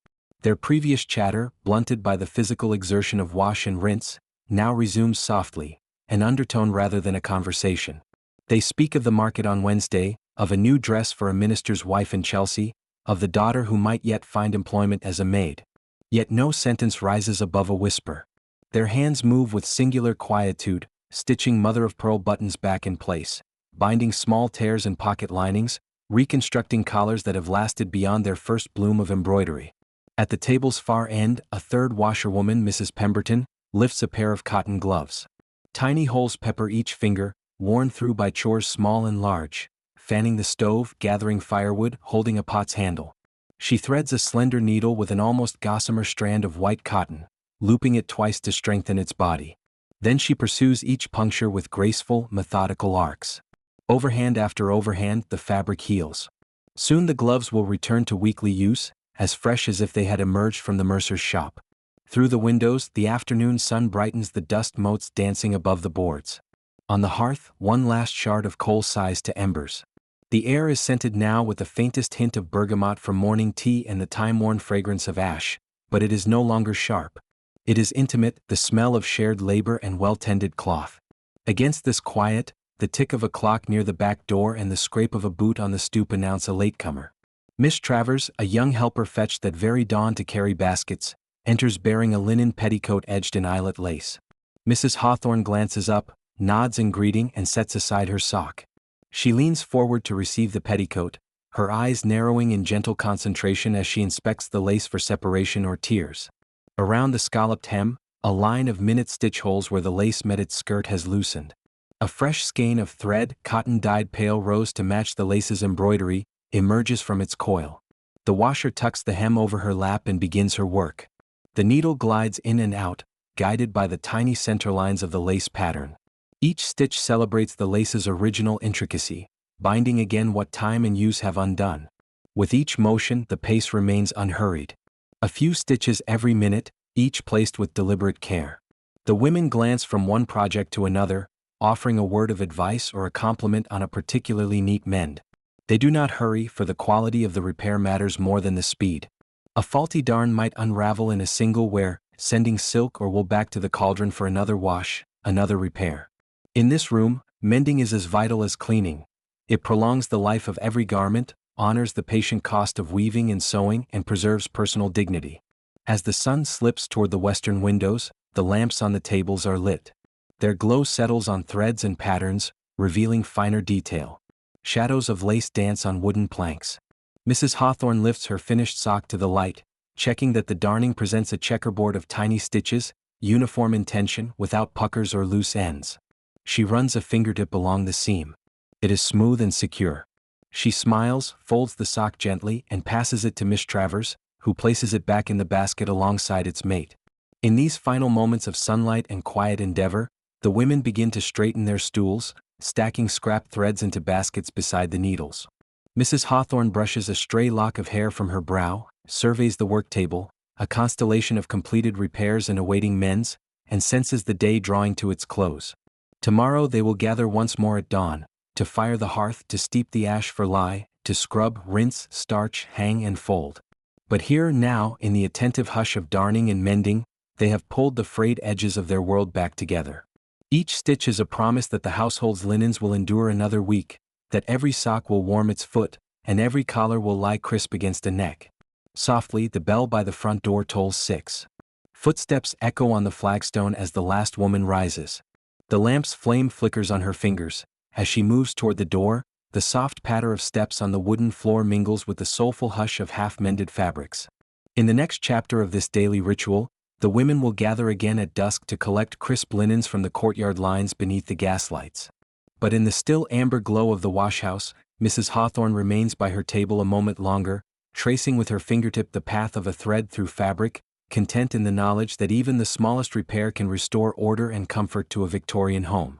Their previous chatter, blunted by the physical exertion of wash and rinse, now resumes softly, an undertone rather than a conversation. They speak of the market on Wednesday, of a new dress for a minister's wife in Chelsea, of the daughter who might yet find employment as a maid. Yet no sentence rises above a whisper. Their hands move with singular quietude, stitching mother-of-pearl buttons back in place, binding small tears in pocket linings, reconstructing collars that have lasted beyond their first bloom of embroidery. At the table's far end, a third washerwoman, Mrs. Pemberton, lifts a pair of cotton gloves. Tiny holes pepper each finger, worn through by chores small and large, fanning the stove, gathering firewood, holding a pot's handle. She threads a slender needle with an almost gossamer strand of white cotton, looping it twice to strengthen its body. Then she pursues each puncture with graceful, methodical arcs. Overhand after overhand, the fabric heals. Soon the gloves will return to weekly use, as fresh as if they had emerged from the mercer's shop. Through the windows, the afternoon sun brightens the dust motes dancing above the boards. On the hearth, one last shard of coal sighs to embers. The air is scented now with the faintest hint of bergamot from morning tea and the time-worn fragrance of ash, but it is no longer sharp. It is intimate, the smell of shared labor and well-tended cloth. Against this quiet, the tick of a clock near the back door and the scrape of a boot on the stoop announce a latecomer. Miss Travers, a young helper fetched that very dawn to carry baskets, enters bearing a linen petticoat edged in eyelet lace. Mrs. Hawthorne glances up, nods in greeting and sets aside her sock. She leans forward to receive the petticoat, her eyes narrowing in gentle concentration as she inspects the lace for separation or tears. Around the scalloped hem, a line of minute stitch holes where the lace met its skirt has loosened. A fresh skein of thread, cotton dyed pale rose to match the lace's embroidery, emerges from its coil. The washer tucks the hem over her lap and begins her work. The needle glides in and out, guided by the tiny center lines of the lace pattern. Each stitch celebrates the lace's original intricacy, binding again what time and use have undone. With each motion, the pace remains unhurried. A few stitches every minute, each placed with deliberate care. The women glance from one project to another, offering a word of advice or a compliment on a particularly neat mend. They do not hurry, for the quality of the repair matters more than the speed. A faulty darn might unravel in a single wear, sending silk or wool back to the cauldron for another wash, another repair. In this room, mending is as vital as cleaning. It prolongs the life of every garment, honors the patient cost of weaving and sewing, and preserves personal dignity. As the sun slips toward the western windows, the lamps on the tables are lit. Their glow settles on threads and patterns, revealing finer detail. Shadows of lace dance on wooden planks. Mrs. Hawthorne lifts her finished sock to the light, checking that the darning presents a checkerboard of tiny stitches, uniform in tension, without puckers or loose ends. She runs a fingertip along the seam. It is smooth and secure. She smiles, folds the sock gently, and passes it to Miss Travers, who places it back in the basket alongside its mate. In these final moments of sunlight and quiet endeavor, the women begin to straighten their stools, stacking scrap threads into baskets beside the needles. Mrs. Hawthorne brushes a stray lock of hair from her brow, surveys the work table, a constellation of completed repairs and awaiting mends, and senses the day drawing to its close. Tomorrow they will gather once more at dawn, to fire the hearth, to steep the ash for lye, to scrub, rinse, starch, hang and fold. But here now, in the attentive hush of darning and mending, they have pulled the frayed edges of their world back together. Each stitch is a promise that the household's linens will endure another week, that every sock will warm its foot, and every collar will lie crisp against a neck. Softly, the bell by the front door tolls 6. Footsteps echo on the flagstone as the last woman rises. The lamp's flame flickers on her fingers. As she moves toward the door, the soft patter of steps on the wooden floor mingles with the soulful hush of half-mended fabrics. In the next chapter of this daily ritual, the women will gather again at dusk to collect crisp linens from the courtyard lines beneath the gaslights. But in the still amber glow of the washhouse, Mrs. Hawthorne remains by her table a moment longer, tracing with her fingertip the path of a thread through fabric, content in the knowledge that even the smallest repair can restore order and comfort to a Victorian home.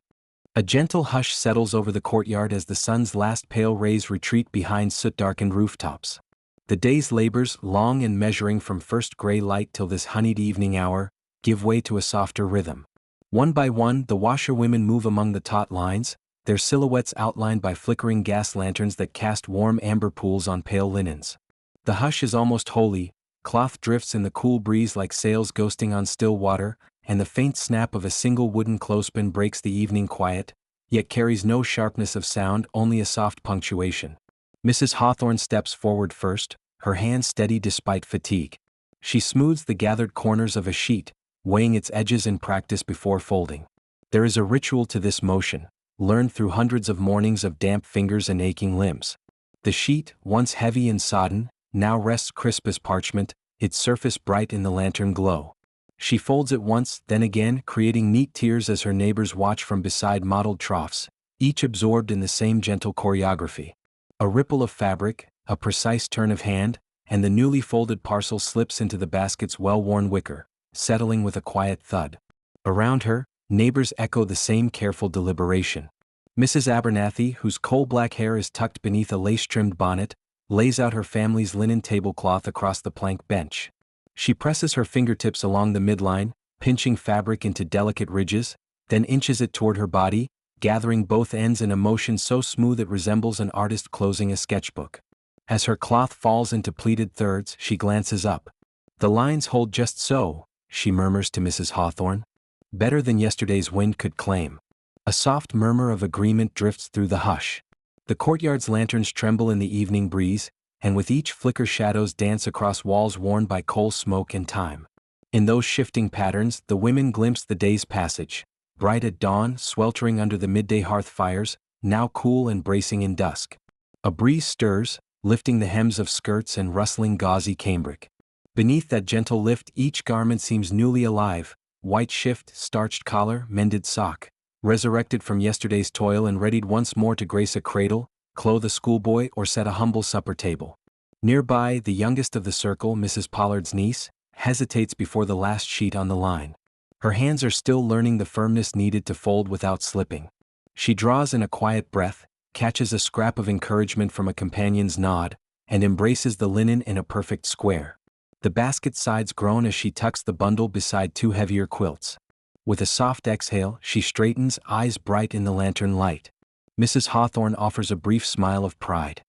A gentle hush settles over the courtyard as the sun's last pale rays retreat behind soot-darkened rooftops. The day's labors, long and measuring from first gray light till this honeyed evening hour, give way to a softer rhythm. One by one, the washerwomen move among the taut lines, their silhouettes outlined by flickering gas lanterns that cast warm amber pools on pale linens. The hush is almost holy, Cloth drifts in the cool breeze like sails ghosting on still water, and the faint snap of a single wooden clothespin breaks the evening quiet, yet carries no sharpness of sound, only a soft punctuation. Mrs. Hawthorne steps forward first, her hand steady despite fatigue. She smooths the gathered corners of a sheet, weighing its edges in practice before folding. There is a ritual to this motion, learned through hundreds of mornings of damp fingers and aching limbs. The sheet, once heavy and sodden, now rests crisp as parchment, its surface bright in the lantern glow. She folds it once, then again, creating neat tiers as her neighbors watch from beside mottled troughs, each absorbed in the same gentle choreography. A ripple of fabric, a precise turn of hand, and the newly folded parcel slips into the basket's well-worn wicker, settling with a quiet thud. Around her, neighbors echo the same careful deliberation. Mrs. Abernathy, whose coal-black hair is tucked beneath a lace-trimmed bonnet, lays out her family's linen tablecloth across the plank bench. She presses her fingertips along the midline, pinching fabric into delicate ridges, then inches it toward her body, gathering both ends in a motion so smooth it resembles an artist closing a sketchbook. As her cloth falls into pleated thirds, she glances up. "The lines hold just so," she murmurs to Mrs. Hawthorne. "Better than yesterday's wind could claim." A soft murmur of agreement drifts through the hush. The courtyard's lanterns tremble in the evening breeze, and with each flicker shadows dance across walls worn by coal smoke and time. In those shifting patterns, the women glimpse the day's passage, bright at dawn, sweltering under the midday hearth fires, now cool and bracing in dusk. A breeze stirs, lifting the hems of skirts and rustling gauzy cambric. Beneath that gentle lift, each garment seems newly alive, white shift, starched collar, mended sock, resurrected from yesterday's toil and readied once more to grace a cradle, clothe a schoolboy, or set a humble supper table. Nearby, the youngest of the circle, Mrs. Pollard's niece, hesitates before the last sheet on the line. Her hands are still learning the firmness needed to fold without slipping. She draws in a quiet breath, catches a scrap of encouragement from a companion's nod, and embraces the linen in a perfect square. The basket sides groan as she tucks the bundle beside two heavier quilts. With a soft exhale, she straightens, eyes bright in the lantern light. Mrs. Hawthorne offers a brief smile of pride.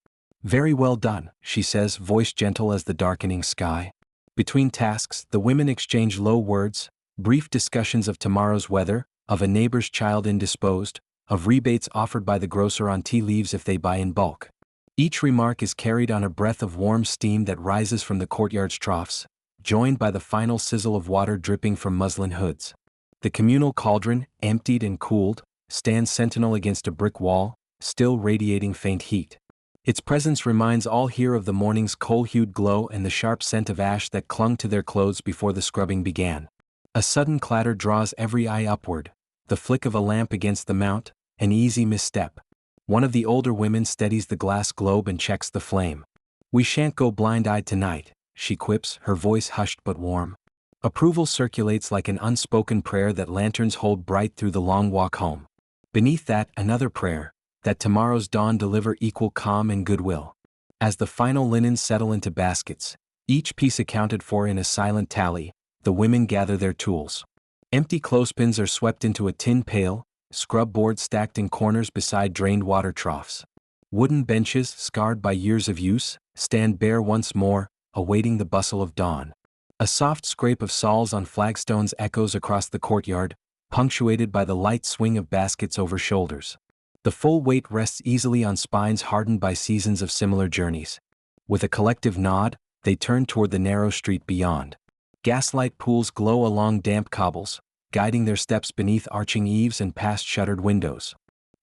"Very well done," she says, voice gentle as the darkening sky. Between tasks, the women exchange low words, brief discussions of tomorrow's weather, of a neighbor's child indisposed, of rebates offered by the grocer on tea leaves if they buy in bulk. Each remark is carried on a breath of warm steam that rises from the courtyard's troughs, joined by the final sizzle of water dripping from muslin hoods. The communal cauldron, emptied and cooled, stands sentinel against a brick wall, still radiating faint heat. Its presence reminds all here of the morning's coal-hued glow and the sharp scent of ash that clung to their clothes before the scrubbing began. A sudden clatter draws every eye upward, the flick of a lamp against the mount, an easy misstep. One of the older women steadies the glass globe and checks the flame. "We shan't go blind-eyed tonight," she quips, her voice hushed but warm. Approval circulates like an unspoken prayer that lanterns hold bright through the long walk home. Beneath that, another prayer, that tomorrow's dawn deliver equal calm and goodwill. As the final linens settle into baskets, each piece accounted for in a silent tally, the women gather their tools. Empty clothespins are swept into a tin pail, scrub boards stacked in corners beside drained water troughs. Wooden benches, scarred by years of use, stand bare once more, awaiting the bustle of dawn. A soft scrape of sawls on flagstones echoes across the courtyard, punctuated by the light swing of baskets over shoulders. The full weight rests easily on spines hardened by seasons of similar journeys. With a collective nod, they turn toward the narrow street beyond. Gaslight pools glow along damp cobbles, guiding their steps beneath arching eaves and past shuttered windows.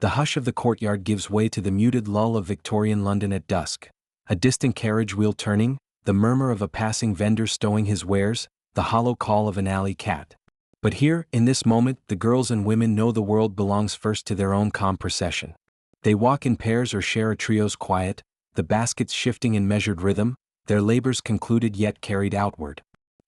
The hush of the courtyard gives way to the muted lull of Victorian London at dusk. A distant carriage wheel turning, the murmur of a passing vendor stowing his wares, the hollow call of an alley cat. But here, in this moment, the girls and women know the world belongs first to their own calm procession. They walk in pairs or share a trio's quiet, the baskets shifting in measured rhythm, their labors concluded yet carried outward.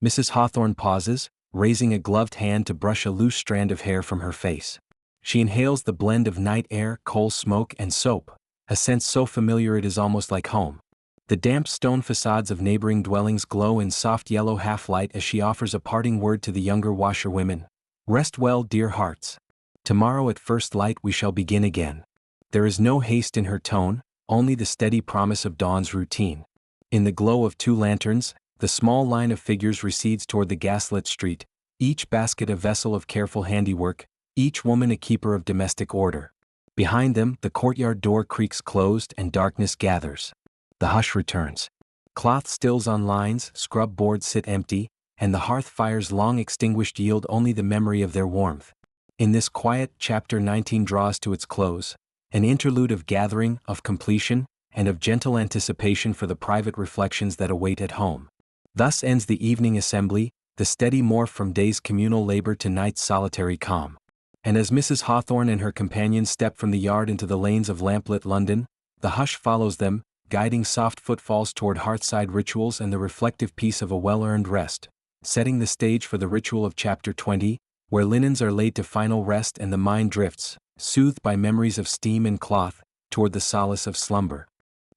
Mrs. Hawthorne pauses, raising a gloved hand to brush a loose strand of hair from her face. She inhales the blend of night air, coal smoke, and soap, a scent so familiar it is almost like home. The damp stone facades of neighboring dwellings glow in soft yellow half-light as she offers a parting word to the younger washerwomen. "Rest well, dear hearts. Tomorrow at first light we shall begin again." There is no haste in her tone, only the steady promise of dawn's routine. In the glow of two lanterns, The small line of figures recedes toward the gaslit street, each basket a vessel of careful handiwork, each woman a keeper of domestic order. Behind them, the courtyard door creaks closed and darkness gathers. The hush returns. Cloth stills on lines, scrub boards sit empty, and the hearth fires long extinguished yield only the memory of their warmth. In this quiet, chapter 19 draws to its close, an interlude of gathering, of completion, and of gentle anticipation for the private reflections that await at home. Thus ends the evening assembly, the steady morph from day's communal labor to night's solitary calm. And as Mrs. Hawthorne and her companions step from the yard into the lanes of lamplit London, the hush follows them, guiding soft footfalls toward hearthside rituals and the reflective peace of a well-earned rest, setting the stage for the ritual of chapter 20, where linens are laid to final rest and the mind drifts, soothed by memories of steam and cloth, toward the solace of slumber.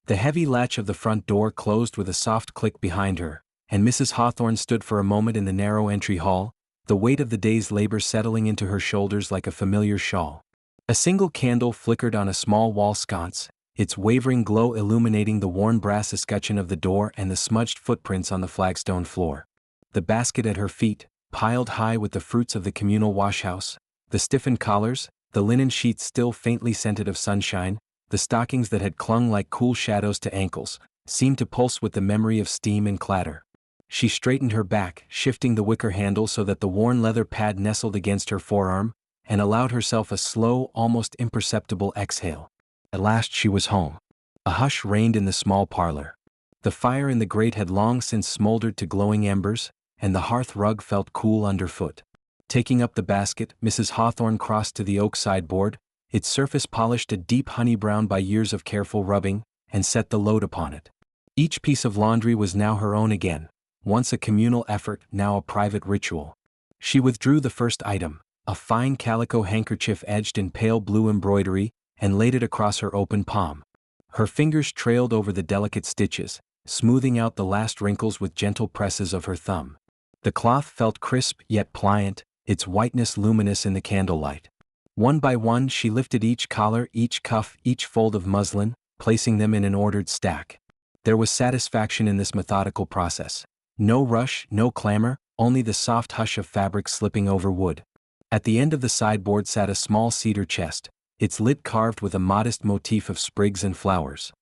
The heavy latch of the front door closed with a soft click behind her, and Mrs. Hawthorne stood for a moment in the narrow entry hall, the weight of the day's labor settling into her shoulders like a familiar shawl. A single candle flickered on a small wall sconce, its wavering glow illuminating the worn brass escutcheon of the door and the smudged footprints on the flagstone floor. The basket at her feet, piled high with the fruits of the communal washhouse, the stiffened collars, the linen sheets still faintly scented of sunshine, the stockings that had clung like cool shadows to ankles, seemed to pulse with the memory of steam and clatter. She straightened her back, shifting the wicker handle so that the worn leather pad nestled against her forearm, and allowed herself a slow, almost imperceptible exhale. At last she was home. A hush reigned in the small parlor. The fire in the grate had long since smoldered to glowing embers, and the hearth rug felt cool underfoot. Taking up the basket, Mrs. Hawthorne crossed to the oak sideboard, its surface polished a deep honey brown by years of careful rubbing, and set the load upon it. Each piece of laundry was now her own again, once a communal effort, now a private ritual. She withdrew the first item, a fine calico handkerchief edged in pale blue embroidery, and laid it across her open palm. Her fingers trailed over the delicate stitches, smoothing out the last wrinkles with gentle presses of her thumb. The cloth felt crisp yet pliant, its whiteness luminous in the candlelight. One by one she lifted each collar, each cuff, each fold of muslin, placing them in an ordered stack. There was satisfaction in this methodical process. No rush, no clamor, only the soft hush of fabric slipping over wood. At the end of the sideboard sat a small cedar chest, its lid carved with a modest motif of sprigs and flowers.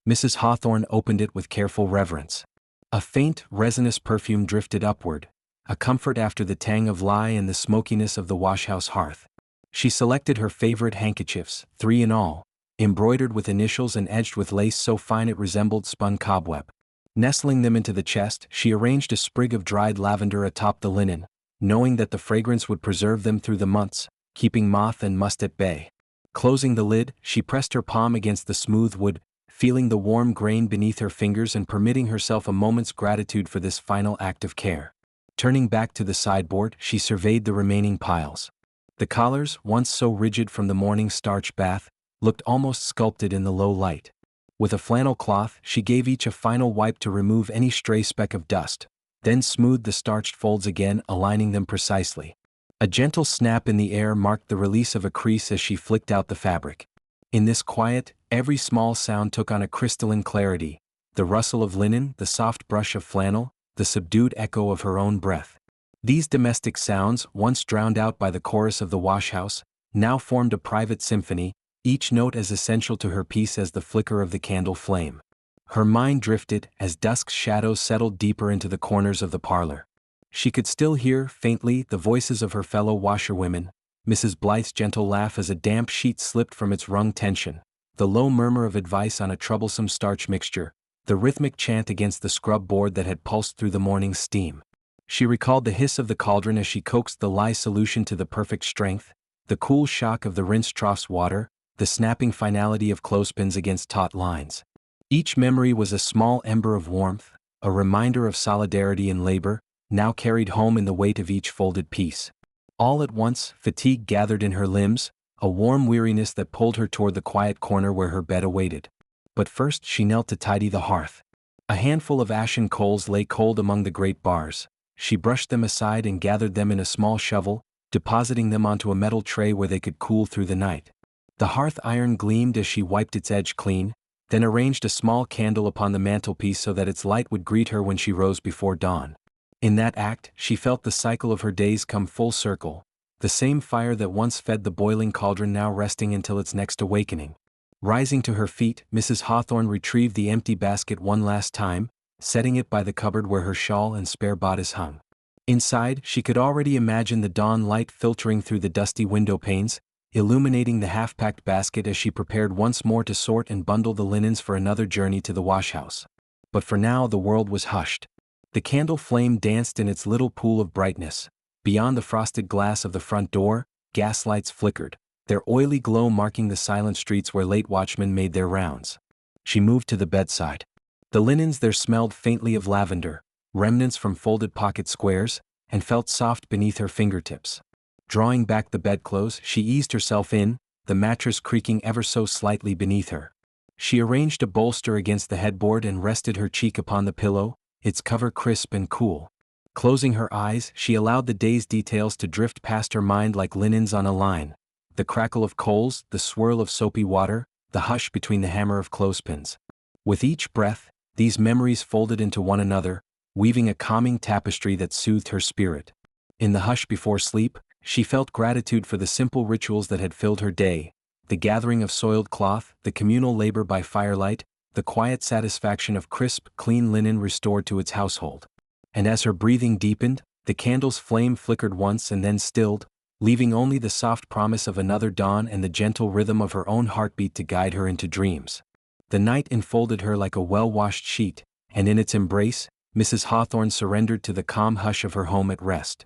Mrs. Hawthorne opened it with careful reverence. A faint, resinous perfume drifted upward, a comfort after the tang of lye and the smokiness of the washhouse hearth. She selected her favorite handkerchiefs, 3 in all, embroidered with initials and edged with lace so fine it resembled spun cobweb. Nestling them into the chest, she arranged a sprig of dried lavender atop the linen, knowing that the fragrance would preserve them through the months, keeping moth and must at bay. Closing the lid, she pressed her palm against the smooth wood, feeling the warm grain beneath her fingers and permitting herself a moment's gratitude for this final act of care. Turning back to the sideboard, she surveyed the remaining piles. The collars, once so rigid from the morning starch bath, looked almost sculpted in the low light. With a flannel cloth, she gave each a final wipe to remove any stray speck of dust, then smoothed the starched folds again, aligning them precisely. A gentle snap in the air marked the release of a crease as she flicked out the fabric. In this quiet, every small sound took on a crystalline clarity, the rustle of linen, the soft brush of flannel, the subdued echo of her own breath. These domestic sounds, once drowned out by the chorus of the washhouse, now formed a private symphony, each note as essential to her peace as the flicker of the candle flame. Her mind drifted as dusk's shadows settled deeper into the corners of the parlor. She could still hear, faintly, the voices of her fellow washerwomen, Mrs. Blythe's gentle laugh as a damp sheet slipped from its wrung tension, the low murmur of advice on a troublesome starch mixture, the rhythmic chant against the scrub board that had pulsed through the morning's steam. She recalled the hiss of the cauldron as she coaxed the lye solution to the perfect strength, the cool shock of the rinse trough's water, the snapping finality of clothespins against taut lines. Each memory was a small ember of warmth, a reminder of solidarity in labor, now carried home in the weight of each folded piece. All at once, fatigue gathered in her limbs, a warm weariness that pulled her toward the quiet corner where her bed awaited. But first she knelt to tidy the hearth. A handful of ashen coals lay cold among the great bars. She brushed them aside and gathered them in a small shovel, depositing them onto a metal tray where they could cool through the night. The hearth iron gleamed as she wiped its edge clean, then arranged a small candle upon the mantelpiece so that its light would greet her when she rose before dawn. In that act, she felt the cycle of her days come full circle, the same fire that once fed the boiling cauldron now resting until its next awakening. Rising to her feet, Mrs. Hawthorne retrieved the empty basket one last time, setting it by the cupboard where her shawl and spare bodice hung. Inside, she could already imagine the dawn light filtering through the dusty window panes, illuminating the half-packed basket as she prepared once more to sort and bundle the linens for another journey to the washhouse. But for now the world was hushed. The candle flame danced in its little pool of brightness. Beyond the frosted glass of the front door, gas lights flickered, their oily glow marking the silent streets where late watchmen made their rounds. She moved to the bedside. The linens there smelled faintly of lavender, remnants from folded pocket squares, and felt soft beneath her fingertips. Drawing back the bedclothes, she eased herself in, the mattress creaking ever so slightly beneath her. She arranged a bolster against the headboard and rested her cheek upon the pillow, its cover crisp and cool. Closing her eyes, she allowed the day's details to drift past her mind like linens on a line. The crackle of coals, the swirl of soapy water, the hush between the hammer of clothespins. With each breath, these memories folded into one another, weaving a calming tapestry that soothed her spirit. In the hush before sleep, she felt gratitude for the simple rituals that had filled her day, the gathering of soiled cloth, the communal labor by firelight, the quiet satisfaction of crisp, clean linen restored to its household. And as her breathing deepened, the candle's flame flickered once and then stilled, leaving only the soft promise of another dawn and the gentle rhythm of her own heartbeat to guide her into dreams. The night enfolded her like a well-washed sheet, and in its embrace, Mrs. Hawthorne surrendered to the calm hush of her home at rest.